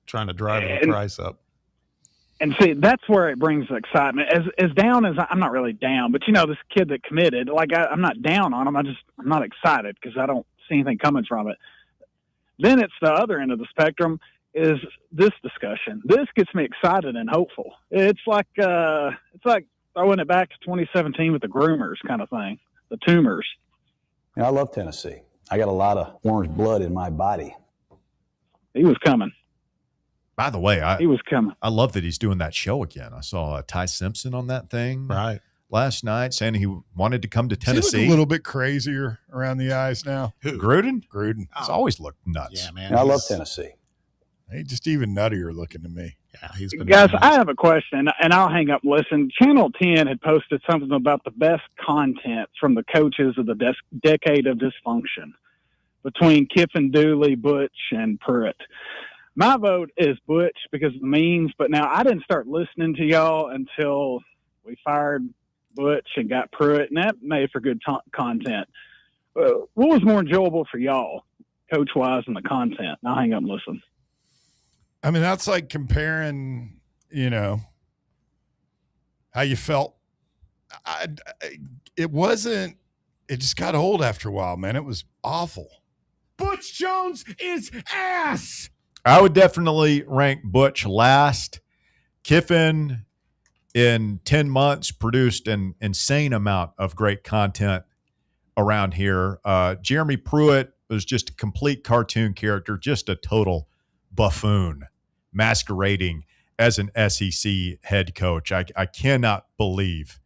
Trying to drive the price up. And see, that's where it brings excitement. As down as I'm not really down, but this kid that committed, like I'm not down on him. I'm not excited because I don't see anything coming from it. Then it's the other end of the spectrum is this discussion. This gets me excited and hopeful. It's like throwing it back to 2017 with the groomers kind of thing, the tumors. I love Tennessee. I got a lot of orange blood in my body. He was coming. By the way, he was coming. I love that he's doing that show again. I saw Ty Simpson on that thing. Right. last night saying he wanted to come to Does he Tennessee. look a little bit crazier around the eyes now. Gruden? Gruden. He's always looked nuts. Yeah, man. I love Tennessee. He's just even nuttier looking to me. Yeah, he's been Guys, I have a question, and I'll hang up and listen. Channel 10 had posted something about the best content from the coaches of the decade of dysfunction between Kiffin, Dooley, Butch, and Pruitt. My vote is Butch because of the memes, but now I didn't start listening to y'all until we fired Butch and got Pruitt, and that made for good content. What was more enjoyable for y'all, coach-wise, and the content? I'll hang up and listen. I mean, that's like comparing, how you felt. It just got old after a while, man. It was awful. Butch Jones is ass. I would definitely rank Butch last. Kiffin, in 10 months, produced an insane amount of great content around here. Jeremy Pruitt was just a complete cartoon character, just a total buffoon masquerading as an SEC head coach. I cannot believe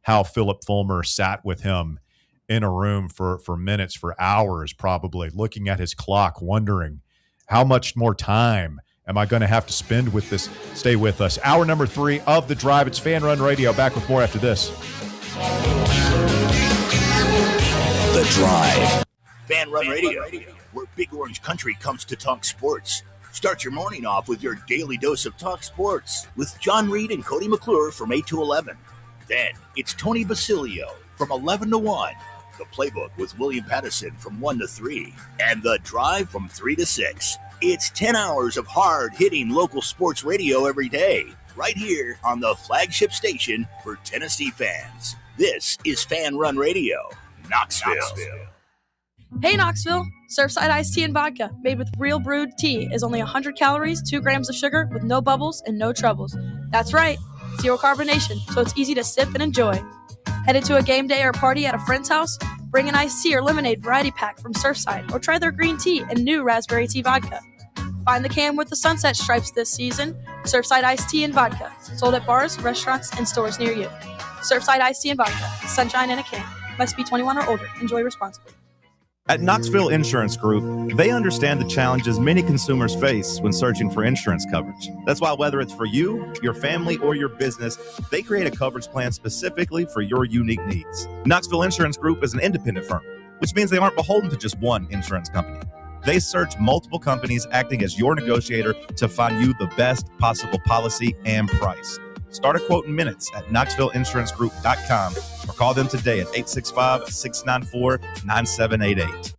how Philip Fulmer sat with him in a room for minutes, for hours probably, looking at his clock, wondering how much more time am I going to have to spend with this? Stay with us. Hour number 3 of The Drive. It's Fan Run Radio. Back with more after this. The Drive. Fan Run Radio, where Big Orange Country comes to talk sports. Start your morning off with your daily dose of talk sports with John Reed and Cody McClure from 8 to 11. Then it's Tony Basilio from 11 to 1. The Playbook with William Pattison from 1 to 3. And The Drive from 3 to 6. It's 10 hours of hard-hitting local sports radio every day, right here on the flagship station for Tennessee fans. This is Fan Run Radio, Knoxville. Hey Knoxville! Surfside iced tea and vodka, made with real brewed tea, is only 100 calories, 2 grams of sugar, with no bubbles and no troubles. That's right, zero carbonation, so it's easy to sip and enjoy. Headed to a game day or party at a friend's house? Bring an iced tea or lemonade variety pack from Surfside, or try their green tea and new raspberry tea vodka. Find the can with the sunset stripes this season. Surfside iced tea and vodka, sold at bars, restaurants, and stores near you. Surfside iced tea and vodka, sunshine in a can. Must be 21 or older. Enjoy responsibly. At Knoxville Insurance Group, they understand the challenges many consumers face when searching for insurance coverage. That's why whether it's for you, your family, or your business, they create a coverage plan specifically for your unique needs. Knoxville Insurance Group is an independent firm, which means they aren't beholden to just one insurance company. They search multiple companies, acting as your negotiator to find you the best possible policy and price. Start a quote in minutes at KnoxvilleInsuranceGroup.com or call them today at 865-694-9788.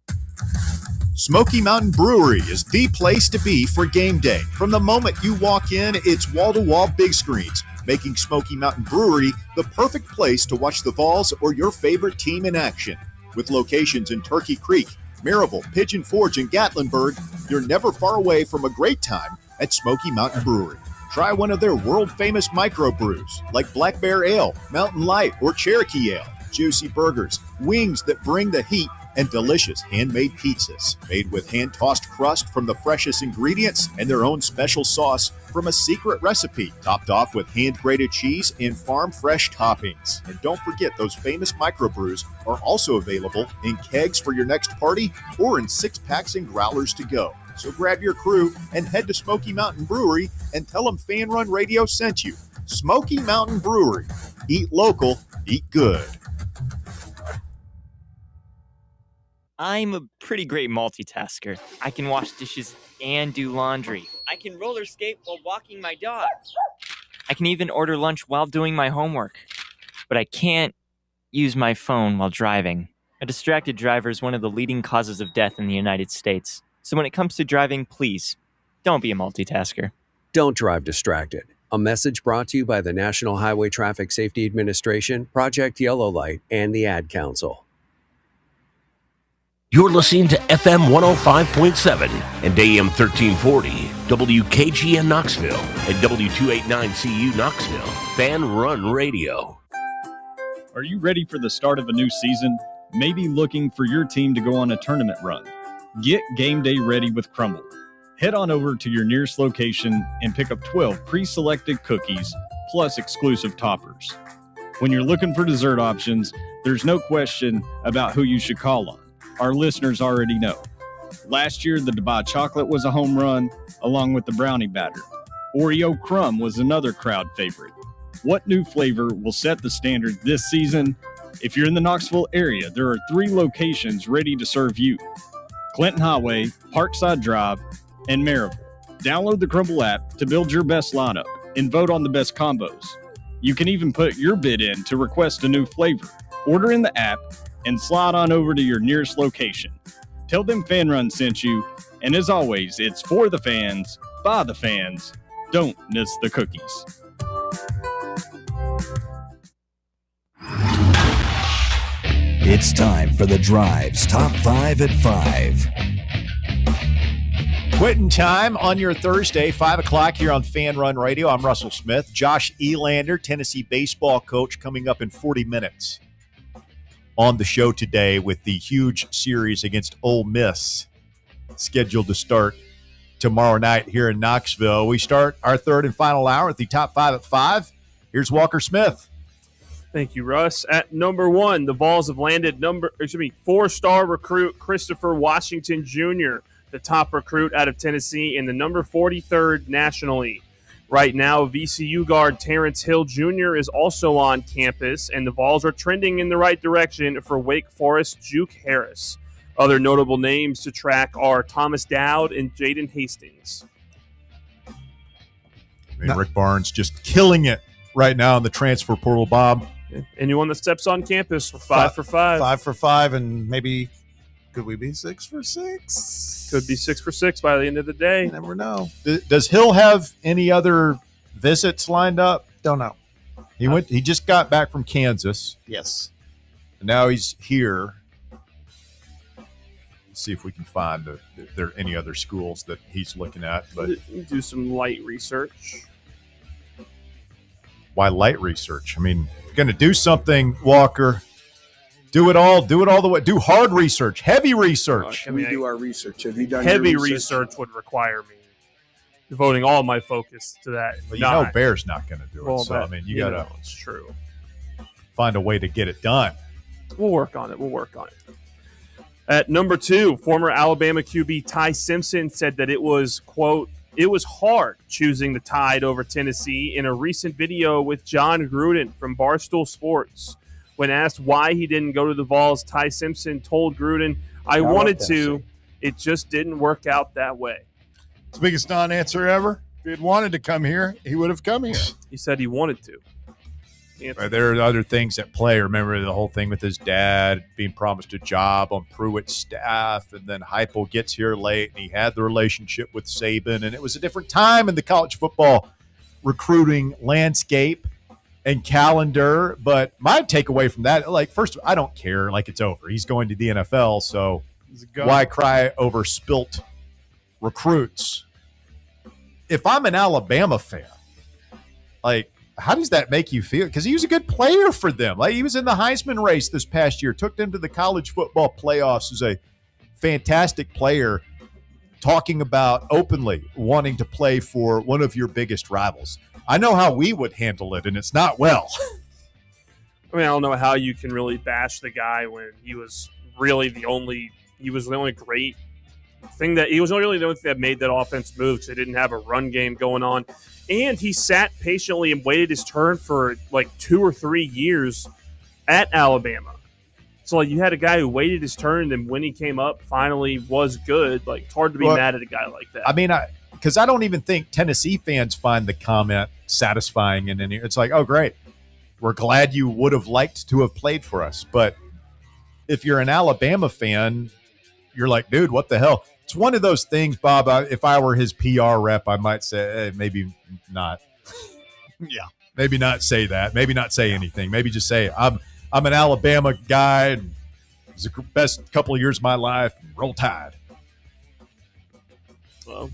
Smoky Mountain Brewery is the place to be for game day. From the moment you walk in, it's wall-to-wall big screens, making Smoky Mountain Brewery the perfect place to watch the Vols or your favorite team in action. With locations in Turkey Creek, Maryville, Pigeon Forge, and Gatlinburg, you're never far away from a great time at Smoky Mountain Brewery. Try one of their world-famous microbrews like Black Bear Ale, Mountain Light, or Cherokee Ale. Juicy burgers, wings that bring the heat, and delicious handmade pizzas made with hand-tossed crust from the freshest ingredients and their own special sauce from a secret recipe, topped off with hand-grated cheese and farm-fresh toppings. And don't forget, those famous microbrews are also available in kegs for your next party or in 6-packs and growlers to go. So grab your crew and head to Smoky Mountain Brewery and tell them Fan Run Radio sent you. Smoky Mountain Brewery. Eat local, eat good. I'm a pretty great multitasker. I can wash dishes and do laundry. I can roller skate while walking my dog. I can even order lunch while doing my homework. But I can't use my phone while driving. A distracted driver is one of the leading causes of death in the United States. So when it comes to driving, please, don't be a multitasker. Don't drive distracted. A message brought to you by the National Highway Traffic Safety Administration, Project Yellow Light, and the Ad Council. You're listening to FM 105.7 and AM 1340, WKGN Knoxville, and W289CU Knoxville, Fan Run Radio. Are you ready for the start of a new season? Maybe looking for your team to go on a tournament run? Get game day ready with Crumble. Head on over to your nearest location and pick up 12 pre-selected cookies plus exclusive toppers. When you're looking for dessert options, there's no question about who you should call on. Our listeners already know. Last year, the Dubai chocolate was a home run, along with the brownie batter. Oreo crumb was another crowd favorite. What new flavor will set the standard this season? If you're in the Knoxville area, there are 3 locations ready to serve you: Clinton Highway, Parkside Drive, and Maryville. Download the Crumble app to build your best lineup and vote on the best combos. You can even put your bid in to request a new flavor. Order in the app and slide on over to your nearest location. Tell them Fan Run sent you, and as always, it's for the fans, by the fans. Don't miss the cookies. It's time for The Drive's Top 5 at 5. Quitting time on your Thursday, 5 o'clock here on Fan Run Radio. I'm Russell Smith. Josh Elander, Tennessee baseball coach, coming up in 40 minutes on the show today with the huge series against Ole Miss scheduled to start tomorrow night here in Knoxville. We start our third and final hour at the Top 5 at 5. Here's Walker Smith. Thank you, Russ. At number 1, the Vols have landed 4-star recruit Christopher Washington Jr., the top recruit out of Tennessee and the number 43rd nationally. Right now, VCU guard Terrence Hill Jr. is also on campus, and the Vols are trending in the right direction for Wake Forest Juke Harris. Other notable names to track are Thomas Dowd and Jaden Hastings. Rick Barnes just killing it right now in the transfer portal, Bob. Anyone that steps on campus, 5 for 5. 5 for 5, and maybe could we be 6 for 6? Could be 6 for 6 by the end of the day. You never know. Does Hill have any other visits lined up? Don't know. He just got back from Kansas. Yes. And now he's here. Let's see if we can find if there are any other schools that he's looking at. But do some light research. Why light research? I mean, if you're going to do something, Walker, do it all the way. Do hard research, heavy research. We do our research. Have you done heavy your research would require me devoting all my focus to that. But you know Bear's not going to do it. So, I mean, you got to it's true. Find a way to get it done. We'll work on it. At number 2, former Alabama QB Ty Simpson said that it was, quote, "It was hard choosing the Tide over Tennessee" in a recent video with John Gruden from Barstool Sports. When asked why he didn't go to the Vols, Ty Simpson told Gruden, "I wanted to. It just didn't work out that way." It's the biggest non-answer ever. If he had wanted to come here, he would have come here. He said he wanted to. There are other things at play. Remember the whole thing with his dad being promised a job on Pruitt's staff, and then Heupel gets here late, and he had the relationship with Saban, and it was a different time in the college football recruiting landscape and calendar. But my takeaway from that, first, I don't care. It's over. He's going to the NFL, so why cry over spilt recruits? If I'm an Alabama fan, how does that make you feel? Because he was a good player for them. He was in the Heisman race this past year, took them to the college football playoffs as a fantastic player, talking about openly wanting to play for one of your biggest rivals. I know how we would handle it, and it's not well. I mean, I don't know how you can really bash the guy when he was really the only great thing that he was really the only thing that made that offense move, because they didn't have a run game going on. And he sat patiently and waited his turn for 2 or 3 years at Alabama. So you had a guy who waited his turn, and when he came up, finally was good. It's hard to be mad at a guy like that. I mean, because I don't even think Tennessee fans find the comment satisfying in any. It's oh, great. We're glad you would have liked to have played for us. But if you're an Alabama fan, you're dude, what the hell? It's one of those things, Bob. If I were his PR rep, I might say, maybe not. Yeah, maybe not say that. Maybe not say anything. Maybe just say, I'm an Alabama guy, and it's the best couple of years of my life. Roll Tide. Well,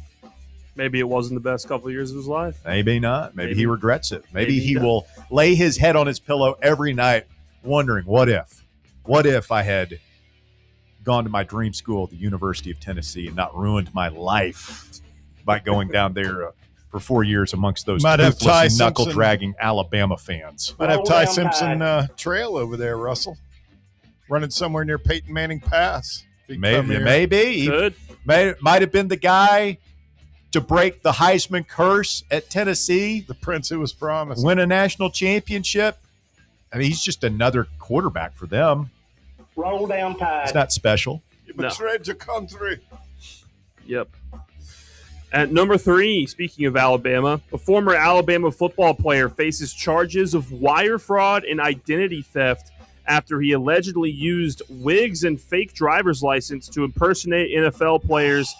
maybe it wasn't the best couple of years of his life. Maybe not. Maybe he regrets it. Maybe he will lay his head on his pillow every night wondering, what if I had gone to my dream school at the University of Tennessee and not ruined my life by going down there for 4 years amongst those Might have Ty toothless, Simpson. knuckle-dragging Alabama fans. Might have Ty Simpson trail over there, Russell. Running somewhere near Peyton Manning Pass. Maybe. Could. Might have been the guy to break the Heisman curse at Tennessee. The prince who was promised. Win a national championship. I mean, he's just another quarterback for them. Roll down Tide. It's not special. You betrayed your country. Yep. At number 3, speaking of Alabama, a former Alabama football player faces charges of wire fraud and identity theft after he allegedly used wigs and fake driver's license to impersonate NFL players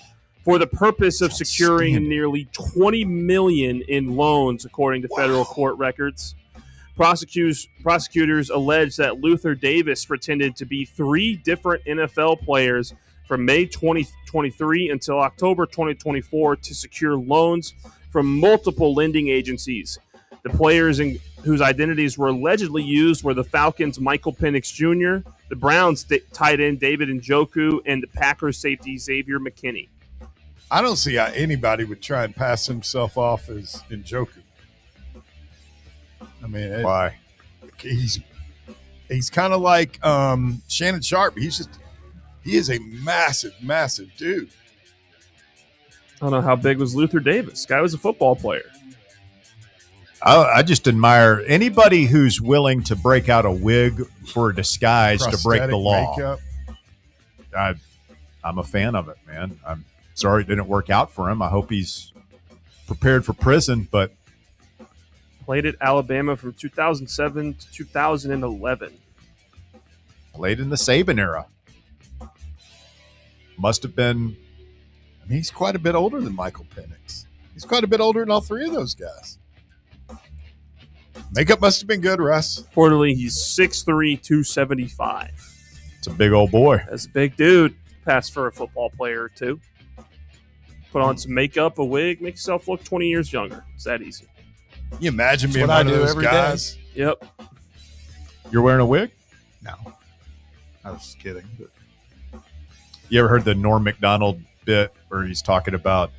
for the purpose of securing nearly $20 million in loans, according to federal court records. Prosecutors allege that Luther Davis pretended to be 3 different NFL players from May 2023 until October 2024 to secure loans from multiple lending agencies. The players whose identities were allegedly used were the Falcons' Michael Penix Jr., the Browns' tight end David Njoku, and the Packers' safety Xavier McKinney. I don't see how anybody would try and pass himself off as Njoku. I mean, why? He's kind of like Shannon Sharp. He is a massive, massive dude. I don't know how big was Luther Davis. Guy was a football player. I just admire anybody who's willing to break out a wig for a disguise to break the law. Makeup. I'm a fan of it, man. I'm sorry it didn't work out for him. I hope he's prepared for prison, but played at Alabama from 2007 to 2011. Played in the Saban era. Must have been. I mean, he's quite a bit older than Michael Penix. He's quite a bit older than all 3 of those guys. Makeup must have been good, Russ. Reportedly, he's 6'3", 275. It's a big old boy. That's a big dude. Pass for a football player or 2. Put on some makeup, a wig, make yourself look 20 years younger. It's that easy. Can you imagine being one of those guys? Yep. You're wearing a wig? No. I was just kidding. But. You ever heard the Norm Macdonald bit where he's talking about,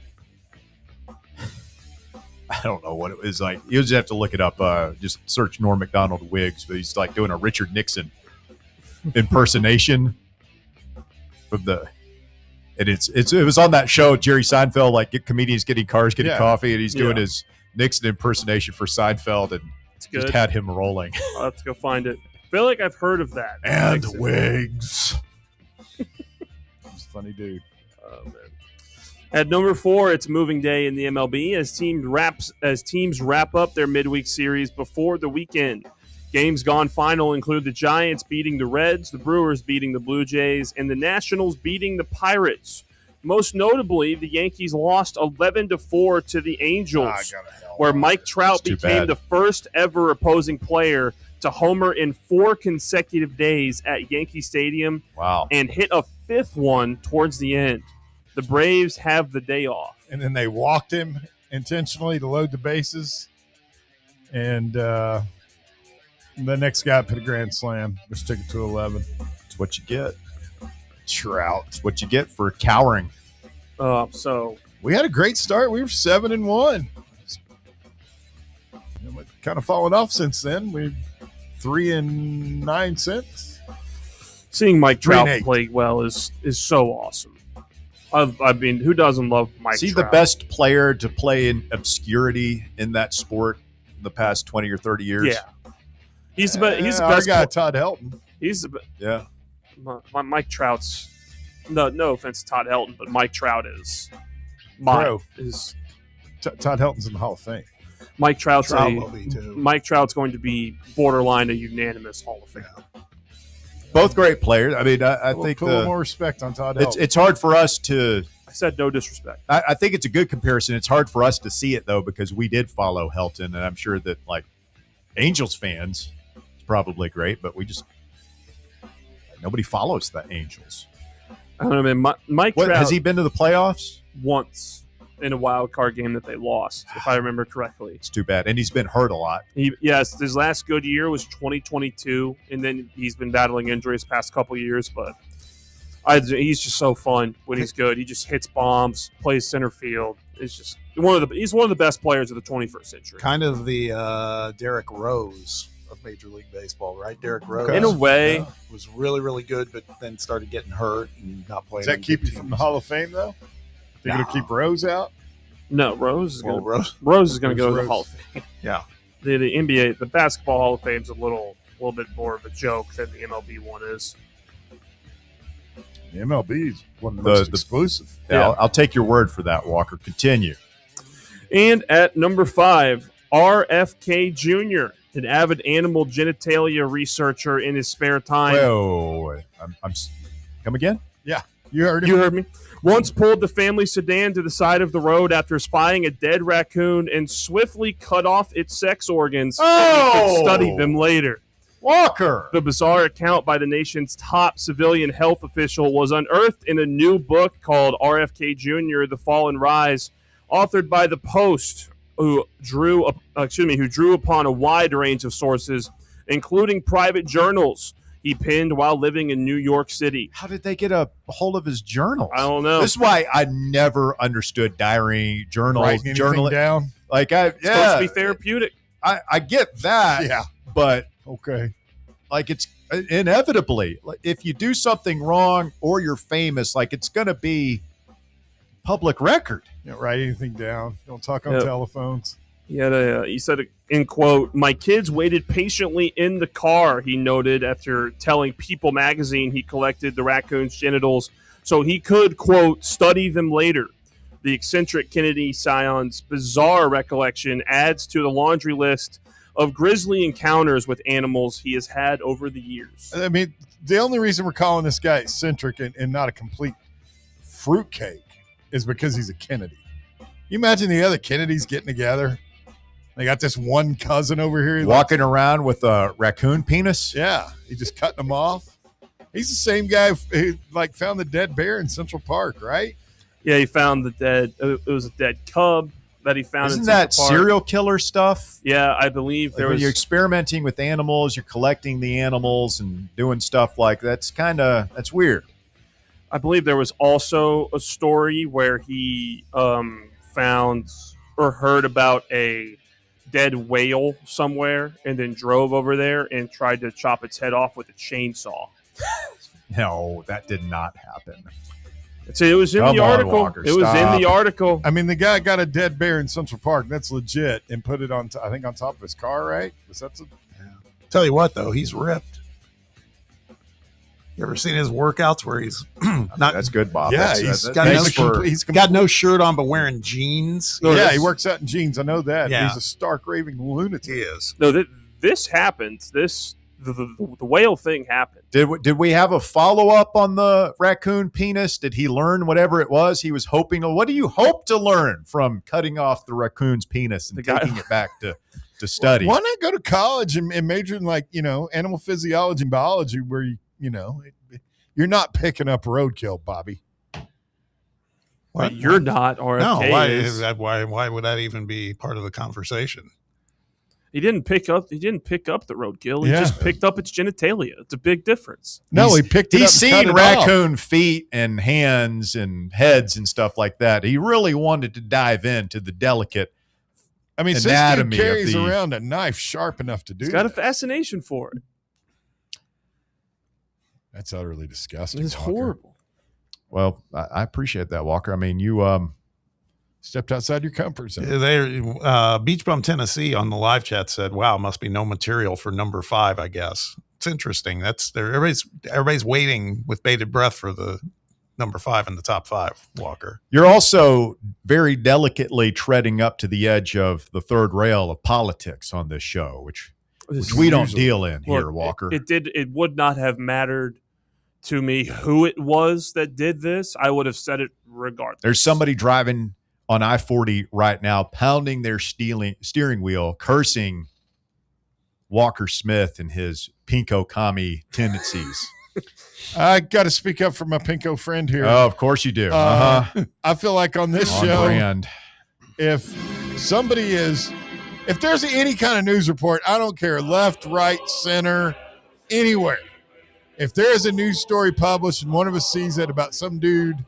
I don't know what it was like. You just have to look it up. Just search Norm Macdonald wigs, but he's like doing a Richard Nixon impersonation of the. And it was on that show, Jerry Seinfeld, like comedians getting cars, getting coffee, and he's doing his Nixon impersonation for Seinfeld, and just had him rolling. I'll have to go find it. I feel like I've heard of that. And wigs. He's a funny dude. Oh, man. At number 4, it's moving day in the MLB as teams wrap up their midweek series before the weekend. Games gone final include the Giants beating the Reds, the Brewers beating the Blue Jays, and the Nationals beating the Pirates. Most notably, the Yankees lost 11-4 to the Angels, where Mike Trout became the first ever opposing player to homer in 4 consecutive days at Yankee Stadium. Wow. And hit a 5th one towards the end. The Braves have the day off. And then they walked him intentionally to load the bases. And the next guy put a grand slam, which took it to 11. That's what you get. Trout. That's what you get for cowering. So we had a great start. We were 7-1. And we've kind of fallen off since then. We're 3-9 since. Seeing Mike Trout play well is so awesome. I mean, who doesn't love Mike Trout? Is he the best player to play in obscurity in that sport in the past 20 or 30 years? Yeah. He's the best guy, Todd Helton. He's the yeah. Mike Trout's no offense to Todd Helton, but Mike Trout is Todd Helton's in the Hall of Fame. Mike Trout's going to be borderline a unanimous Hall of Fame. Both great players. I mean, I think put a little more respect on Todd Helton. It's hard for us to. I said no disrespect. I think it's a good comparison. It's hard for us to see it though because we did follow Helton, and I'm sure that like Angels fans, it's probably great, but we just nobody follows the Angels. I don't know, man. Mike Trout, has he been to the playoffs once in a wild card game that they lost, if I remember correctly? It's too bad, and he's been hurt a lot. Yes, his last good year was 2022, and then he's been battling injuries past couple years. But He's just so fun when he's good. He just hits bombs, plays center field. It's just he's one of the best players of the 21st century. Kind of the Derrick Rose of Major League Baseball, right? Derrick Rose, in a way, was really, really good, but then started getting hurt and not playing. Does that keep you from the Hall of Fame, though? They're going to keep Rose out? No, Rose is going to go to the Hall of Fame. Yeah, the NBA, the Basketball Hall of Fame is a little bit more of a joke than the MLB one is. The MLB is one of the most exclusive. Yeah, I'll take your word for that, Walker. Continue. And at number 5, RFK Jr., an avid animal genitalia researcher in his spare time. Whoa. I'm come again? Yeah, you heard him. You heard me. Once pulled the family sedan to the side of the road after spying a dead raccoon and swiftly cut off its sex organs so he could study them later. Walker! The bizarre account by the nation's top civilian health official was unearthed in a new book called RFK Jr., The Fall and Rise, authored by The Post, who drew upon a wide range of sources, including private journals he penned while living in New York City. How did they get a hold of his journals? I don't know. This is why I never understood diary journals. Writing anything down? It's supposed to be therapeutic. I get that. Yeah. But okay. Like, it's inevitably, if you do something wrong or you're famous, like, it's going to be public record. You don't write anything down. Don't talk on telephones. He said, in quote, "My kids waited patiently in the car," he noted, after telling People magazine he collected the raccoon's genitals so he could, quote, study them later. The eccentric Kennedy scion's bizarre recollection adds to the laundry list of grisly encounters with animals he has had over the years. I mean, the only reason we're calling this guy eccentric and not a complete fruitcake is because he's a Kennedy. You imagine the other Kennedys getting together? They got this one cousin over here walking around with a raccoon penis. Yeah, he just cutting them off. He's the same guy who found the dead bear in Central Park, right? Yeah, he found the dead. It was a dead cub that he found. Isn't that serial killer stuff? Yeah, I believe there was. You're experimenting with animals, you're collecting the animals and doing stuff like that. That's weird. I believe there was also a story where he found or heard about a dead whale somewhere and then drove over there and tried to chop its head off with a chainsaw. No, that did not happen. It was in the article. Walker, it was in the article. I mean, the guy got a dead bear in Central Park. That's legit, and put it on, I think, on top of his car, right? Tell you what, though, he's ripped. You ever seen his workouts where he's not? That's good, Bob. Yeah, he's got no shirt on, but wearing jeans. He works out in jeans. I know that. Yeah. He's a stark raving lunatic. He is. No, this happened. The whale thing happened. Did we have a follow-up on the raccoon penis? Did he learn whatever it was he was hoping? What do you hope to learn from cutting off the raccoon's penis and taking it back to study? Why not go to college and major in animal physiology and biology, where you're not picking up roadkill, Bobby? But you're not. RFK No, why would that even be part of the conversation? He didn't pick up the roadkill. He just picked up its genitalia. It's a big difference. No, he picked it up. He's seen raccoon feet and hands and heads and stuff like that. He really wanted to dive into the delicate anatomy. This dude carries around a knife sharp enough to do. He's got a fascination for it. That's utterly disgusting. It's Walker. horrible. Well, I appreciate that, Walker. I mean, you stepped outside your comfort zone. Beach Bum, Tennessee on the live chat said, "Wow, must be no material for number 5, I guess." It's interesting. Everybody's waiting with bated breath for the number 5 in the top 5, Walker. You're also very delicately treading up to the edge of the third rail of politics on this show, which we don't deal in here, Walker. It would not have mattered to me who it was that did this. I would have said it regardless. There's somebody driving on I-40 right now, pounding their steering wheel, cursing Walker Smith and his pinko commie tendencies. I got to speak up for my pinko friend here. Oh, of course you do. I feel like on this show, brand. if there's any kind of news report, I don't care, left, right, center, anywhere. if there is a news story published and one of us sees it about some dude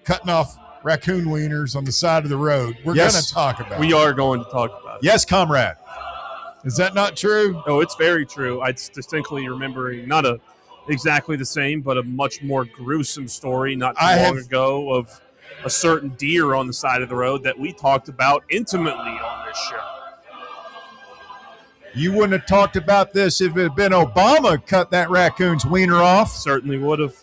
cutting off raccoon wieners on the side of the road, we're going to talk about it. We are going to talk about it. Yes, comrade. Is that not true? No, it's very true. I distinctly remembering not exactly the same, but a much more gruesome story not too long ago of a certain deer on the side of the road that we talked about intimately on this show. You wouldn't have talked about this if it had been Obama cut that raccoon's wiener off. Certainly would have.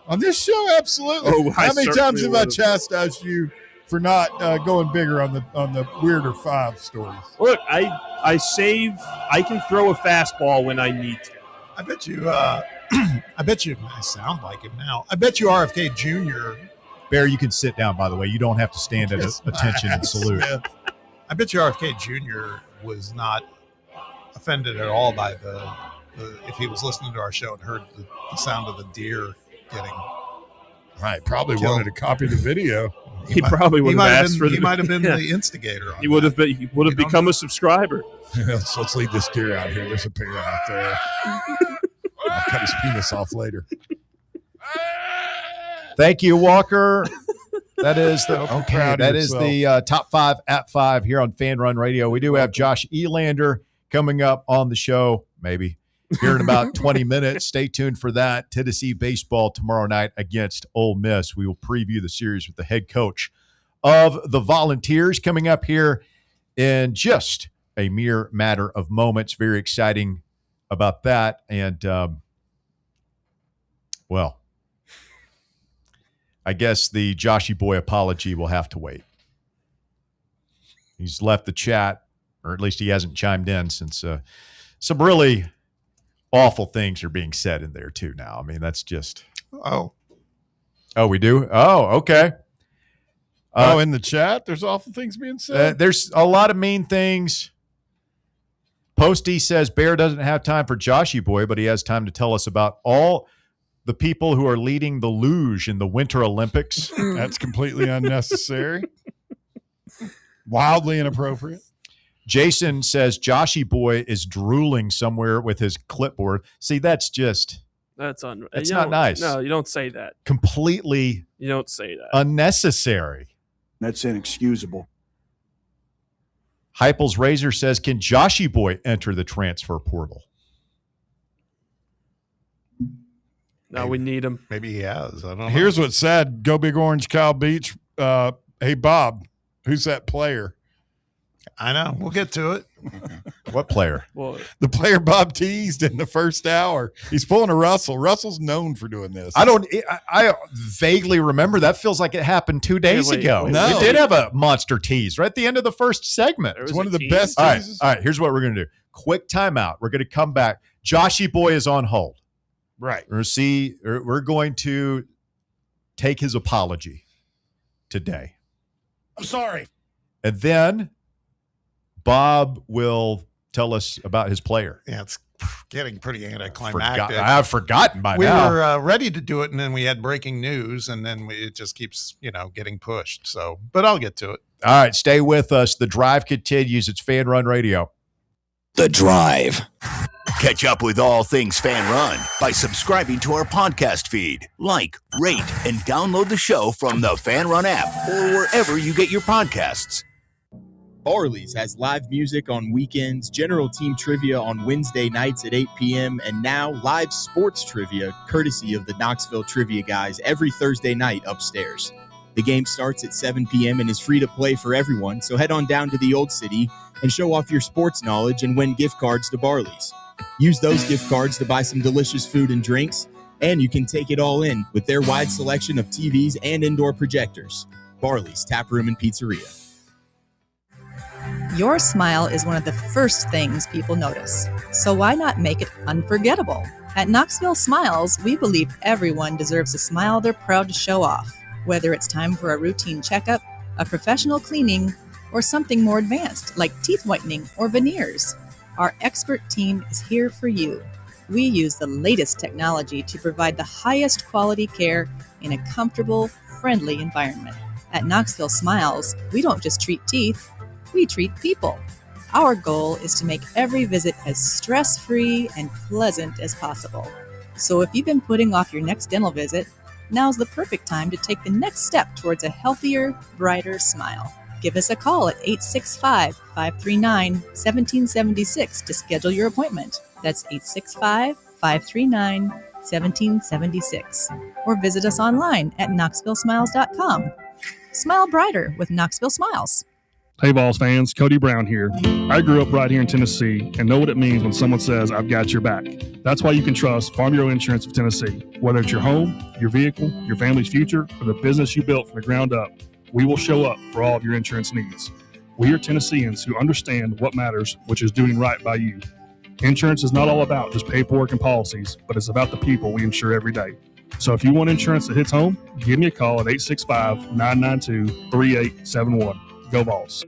On this show, absolutely. Oh, How many times have I chastised you for not going bigger on the Weirder 5 stories? Look, I can throw a fastball when I need to. I bet you I sound like him now. I bet you RFK Jr. Bear, you can sit down, by the way. You don't have to stand at attention and salute. I bet you RFK Jr. was not offended at all by the if he was listening to our show and heard the sound of the deer getting right. Probably killed. wanted to copy the video. He probably would have asked for the. He might have been the instigator. He would have become a subscriber. Let's leave this deer out here. There's a pair out there. I'll cut his penis off later. Thank you, Walker. That is the top 5 at 5 here on Fan Run Radio. We do have Josh Elander coming up on the show, maybe here in about 20 minutes. Stay tuned for that. Tennessee baseball tomorrow night against Ole Miss. We will preview the series with the head coach of the Volunteers coming up here in just a mere matter of moments. Very exciting about that. And, well, I guess the Joshy Boy apology will have to wait. He's left the chat, or at least he hasn't chimed in since some really awful things are being said in there too now. I mean, that's just... Oh, we do? Oh, okay. In the chat, there's awful things being said? There's a lot of mean things. Posty says Bear doesn't have time for Joshy Boy, but he has time to tell us about all the people who are leading the luge in the Winter Olympics. That's completely unnecessary. Wildly inappropriate. Jason says Joshy Boy is drooling somewhere with his clipboard. See, that's not nice. No, you don't say that. Completely. You don't say that. Unnecessary. That's inexcusable. Heipel's Razor says, can Joshy Boy enter the transfer portal? No, we need him. Maybe he has. I don't know. Here's what's sad. Go Big Orange, Kyle Beach. Hey, Bob, who's that player? I know. We'll get to it. What player? Well, the player Bob teased in the first hour. He's pulling a Russell. Russell's known for doing this. I vaguely remember. That feels like it happened 2 days ago. No. We did have a monster tease right at the end of the first segment. It's one of the best teases. All right, here's what we're going to do. Quick timeout. We're going to come back. Joshy Boy is on hold. Right. We're going to take his apology today. I'm sorry. And then Bob will tell us about his player. Yeah, it's getting pretty anticlimactic. I've forgotten by now. We were ready to do it, and then we had breaking news, and then it just keeps, getting pushed. So, but I'll get to it. All right, stay with us. The Drive continues. It's Fan Run Radio. The Drive. Catch up with all things Fan Run by subscribing to our podcast feed. Like, rate, and download the show from the Fan Run app or wherever you get your podcasts. Barley's has live music on weekends, general team trivia on Wednesday nights at 8 p.m., and now live sports trivia courtesy of the Knoxville Trivia Guys every Thursday night upstairs. The game starts at 7 p.m. and is free to play for everyone, so head on down to the Old City and show off your sports knowledge and win gift cards to Barley's. Use those gift cards to buy some delicious food and drinks, and you can take it all in with their wide selection of TVs and indoor projectors. Barley's Tap Room and Pizzeria. Your smile is one of the first things people notice, so why not make it unforgettable? At Knoxville Smiles, we believe everyone deserves a smile they're proud to show off, whether it's time for a routine checkup, a professional cleaning, or something more advanced like teeth whitening or veneers. Our expert team is here for you. We use the latest technology to provide the highest quality care in a comfortable, friendly environment. At Knoxville Smiles, we don't just treat teeth, we treat people. Our goal is to make every visit as stress-free and pleasant as possible. So if you've been putting off your next dental visit, now's the perfect time to take the next step towards a healthier, brighter smile. Give us a call at 865-539-1776 to schedule your appointment. That's 865-539-1776. Or visit us online at knoxvillesmiles.com. Smile brighter with Knoxville Smiles. Hey, Vols fans, Cody Brown here. I grew up right here in Tennessee and know what it means when someone says, I've got your back. That's why you can trust Farm Bureau Insurance of Tennessee. Whether it's your home, your vehicle, your family's future, or the business you built from the ground up, we will show up for all of your insurance needs. We are Tennesseans who understand what matters, which is doing right by you. Insurance is not all about just paperwork and policies, but it's about the people we insure every day. So if you want insurance that hits home, give me a call at 865-992-3871. Go Vols.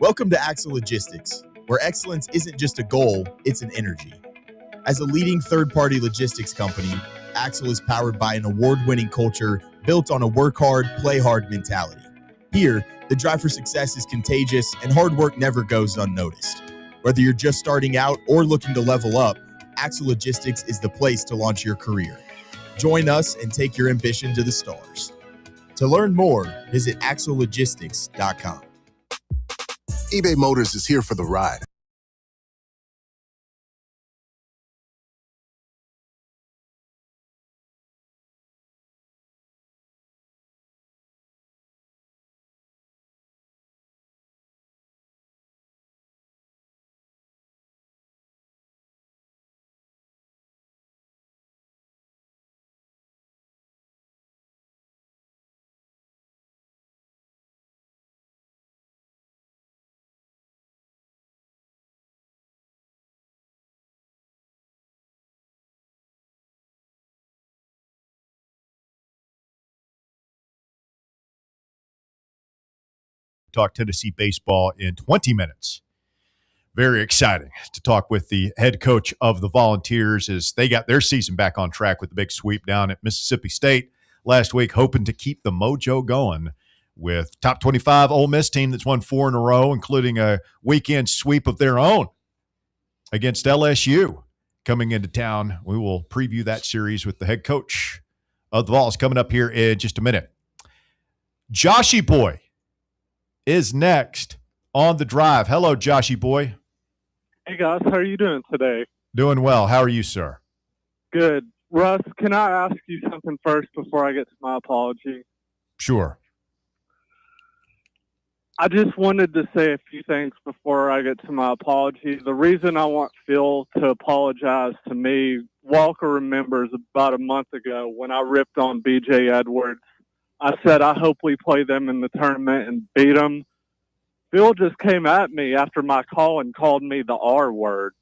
Welcome to Axle Logistics, where excellence isn't just a goal, it's an energy. As a leading third-party logistics company, Axle is powered by an award-winning culture built on a work hard, play hard mentality. Here, the drive for success is contagious and hard work never goes unnoticed. Whether you're just starting out or looking to level up, Axle Logistics is the place to launch your career. Join us and take your ambition to the stars. To learn more, visit axlelogistics.com. eBay Motors is here for the ride. Talk Tennessee baseball in 20 minutes. Very exciting to talk with the head coach of the Volunteers as they got their season back on track with the big sweep down at Mississippi State last week, hoping to keep the mojo going with top 25 Ole Miss team that's won 4 in a row, including a weekend sweep of their own against LSU coming into town. We will preview that series with the head coach of the Vols coming up here in just a minute. Joshy Boy is next on the drive. Hello, Joshy Boy. Hey, guys. How are you doing today? Doing well. How are you, sir? Good. Russ, can I ask you something first before I get to my apology? Sure. I just wanted to say a few things before I get to my apology. The reason I want Phil to apologize to me, Walker remembers about a month ago when I ripped on BJ Edwards. I said, I hope we play them in the tournament and beat them. Phil just came at me after my call and called me the R word.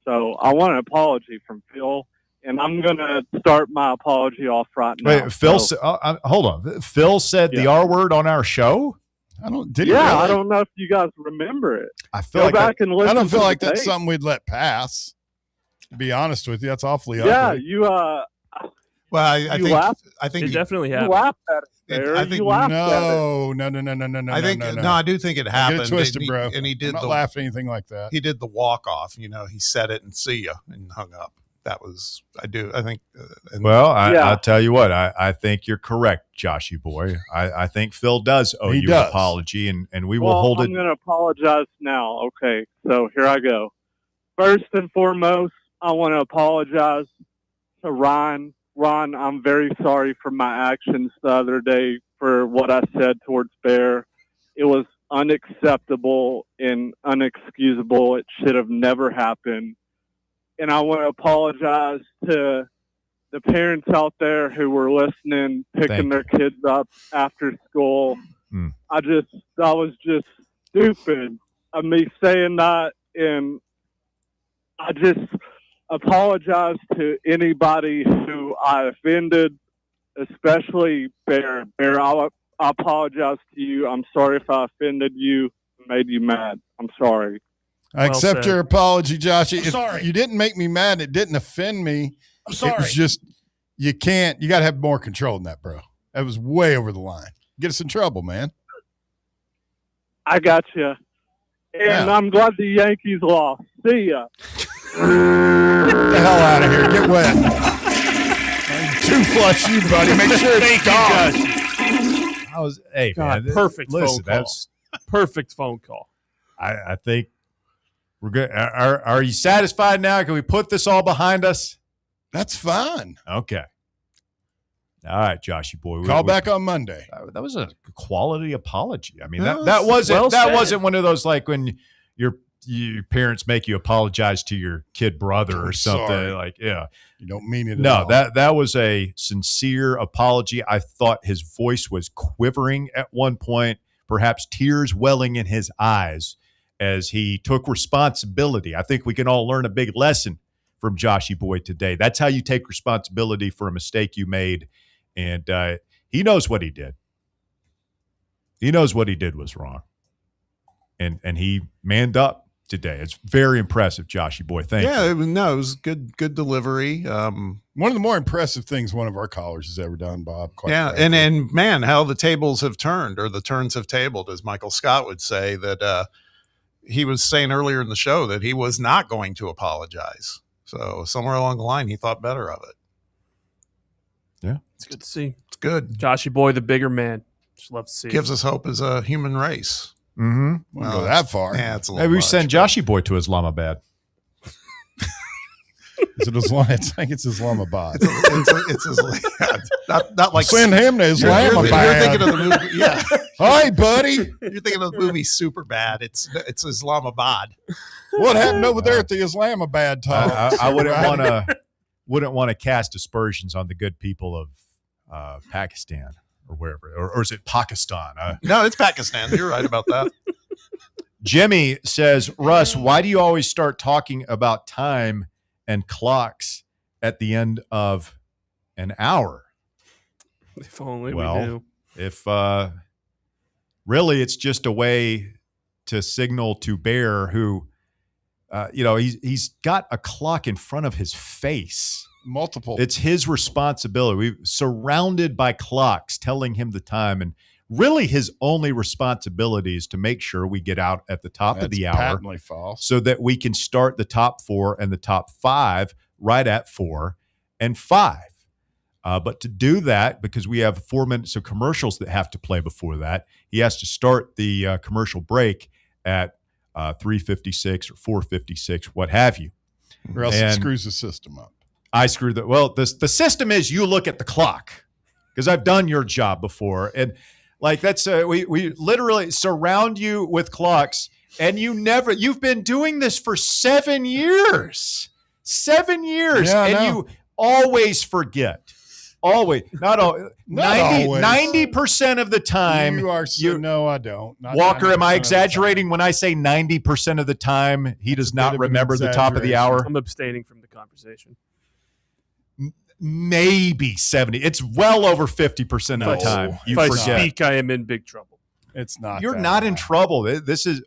So I want an apology from Phil, and I'm going to start my apology off right now. Wait, Phil, hold on. Phil said the R word on our show? I don't know if you guys remember it. I feel Go like back and listen. I don't feel to like the that's tape. something we'd let pass. To be honest with you, that's awfully Yeah, ugly. you Well, I you think laughed. I think It definitely You happened. laughed at it. There. I think you laughed at it. No. I think no. I do think it Don't happened. Get it twisted, and bro. And he did I'm not the laughing anything like that. He did the walk off. He said it and see ya and hung up. That was I think. Well, I'll tell you what. I think you're correct, Joshy Boy. I think Phil does owe you an apology, and we will hold I'm it. going to apologize now. Okay, so here I go. First and foremost, I want to apologize to Ryan. Ron, I'm very sorry for my actions the other day for what I said towards Bear. It was unacceptable and unexcusable. It should have never happened. And I want to apologize to the parents out there who were listening, picking their kids up after school. I was just stupid of me saying that, and I just apologize to anybody who I offended, especially Bear. Bear, I apologize to you. I'm sorry if I offended you and made you mad. I'm sorry. I accept your apology, Josh. If sorry. you didn't make me mad, it didn't offend me. I'm sorry. It was just you got to have more control than that, bro. That was way over the line. Get us in trouble, man. I got you. And I'm glad the Yankees lost. See ya. Get the hell out of here. Get wet. Two flush you, buddy. Make sure it's gone. Hey, God, man. perfect phone Listen, call. Perfect phone call. I think we're good. Are you satisfied now? Can we put this all behind us? That's fine. Okay. All right, Joshy boy. Call back on Monday. That was a quality apology. I mean, No, that wasn't well wasn't one of those like when your parents make you apologize to your kid brother or something. Sorry. Like, yeah. You don't mean it at No, all. that was a sincere apology. I thought his voice was quivering at one point, perhaps tears welling in his eyes as he took responsibility. I think we can all learn a big lesson from Joshy boy today. That's how you take responsibility for a mistake you made. And he knows what he did. He knows what he did was wrong. And he manned up today. It's very impressive, Joshy boy. Thank you. Yeah, it was good delivery. One of the more impressive things one of our callers has ever done, Bob. Quite frankly. and man, how the tables have turned, or the turns have tabled, as Michael Scott would say. That he was saying earlier in the show that he was not going to apologize. So somewhere along the line, he thought better of it. Yeah, it's good to see. It's good. Joshy boy, the bigger man. Just love to see. Gives us hope as a human race. Mm-hmm. Wouldn't go that far. Yeah, it's a little Maybe we much, send Joshy boy to Islamabad. Is it Islam? I think it's Islamabad. It's not like send him to Islamabad. You're thinking of the movie. Yeah. Hi, buddy. You're thinking of the movie Superbad. It's Islamabad. What happened over there at the Islamabad talk? I wouldn't want to cast aspersions on the good people of Pakistan or wherever, or is it Pakistan? No, it's Pakistan. You're right about that. Jimmy says, Russ, why do you always start talking about time and clocks at the end of an hour? If only well, we knew. If really it's just a way to signal to Bear, who, he's got a clock in front of his face. Multiple. It's his responsibility. We're surrounded by clocks telling him the time, and really his only responsibility is to make sure we get out at the top of the hour, patently false, so that we can start the top 4 and the top 5 right at 4 and 5. But to do that, because we have 4 minutes of commercials that have to play before that, he has to start the commercial break at 3:56 or 4:56, what have you. Or else it screws the system up. I screwed that. Well, the system is you look at the clock, because I've done your job before. And like that's we literally surround you with clocks, and you've been doing this for 7 years. 7 years. Yeah, and you always forget. Always. Not always. 90% of the time. No, I don't. Not Walker, am I 90% exaggerating when I say 90% of the time he does not remember the top of the hour? I'm abstaining from the conversation. Maybe 70. It's well over 50% of the time. If I speak, I am in big trouble. It's not. You're not in trouble.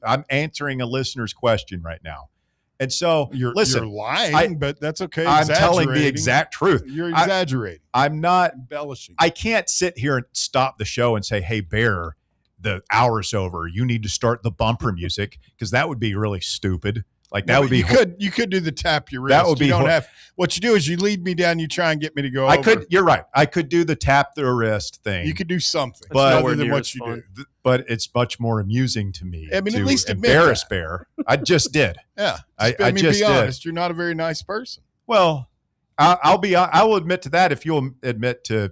I'm answering a listener's question right now. And so you're lying, but that's okay. I'm telling the exact truth. You're exaggerating. I'm not embellishing. I can't sit here and stop the show and say, "Hey, Bear, the hour's over. You need to start the bumper music," because that would be really stupid. Like that would be. You could do the tap your wrist. That would be. You don't have. What you do is you lead me down. You try and get me to go. I could. You're right. I could do the tap the wrist thing. You could do something, but other than what you do. But it's much more amusing to me. I mean, at least embarrass Bear. I just did. Yeah, I just be did. honest. You're not a very nice person. Well, I will admit to that if you'll admit to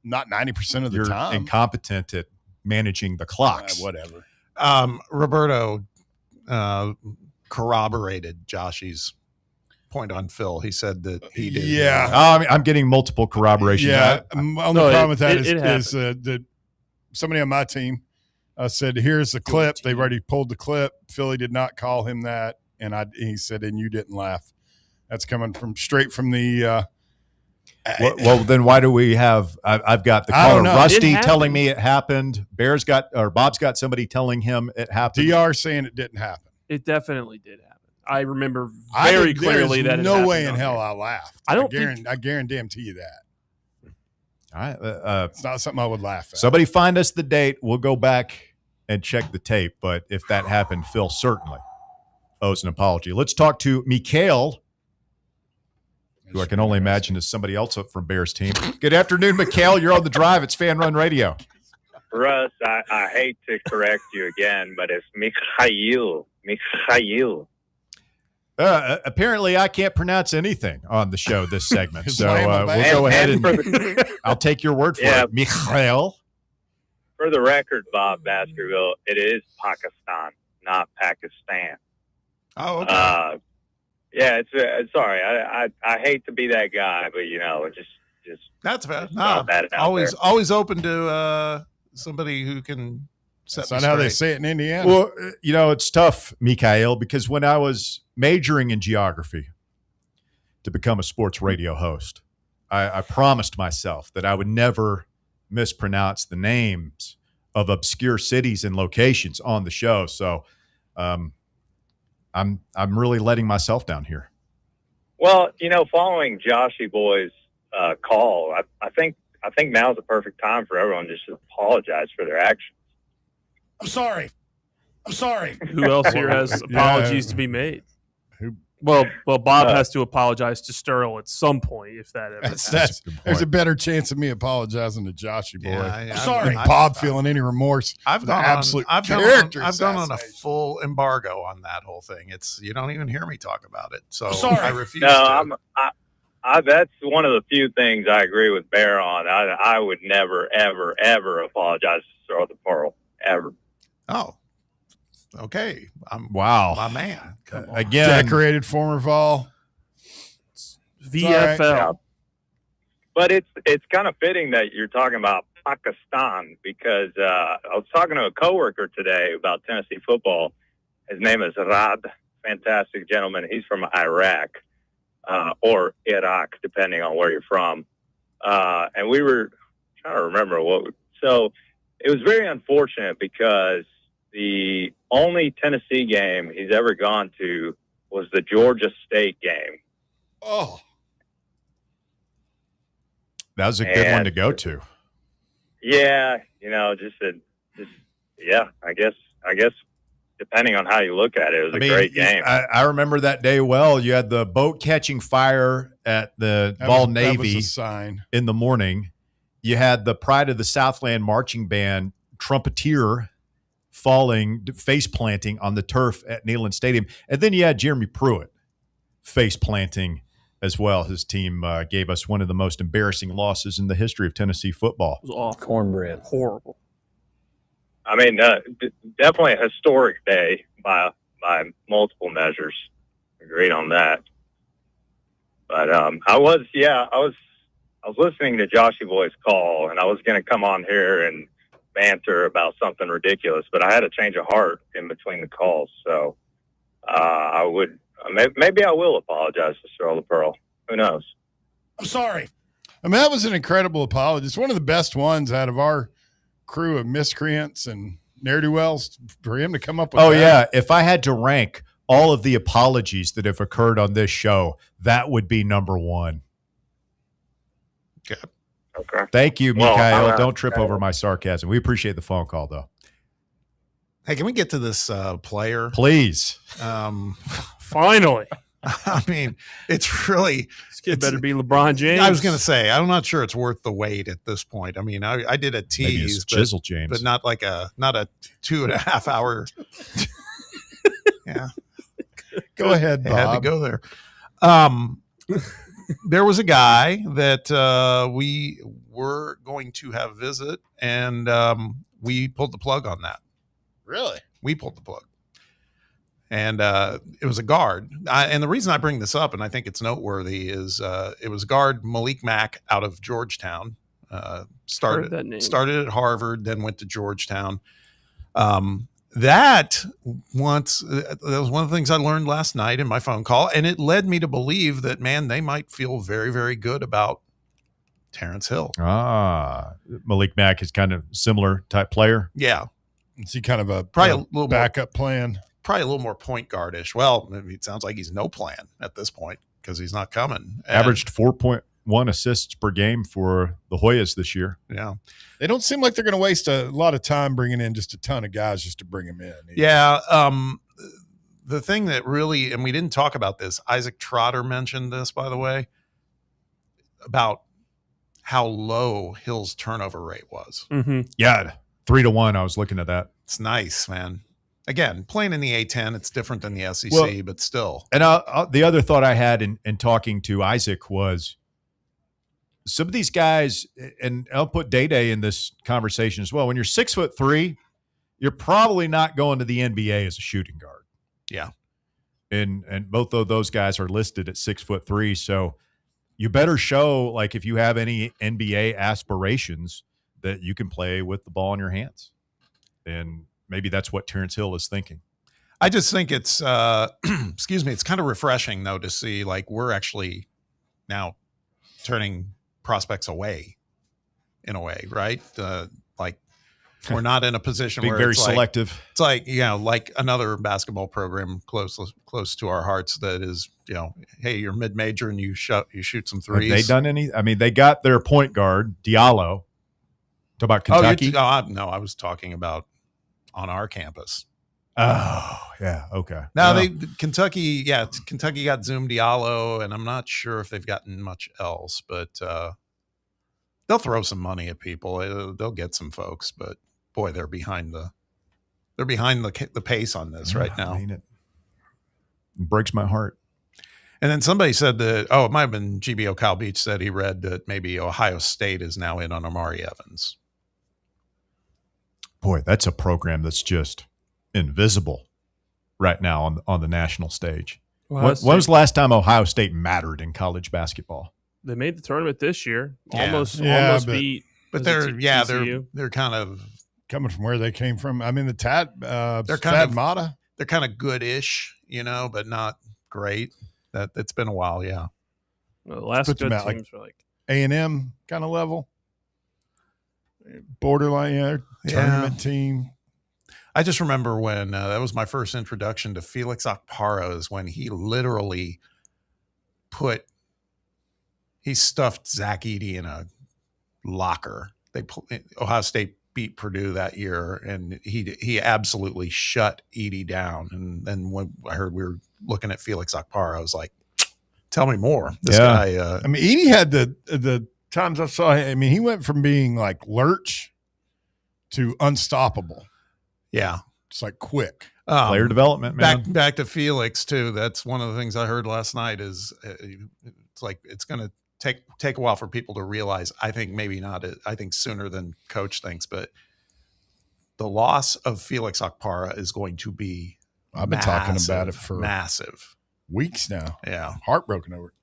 not 90% of the you're time incompetent at managing the clocks. Whatever. Roberto corroborated Joshy's point on Phil. He said that he did. Yeah. I'm getting multiple corroborations. Yeah. Only problem with that is that somebody on my team said, "Here's the clip." They've already pulled the clip. Philly did not call him that, and he said, "And you didn't laugh." That's coming straight from the. Well, then why do we have? I've got the caller Rusty telling me it happened. Bob's got somebody telling him it happened. DR saying it didn't happen. It definitely did happen. I remember very clearly that. No way in hell I laughed. I guarantee you that. All right, it's not something I would laugh at. Somebody find us the date. We'll go back and check the tape. But if that happened, Phil certainly owes an apology. Let's talk to Mikhail, who I can only imagine is somebody else up from Bears team. Good afternoon, Mikhail. You're on the drive. It's Fan Run Radio. Russ, I hate to correct you again, but it's Mikhail. Mikhail. Apparently, I can't pronounce anything on the show this segment, so we'll go ahead I'll take your word for it. Mikhail. For the record, Bob Baskerville, it is Pakistan, not Pakistan. Oh, okay. Yeah, it's sorry. I hate to be that guy, but just that's fair. No, always open to somebody who can set That's not how they say it in Indiana. Well, it's tough, Mikhail, because when I was majoring in geography to become a sports radio host, I promised myself that I would never mispronounce the names of obscure cities and locations on the show. So I'm really letting myself down here. Well, following Joshy Boy's call, I think now's the perfect time for everyone just to apologize for their actions. I'm sorry. Who else here has apologies to be made? Well, Bob has to apologize to Sterl at some point if that ever happens. There's a better chance of me apologizing to Joshy Boy. I'm sorry. Bob feeling any remorse. I've gone on a full embargo on that whole thing. You don't even hear me talk about it. So I refuse to. That's one of the few things I agree with Bear on. I would never, ever, ever apologize to Sterl the Pearl, ever. Oh. Okay. Wow. My man. Again. Decorated former Vol. VFL. Yeah. But it's kind of fitting that you're talking about Pakistan because I was talking to a coworker today about Tennessee football. His name is Rad. Fantastic gentleman. He's from Iraq or Iraq, depending on where you're from. And we were trying to remember so it was very unfortunate because the only Tennessee game he's ever gone to was the Georgia State game. Oh. That was a good one to go to. Yeah, I guess depending on how you look at it, it was a great game. I remember that day well. You had the boat catching fire at the Vol Navy a sign. In the morning. You had the Pride of the Southland marching band trumpeter face planting on the turf at Neyland Stadium. And then you had Jeremy Pruitt face planting as well. His team gave us one of the most embarrassing losses in the history of Tennessee football. It was awful. Cornbread. Horrible. I mean, definitely a historic day by multiple measures. Agreed on that. But I was listening to Joshy Boy's call, and I was going to come on here and banter about something ridiculous, but I had a change of heart in between the calls. So maybe I will apologize to Sterl the Pearl. Who knows? I'm sorry. I mean, that was an incredible apology. It's one of the best ones out of our crew of miscreants and ne'er-do-wells for him to come up with. Oh, yeah. If I had to rank all of the apologies that have occurred on this show, that would be number one. Okay. Okay. Thank you, Mikhail. Don't trip over my sarcasm. We appreciate the phone call, though. Hey, can we get to this player? Please. Finally. I mean, it's really... This kid better be LeBron James. I was going to say, I'm not sure it's worth the wait at this point. I mean, I did a tease, Chisel James, but not a 2.5 hour. Yeah. Go ahead, Bob. I had to go there. There was a guy that we were going to have visit, and we pulled the plug on that. Really? We pulled the plug. And it was a guard. And the reason I bring this up, and I think it's noteworthy, is it was guard Malik Mack out of Georgetown. Started at Harvard, then went to Georgetown. That was one of the things I learned last night in my phone call, and it led me to believe that, man, they might feel very, very good about Terrence Hill. Malik Mack is kind of similar type player. Yeah. Is he kind of a little backup plan? Probably a little more point guardish. Well, it sounds like he's no plan at this point because he's not coming. Averaged 4.1 1.1 assists per game for the Hoyas this year. Yeah. They don't seem like they're going to waste a lot of time bringing in just a ton of guys just to bring them in. Yeah. The thing that really, and we didn't talk about this, Isaac Trotter mentioned this, by the way, about how low Hill's turnover rate was. Mm-hmm. Yeah, 3-1. I was looking at that. It's nice, man. Again, playing in the A-10, it's different than the SEC, Well, but still. And the other thought I had in talking to Isaac was some of these guys, and I'll put Day-Day in this conversation as well. When you're 6'3", you're probably not going to the NBA as a shooting guard. Yeah. And both of those guys are listed at 6'3", so you better show, like, if you have any NBA aspirations, that you can play with the ball in your hands. And maybe that's what Terrence Hill is thinking. I just think it's, excuse me, it's kind of refreshing, though, to see, like, we're actually now turning prospects away in a way, right? Like, we're not in a position being where very it's selective. Like, it's like, you know, like another basketball program close to our hearts that is, you know, hey, you're mid-major and you shoot some threes. Have they done any? I mean, they got their point guard, Diallo. Talk about Kentucky? No, I was talking about on our campus. Oh, yeah. Okay. Now Kentucky got Zoom Diallo, and I'm not sure if they've gotten much else, but they'll throw some money at people. They'll get some folks, but boy, they're behind the pace on this right now. I mean, it breaks my heart. And then somebody said that, it might have been GBO Kyle Beach said he read that maybe Ohio State is now in on Amari Evans. Boy, that's a program that's just invisible right now on the national stage. When was the last time Ohio State mattered in college basketball? They made the tournament this year. Yeah. Almost beat. But they're kind of coming from where they came from. I mean, the they're Thad Matta. They're kind of good-ish, but not great. It's been a while, yeah. Well, the last good teams were like A&M kind of level, borderline tournament team. I just remember when that was my first introduction to Felix Okpara, is when he literally he stuffed Zach Edey in a locker. Ohio State beat Purdue that year, and he absolutely shut Edey down. And then when I heard we were looking at Felix Okpara, I was like, tell me more. This guy. I mean, Edey had the times I saw him. I mean, he went from being like lurch to unstoppable. Yeah. It's like quick. Player development, man. Back to Felix too. That's one of the things I heard last night is it's like, it's going to take a while for people to realize. I think maybe not. I think sooner than coach thinks, but the loss of Felix Okpara is going to be I've been talking about it for massive weeks now. Yeah. Heartbroken over it.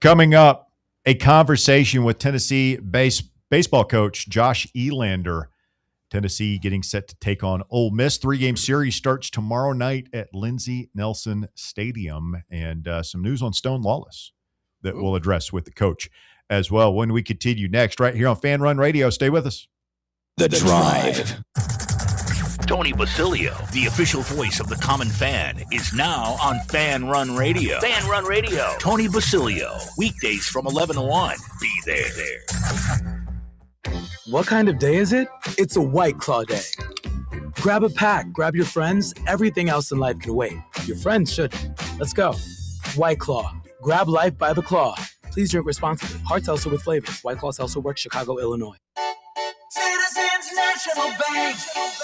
Coming up, a conversation with Tennessee baseball coach Josh Elander. Tennessee getting set to take on Ole Miss. 3-game series starts tomorrow night at Lindsey Nelson Stadium. And some news on Stone Lawless that we'll address with the coach as well when we continue next right here on Fan Run Radio. Stay with us. The Drive. Tony Basilio, the official voice of the common fan, is now on Fan Run Radio. Fan Run Radio. Tony Basilio, weekdays from 11 to 1. Be there. What kind of day is it? It's a White Claw day. Grab a pack, grab your friends. Everything else in life can wait. Your friends shouldn't. Let's go. White Claw. Grab life by the claw. Please drink responsibly. Hard seltzer with flavors. White Claw Seltzer Works, Chicago, Illinois. Citizens National Bank.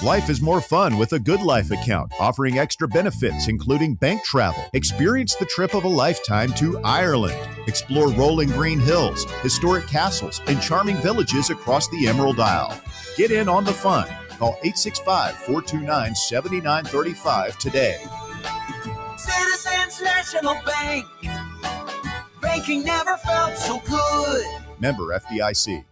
Life is more fun with a Good Life account, offering extra benefits, including bank travel. Experience the trip of a lifetime to Ireland. Explore rolling green hills, historic castles, and charming villages across the Emerald Isle. Get in on the fun. Call 865-429-7935 today. Citizens National Bank. Banking never felt so good. Member FDIC.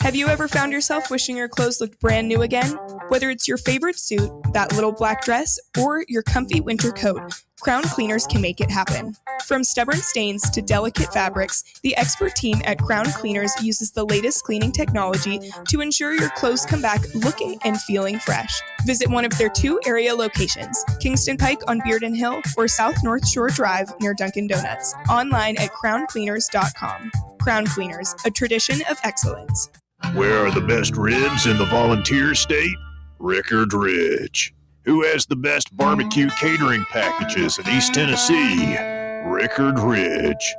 Have you ever found yourself wishing your clothes looked brand new again? Whether it's your favorite suit, that little black dress, or your comfy winter coat, Crown Cleaners can make it happen. From stubborn stains to delicate fabrics, the expert team at Crown Cleaners uses the latest cleaning technology to ensure your clothes come back looking and feeling fresh. Visit one of their 2 area locations, Kingston Pike on Bearden Hill or South North Shore Drive near Dunkin' Donuts. Online at crowncleaners.com. Crown Cleaners, a tradition of excellence. Where are the best ribs in the Volunteer State? Rickard Ridge. Who has the best barbecue catering packages in East Tennessee? Rickard Ridge.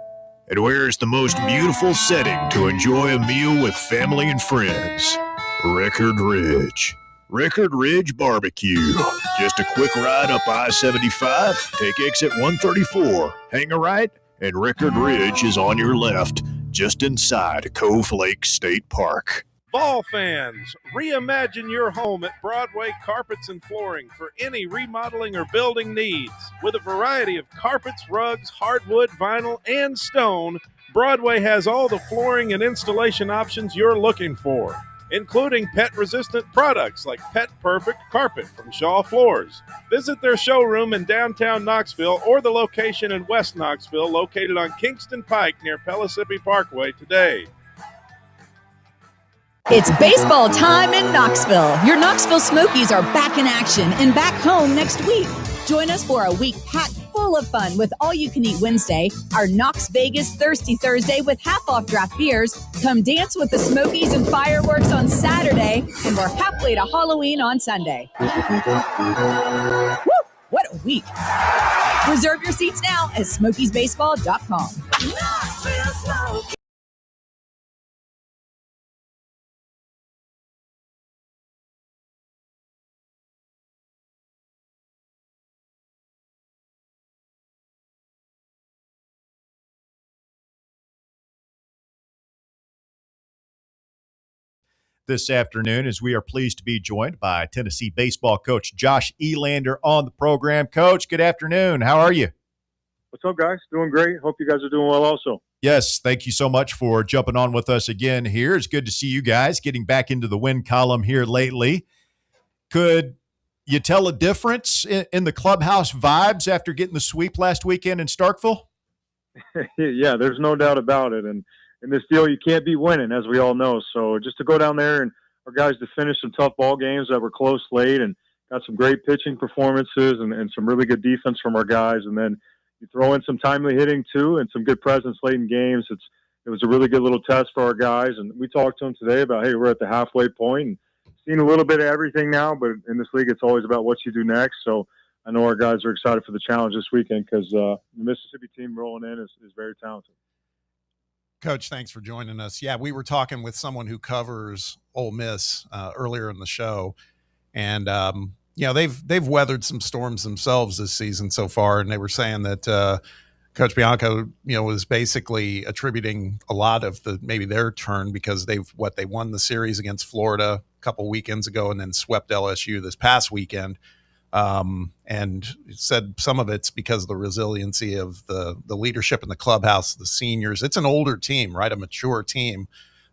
And where is the most beautiful setting to enjoy a meal with family and friends? Rickard Ridge. Rickard Ridge Barbecue. Just a quick ride up I-75, take exit 134, hang a right, and Rickard Ridge is on your left, just inside Cove Lake State Park. Vol fans, reimagine your home at Broadway Carpets and Flooring for any remodeling or building needs. With a variety of carpets, rugs, hardwood, vinyl, and stone, Broadway has all the flooring and installation options you're looking for, including pet-resistant products like Pet Perfect Carpet from Shaw Floors. Visit their showroom in downtown Knoxville or the location in West Knoxville located on Kingston Pike near Pellissippi Parkway today. It's baseball time in Knoxville. Your Knoxville Smokies are back in action and back home next week. Join us for a week packed full of fun with All-You-Can-Eat Wednesday, our Knox Vegas Thirsty Thursday with half-off draft beers, come dance with the Smokies and fireworks on Saturday, and we're halfway to Halloween on Sunday. Woo! What a week. Reserve your seats now at SmokiesBaseball.com. Knoxville Smokies. This afternoon, as we are pleased to be joined by Tennessee baseball coach Josh Elander on the program. Coach, good afternoon. How are you? What's up, guys? Doing great. Hope you guys are doing well also. Yes, thank you so much for jumping on with us again here. It's good to see you guys getting back into the win column here lately. Could you tell a difference in the clubhouse vibes after getting the sweep last weekend in Starkville? Yeah, there's no doubt about it. And in this deal, you can't be winning, as we all know. So just to go down there and our guys to finish some tough ball games that were close late and got some great pitching performances and some really good defense from our guys. And then you throw in some timely hitting too and some good presence late in games. It was a really good little test for our guys. And we talked to them today about, hey, we're at the halfway point and seen a little bit of everything now. But in this league, it's always about what you do next. So I know our guys are excited for the challenge this weekend because the Mississippi team rolling in is very talented. Coach, thanks for joining us. Yeah, we were talking with someone who covers Ole Miss earlier in the show, and they've weathered some storms themselves this season so far, and they were saying that Coach Bianco, was basically attributing a lot of maybe their turn because they won the series against Florida a couple weekends ago and then swept LSU this past weekend. And said some of it's because of the resiliency of the leadership in the clubhouse, the seniors. It's an older team, right? A mature team.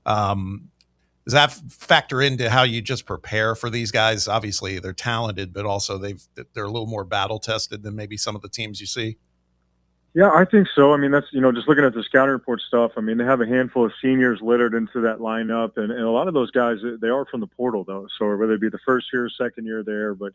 Does that factor into how you just prepare for these guys? Obviously, they're talented, but also they're a little more battle tested than maybe some of the teams you see. Yeah, I think so. I mean, that's, just looking at the scouting report stuff. I mean, they have a handful of seniors littered into that lineup, and a lot of those guys, they are from the portal though. So whether it be the first year, second year there, but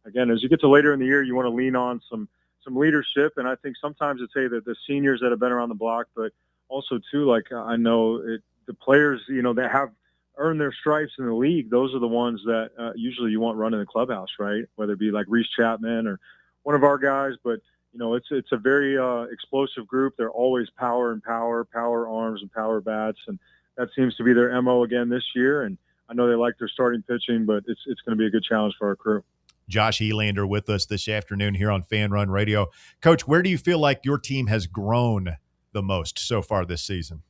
again, as you get to later in the year, you want to lean on some leadership. And I think sometimes it's, hey, the seniors that have been around the block, but also, too, like I know the players, that have earned their stripes in the league, those are the ones that usually you want running the clubhouse, right? Whether it be like Reese Chapman or one of our guys. But, it's a very explosive group. They're always power arms and power bats. And that seems to be their MO again this year. And I know they like their starting pitching, but it's going to be a good challenge for our crew. Josh Elander with us this afternoon here on Fan Run Radio. Coach, where do you feel like your team has grown the most so far this season?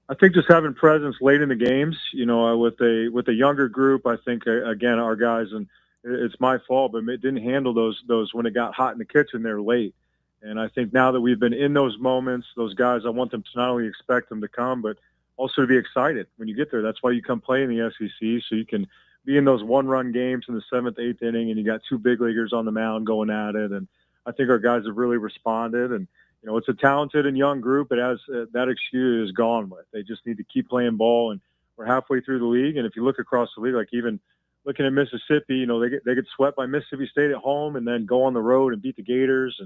I think just having presence late in the games, with a younger group. I think again our guys, and it's my fault, but it didn't handle those when it got hot in the kitchen there late. And I think now that we've been in those moments, those guys, I want them to not only expect them to come, but also to be excited when you get there. That's why you come play in the SEC, so you can be in those one-run games in the 7th, 8th inning, and you got two big leaguers on the mound going at it. And I think our guys have really responded, and it's a talented and young group. It has that excuse is gone with. They just need to keep playing ball, and we're halfway through the league. And if you look across the league, like even looking at Mississippi, they get swept by Mississippi State at home, and then go on the road and beat the Gators,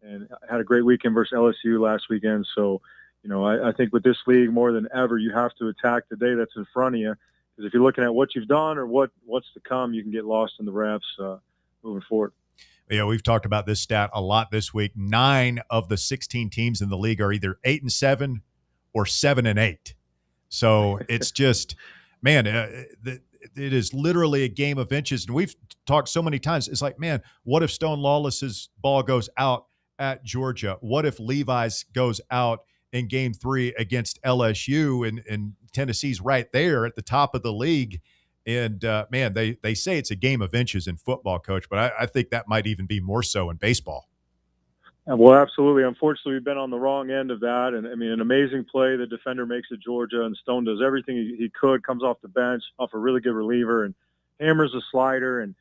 and had a great weekend versus LSU last weekend. So, I think with this league more than ever, you have to attack the day that's in front of you. Because if you're looking at what you've done or what's to come, you can get lost in the reps moving forward. Yeah, we've talked about this stat a lot this week. 9 of the 16 teams in the league are either 8-7 or 7-8. So it's just, man, it is literally a game of inches. And we've talked so many times. It's like, man, what if Stone Lawless's ball goes out at Georgia? What if Levi's goes out in Game 3 against LSU, and Tennessee's right there at the top of the league? And, man, they say it's a game of inches in football, Coach, but I think that might even be more so in baseball. Well, absolutely. Unfortunately, we've been on the wrong end of that. And, I mean, an amazing play the defender makes at Georgia, and Stone does everything he could, comes off the bench, off a really good reliever, and hammers a slider. And,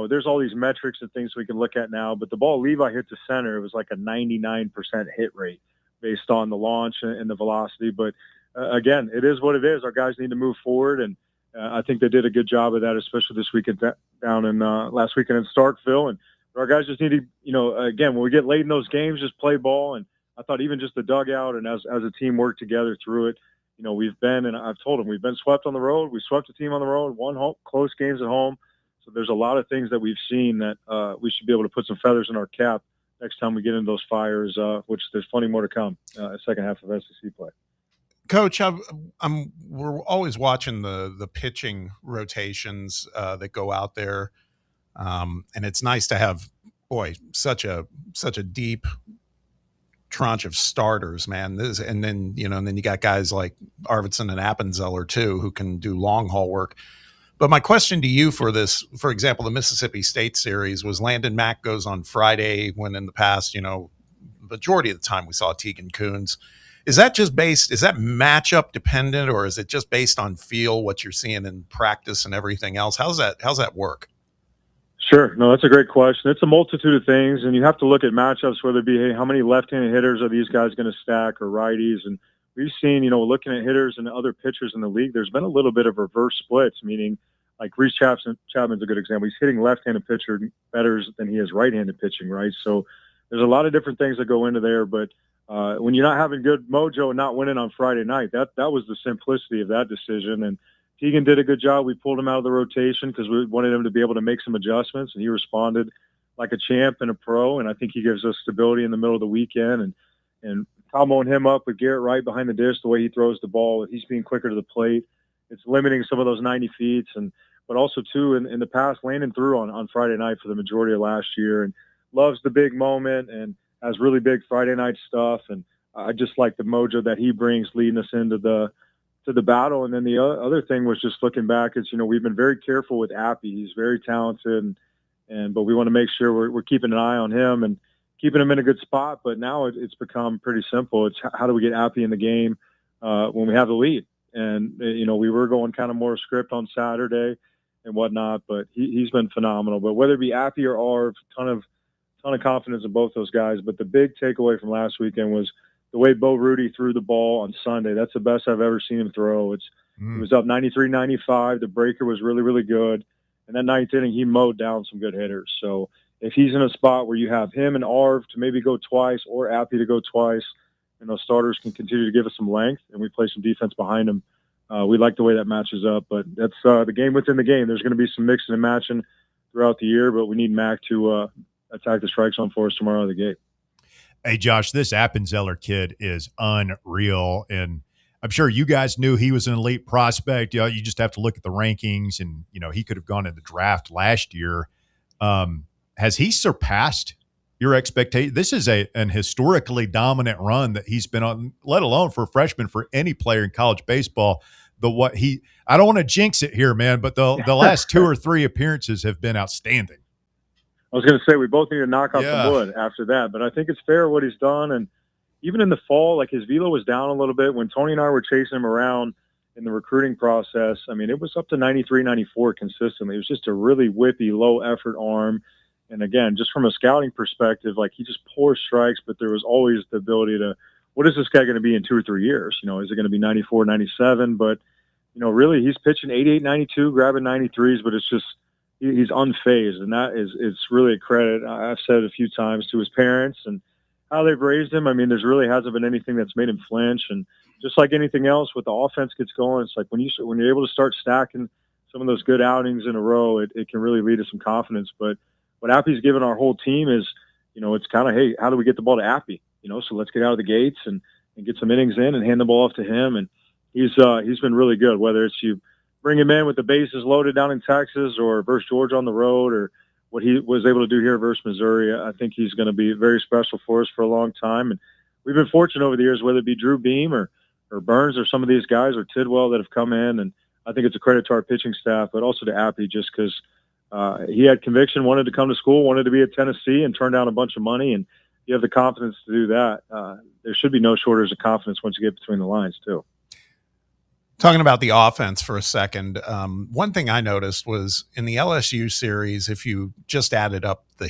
there's all these metrics and things we can look at now. But the ball Levi hit the center, it was like a 99% hit rate based on the launch and the velocity. But, again, it is what it is. Our guys need to move forward, and I think they did a good job of that, especially this weekend down in last weekend in Starkville. And our guys just need to, again, when we get late in those games, just play ball. And I thought even just the dugout and as a team work together through it, we've been, and I've told them, we've been swept on the road. We swept a team on the road, won close games at home. So there's a lot of things that we've seen that we should be able to put some feathers in our cap next time we get into those fires, which there's plenty more to come, second half of SEC play. Coach, we're always watching the pitching rotations that go out there, and it's nice to have, such a deep tranche of starters, man. And then you got guys like Arvidsson and Appenzeller too, who can do long haul work. But my question to you for this, for example, the Mississippi State series was Landon Mack goes on Friday, when in the past, majority of the time we saw Tegan Kuhns. Is that matchup dependent, or is it just based on feel, what you're seeing in practice and everything else? How's that work? Sure. No, that's a great question. It's a multitude of things, and you have to look at matchups, whether it be, hey, how many left-handed hitters are these guys going to stack, or righties? And we've seen, looking at hitters and other pitchers in the league, there's been a little bit of reverse splits, meaning like Reese Chapman's a good example. He's hitting left-handed pitcher better than he is right-handed pitching, right? So there's a lot of different things that go into there, but when you're not having good mojo and not winning on Friday night, that was the simplicity of that decision. And Tegan did a good job. We pulled him out of the rotation because we wanted him to be able to make some adjustments, and he responded like a champ and a pro. And I think he gives us stability in the middle of the weekend. And comboing him up with Garrett Wright behind the dish, the way he throws the ball, he's being quicker to the plate. It's limiting some of those 90 feet. But also, too, in the past, Landon threw on Friday night for the majority of last year and loves the big moment and has really big Friday night stuff. And I just like the mojo that he brings leading us into the battle. And then the other thing was just looking back is, we've been very careful with Appy. He's very talented, but we want to make sure we're keeping an eye on him and keeping him in a good spot. But now it's become pretty simple. It's how do we get Appy in the game when we have the lead? And, we were going kind of more script on Saturday and whatnot, but he's been phenomenal. But whether it be Appy or Arv, ton of confidence in both those guys. But the big takeaway from last weekend was the way Bo Rudy threw the ball on Sunday. That's the best I've ever seen him throw. It was up 93-95. The breaker was really, really good. And that ninth inning, he mowed down some good hitters. So if he's in a spot where you have him and Arv to maybe go twice or Appy to go twice, and those starters can continue to give us some length and we play some defense behind them, we like the way that matches up. But that's the game within the game. There's going to be some mixing and matching throughout the year, but we need Mac to attack the strike zone for us tomorrow out of the gate. Hey, Josh, this Appenzeller kid is unreal. And I'm sure you guys knew he was an elite prospect. You just have to look at the rankings, and, he could have gone in the draft last year. Has he surpassed your expectation? This is an historically dominant run that he's been on, let alone for a freshman, for any player in college baseball. I don't want to jinx it here, man, but the last 2 or 3 appearances have been outstanding. I was going to say we both need to knock out some wood after that, but I think it's fair what he's done. And even in the fall, like his velo was down a little bit. When Tony and I were chasing him around in the recruiting process, I mean, it was up to 93, 94 consistently. It was just a really whippy, low-effort arm. And again, just from a scouting perspective, like he just pours strikes, but there was always the ability to, what is this guy going to be in 2 or 3 years? Is it going to be 94, 97? But, really he's pitching 88, 92, grabbing 93s, but it's just, he's unfazed. And it's really a credit. I've said it a few times to his parents and how they've raised him. I mean, there's really hasn't been anything that's made him flinch. And just like anything else, with the offense gets going, it's like when you're able to start stacking some of those good outings in a row, it can really lead to some confidence. But what Appy's given our whole team is, it's kind of, hey, how do we get the ball to Appy? So let's get out of the gates and get some innings in and hand the ball off to him. And he's been really good, whether it's you bring him in with the bases loaded down in Texas or versus Georgia on the road or what he was able to do here versus Missouri. I think he's going to be very special for us for a long time. And we've been fortunate over the years, whether it be Drew Beam or Burns or some of these guys or Tidwell that have come in. And I think it's a credit to our pitching staff, but also to Appy just because he had conviction, wanted to come to school, wanted to be at Tennessee and turned down a bunch of money. And you have the confidence to do that. There should be no shortage of confidence once you get between the lines too. Talking about the offense for a second, one thing I noticed was in the LSU series, if you just added up the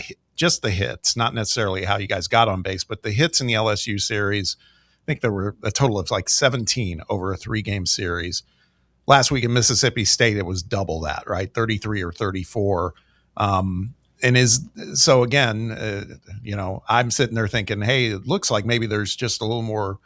hits, not necessarily how you guys got on base, but the hits in the LSU series, I think there were a total of like 17 over a 3-game series. Last week in Mississippi State, it was double that, right? 33 or 34. So again, I'm sitting there thinking, hey, it looks like maybe there's just a little more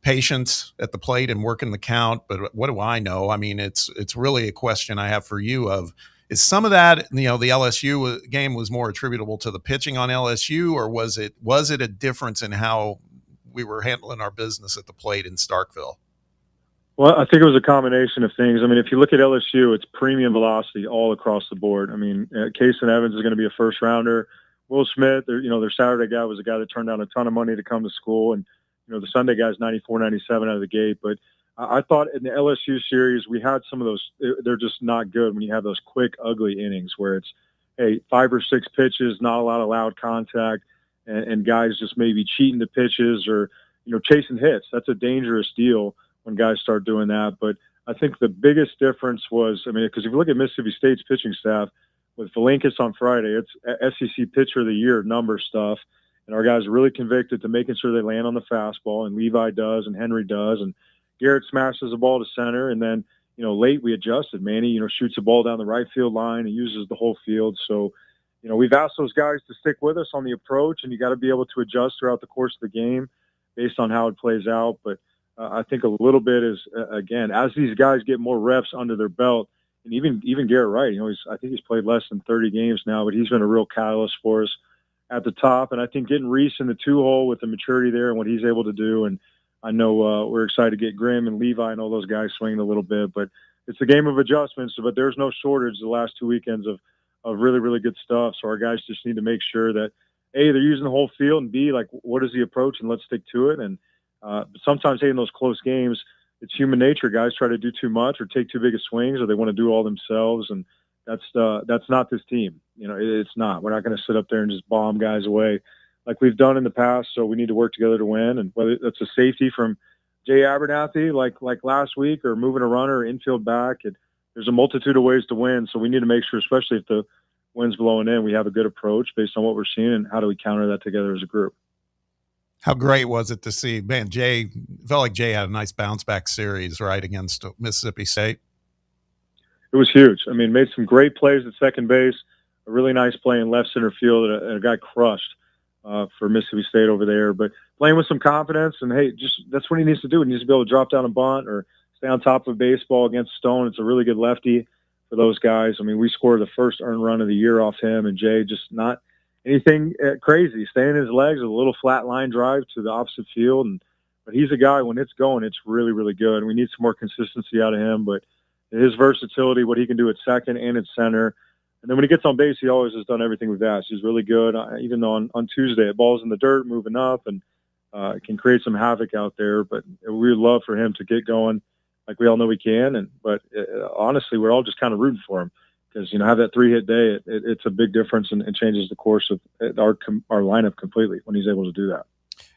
patience at the plate and working the count, but what do I know? I mean, it's really a question I have for you of, is some of that, the LSU game was more attributable to the pitching on LSU, or was it a difference in how we were handling our business at the plate in Starkville? Well, I think it was a combination of things. I mean, if you look at LSU, it's premium velocity all across the board. I mean, Kason Evans is going to be a first rounder. Will Smith, their Saturday guy was a guy that turned down a ton of money to come to school. And, the Sunday guy's 94, 97 out of the gate. But I thought in the LSU series, we had some of those. They're just not good when you have those quick, ugly innings where it's, hey, 5 or 6 pitches, not a lot of loud contact, and guys just maybe cheating the pitches or, chasing hits. That's a dangerous deal when guys start doing that. But I think the biggest difference was, because if you look at Mississippi State's pitching staff, with Valinkis on Friday, it's SEC Pitcher of the Year number stuff. And our guys are really convicted to making sure they land on the fastball, and Levi does, and Henry does, and Garrett smashes the ball to center. And then, late we adjusted. Manny, shoots the ball down the right field line and uses the whole field. So, we've asked those guys to stick with us on the approach, and you got to be able to adjust throughout the course of the game based on how it plays out. But I think a little bit is, again, as these guys get more reps under their belt, and even Garrett Wright, I think he's played less than 30 games now, but he's been a real catalyst for us at the top. And I think getting Reese in the 2-hole with the maturity there and what he's able to do. And I know we're excited to get Grimm and Levi and all those guys swinging a little bit, but it's a game of adjustments. But there's no shortage the last 2 weekends of really, really good stuff. So our guys just need to make sure that, A, they're using the whole field, and B, like, what is the approach, and let's stick to it. And sometimes, hey, in those close games, it's human nature. Guys try to do too much or take too big of swings, or they want to do all themselves. And that's not this team. It's not. We're not going to sit up there and just bomb guys away like we've done in the past. So we need to work together to win. And whether that's a safety from Jay Abernathy, like last week, or moving a runner or infield back, there's a multitude of ways to win. So we need to make sure, especially if the wind's blowing in, we have a good approach based on what we're seeing, and how do we counter that together as a group. How great was it to see, man, Jay, felt like Jay had a nice bounce back series, right, against Mississippi State. It was huge. Made some great plays at second base, a really nice play in left center field, and a guy crushed for Mississippi State over there. But playing with some confidence, and, hey, just that's what he needs to do. He needs to be able to drop down a bunt or stay on top of a baseball against Stone. It's a really good lefty for those guys. We scored the first earned run of the year off him, and Jay just not anything crazy. Staying his legs with a little flat line drive to the opposite field. But he's a guy, when it's going, it's really, really good. And we need some more consistency out of him. But his versatility, what he can do at second and at center. And then when he gets on base, he always has done everything we've asked. He's really good. Even though on Tuesday, it balls in the dirt, moving up, and can create some havoc out there. But we would love for him to get going like we all know he can. But honestly, we're all just kind of rooting for him because, have that 3-hit day, it's a big difference and changes the course of our lineup completely when he's able to do that.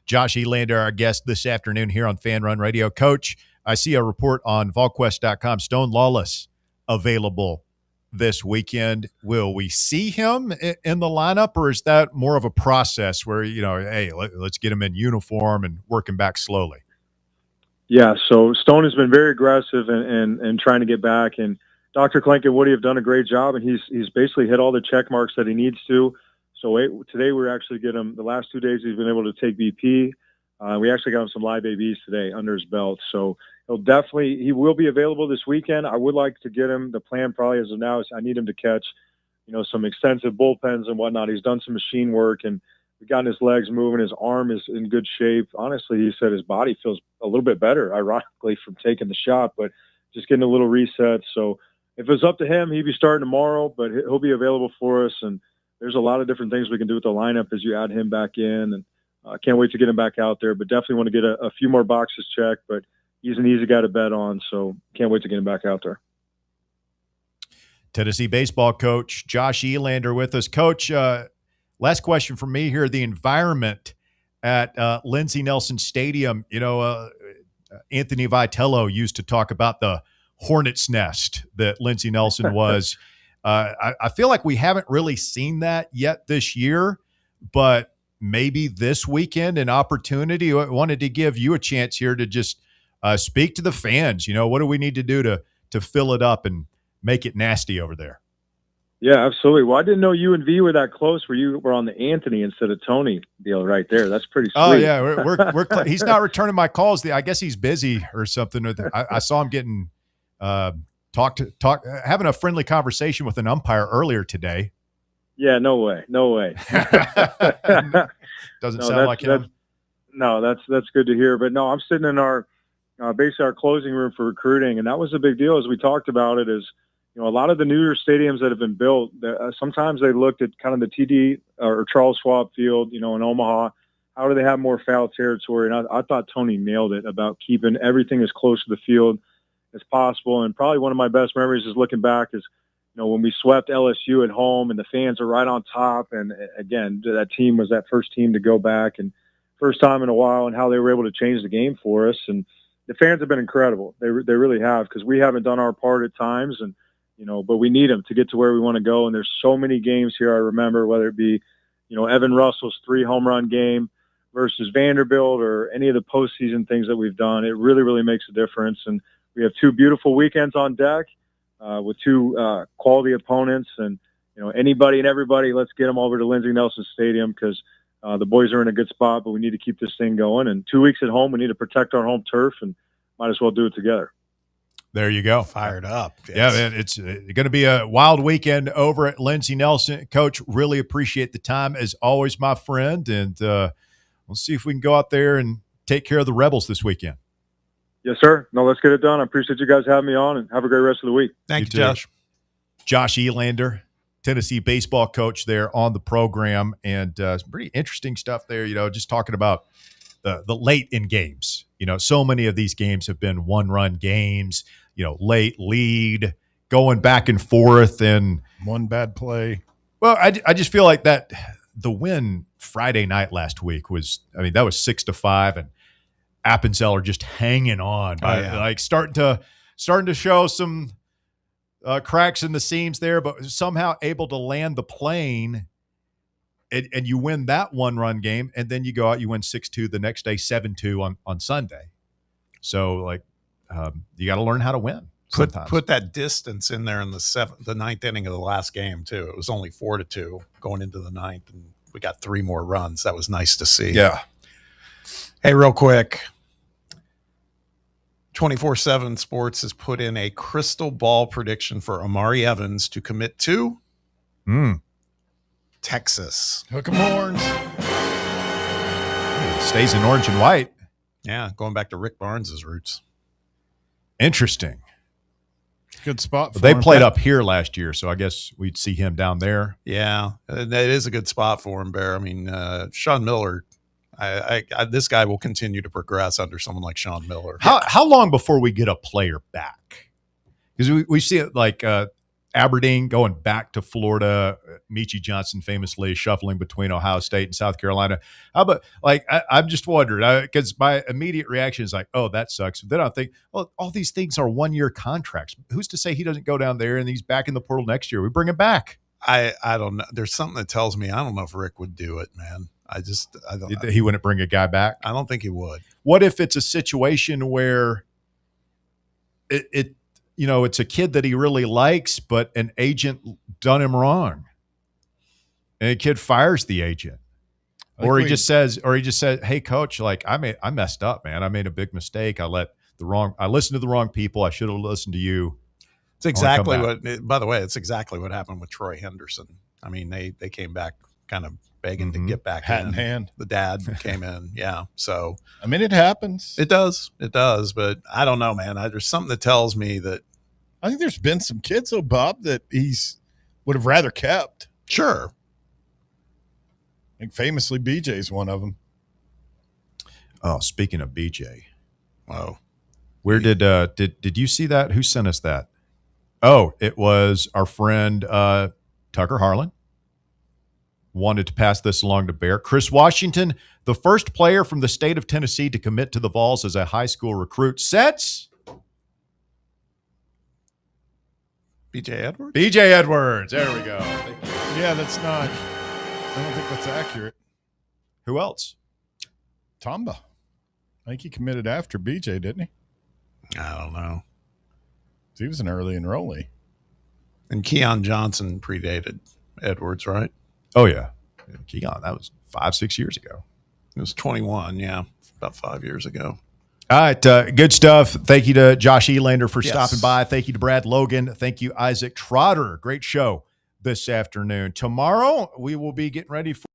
Josh Elander, our guest this afternoon here on Fan Run Radio. Coach, I see a report on VolQuest.com, Stone Lawless available this weekend. Will we see him in the lineup, or is that more of a process where, hey, let's get him in uniform and work him back slowly? Yeah, so Stone has been very aggressive and trying to get back, and Dr. Clank and Woody have done a great job, and he's basically hit all the check marks that he needs to. So today we're actually getting him, the last 2 days he's been able to take BP. We actually got him some live ABs today under his belt. So he will be available this weekend. I would like to get him, the plan probably as of now is I need him to catch, some extensive bullpens and whatnot. He's done some machine work, and we've gotten his legs moving. His arm is in good shape. Honestly, he said his body feels a little bit better, ironically, from taking the shot, but just getting a little reset. So if it was up to him, he'd be starting tomorrow, but he'll be available for us. And there's a lot of different things we can do with the lineup as you add him back in. And I can't wait to get him back out there, but definitely want to get a few more boxes checked. But he's an easy guy to bet on, so can't wait to get him back out there. Tennessee baseball coach Josh Elander with us. Coach, last question from me here. The environment at Lindsey Nelson Stadium, Anthony Vitello used to talk about the hornet's nest that Lindsey Nelson was. I feel like we haven't really seen that yet this year, but maybe this weekend an opportunity. I wanted to give you a chance here to just speak to the fans. What do we need to do to fill it up and make it nasty over there? Yeah, absolutely. Well, I didn't know you and V were that close where you were on the Anthony instead of Tony deal right there. That's pretty sweet. Oh, yeah. We're he's not returning my calls. I guess he's busy or something. I saw him getting having a friendly conversation with an umpire earlier today. Yeah, no way. Doesn't sound like him. That's good to hear. But no, I'm sitting in our basically our closing room for recruiting, and that was a big deal as we talked about it. Is a lot of the newer stadiums that have been built, sometimes they looked at kind of the TD or Charles Schwab Field, in Omaha. How do they have more foul territory? And I thought Tony nailed it about keeping everything as close to the field as possible. And probably one of my best memories is looking back is, when we swept LSU at home and the fans are right on top. And again, that team was that first team to go back and first time in a while, and how they were able to change the game for us. And the fans have been incredible. They really have, because we haven't done our part at times. And, but we need them to get to where we want to go. And there's so many games here. I remember whether it be, Evan Russell's 3 home run game versus Vanderbilt or any of the postseason things that we've done. It really, really makes a difference. And we have 2 beautiful weekends on deck with 2 quality opponents. And, anybody and everybody, let's get them over to Lindsey Nelson Stadium, because the boys are in a good spot, but we need to keep this thing going. And 2 weeks at home, we need to protect our home turf, and might as well do it together. There you go. Fired up. Yes. Yeah, man, it's going to be a wild weekend over at Lindsey Nelson. Coach, really appreciate the time as always, my friend. And we'll see if we can go out there and take care of the Rebels this weekend. Yes, sir. No, let's get it done. I appreciate you guys having me on, and have a great rest of the week. Thank you, Josh. Josh Elander, Tennessee baseball coach there on the program, and some pretty interesting stuff there, just talking about the late in games. So many of these games have been one-run games, late lead, going back and forth, and one bad play. Well, I just feel like that the win Friday night last week was, that was 6-5, and Appenzeller just hanging on by starting to show some cracks in the seams there, but somehow able to land the plane, and you win that one-run game, and then you go out, you win 6-2 the next day, 7-2 on Sunday. So, you got to learn how to win. Put that distance in there in the ninth inning of the last game too. It was only 4-2 going into the ninth, and we got 3 more runs. That was nice to see. Yeah. Hey, real quick. 24/7 Sports has put in a crystal ball prediction for Amari Evans to commit to Texas. Hook 'em horns. Stays in orange and white. Yeah, going back to Rick Barnes' roots. Interesting. Good spot for They him. played up here last year, so I guess we'd see him down there. Yeah, it is a good spot for him, Bear. Sean Miller, this guy will continue to progress under someone like Sean Miller. How long before we get a player back? Because we see it Aberdeen going back to Florida, Michie Johnson famously shuffling between Ohio State and South Carolina. How about, like, I'm just wondering, because my immediate reaction is like, oh, that sucks. But then I think, well, all these things are 1-year contracts. Who's to say he doesn't go down there and he's back in the portal next year? We bring him back. I don't know. There's something that tells me I don't know if Rick would do it, man. I don't. He wouldn't bring a guy back? I don't think he would. What if it's a situation where it's a kid that he really likes, but an agent done him wrong, and the kid fires the agent, or he just says, "Hey, coach, like I messed up, man. I made a big mistake. I listened to the wrong people. I should have listened to you." It's exactly by the way, it's exactly what happened with Troy Henderson. I mean, they came back kind of begging to get back hat in. in hand. The dad came in. Yeah. So, I mean, it happens. It does. But I don't know, man. There's something that tells me that. I think there's been some kids, though, Bob, that he's would have rather kept. Sure. I think famously BJ's one of them. Oh, speaking of BJ. Oh. Where did you see that? Who sent us that? Oh, it was our friend Tucker Harlan. Wanted to pass this along to Bear. Chris Washington, the first player from the state of Tennessee to commit to the Vols as a high school recruit since BJ Edwards? BJ Edwards. There we go. Yeah, that's not. I don't think that's accurate. Who else? Tamba. I think he committed after BJ, didn't he? I don't know. He was an early enrollee. And Keon Johnson predated Edwards, right? Oh, yeah. Keon, that was 5-6 years ago. It was 21, yeah, about 5 years ago. All right, good stuff. Thank you to Josh Elander for stopping by. Thank you to Brad Logan. Thank you, Isaac Trotter. Great show this afternoon. Tomorrow, we will be getting ready for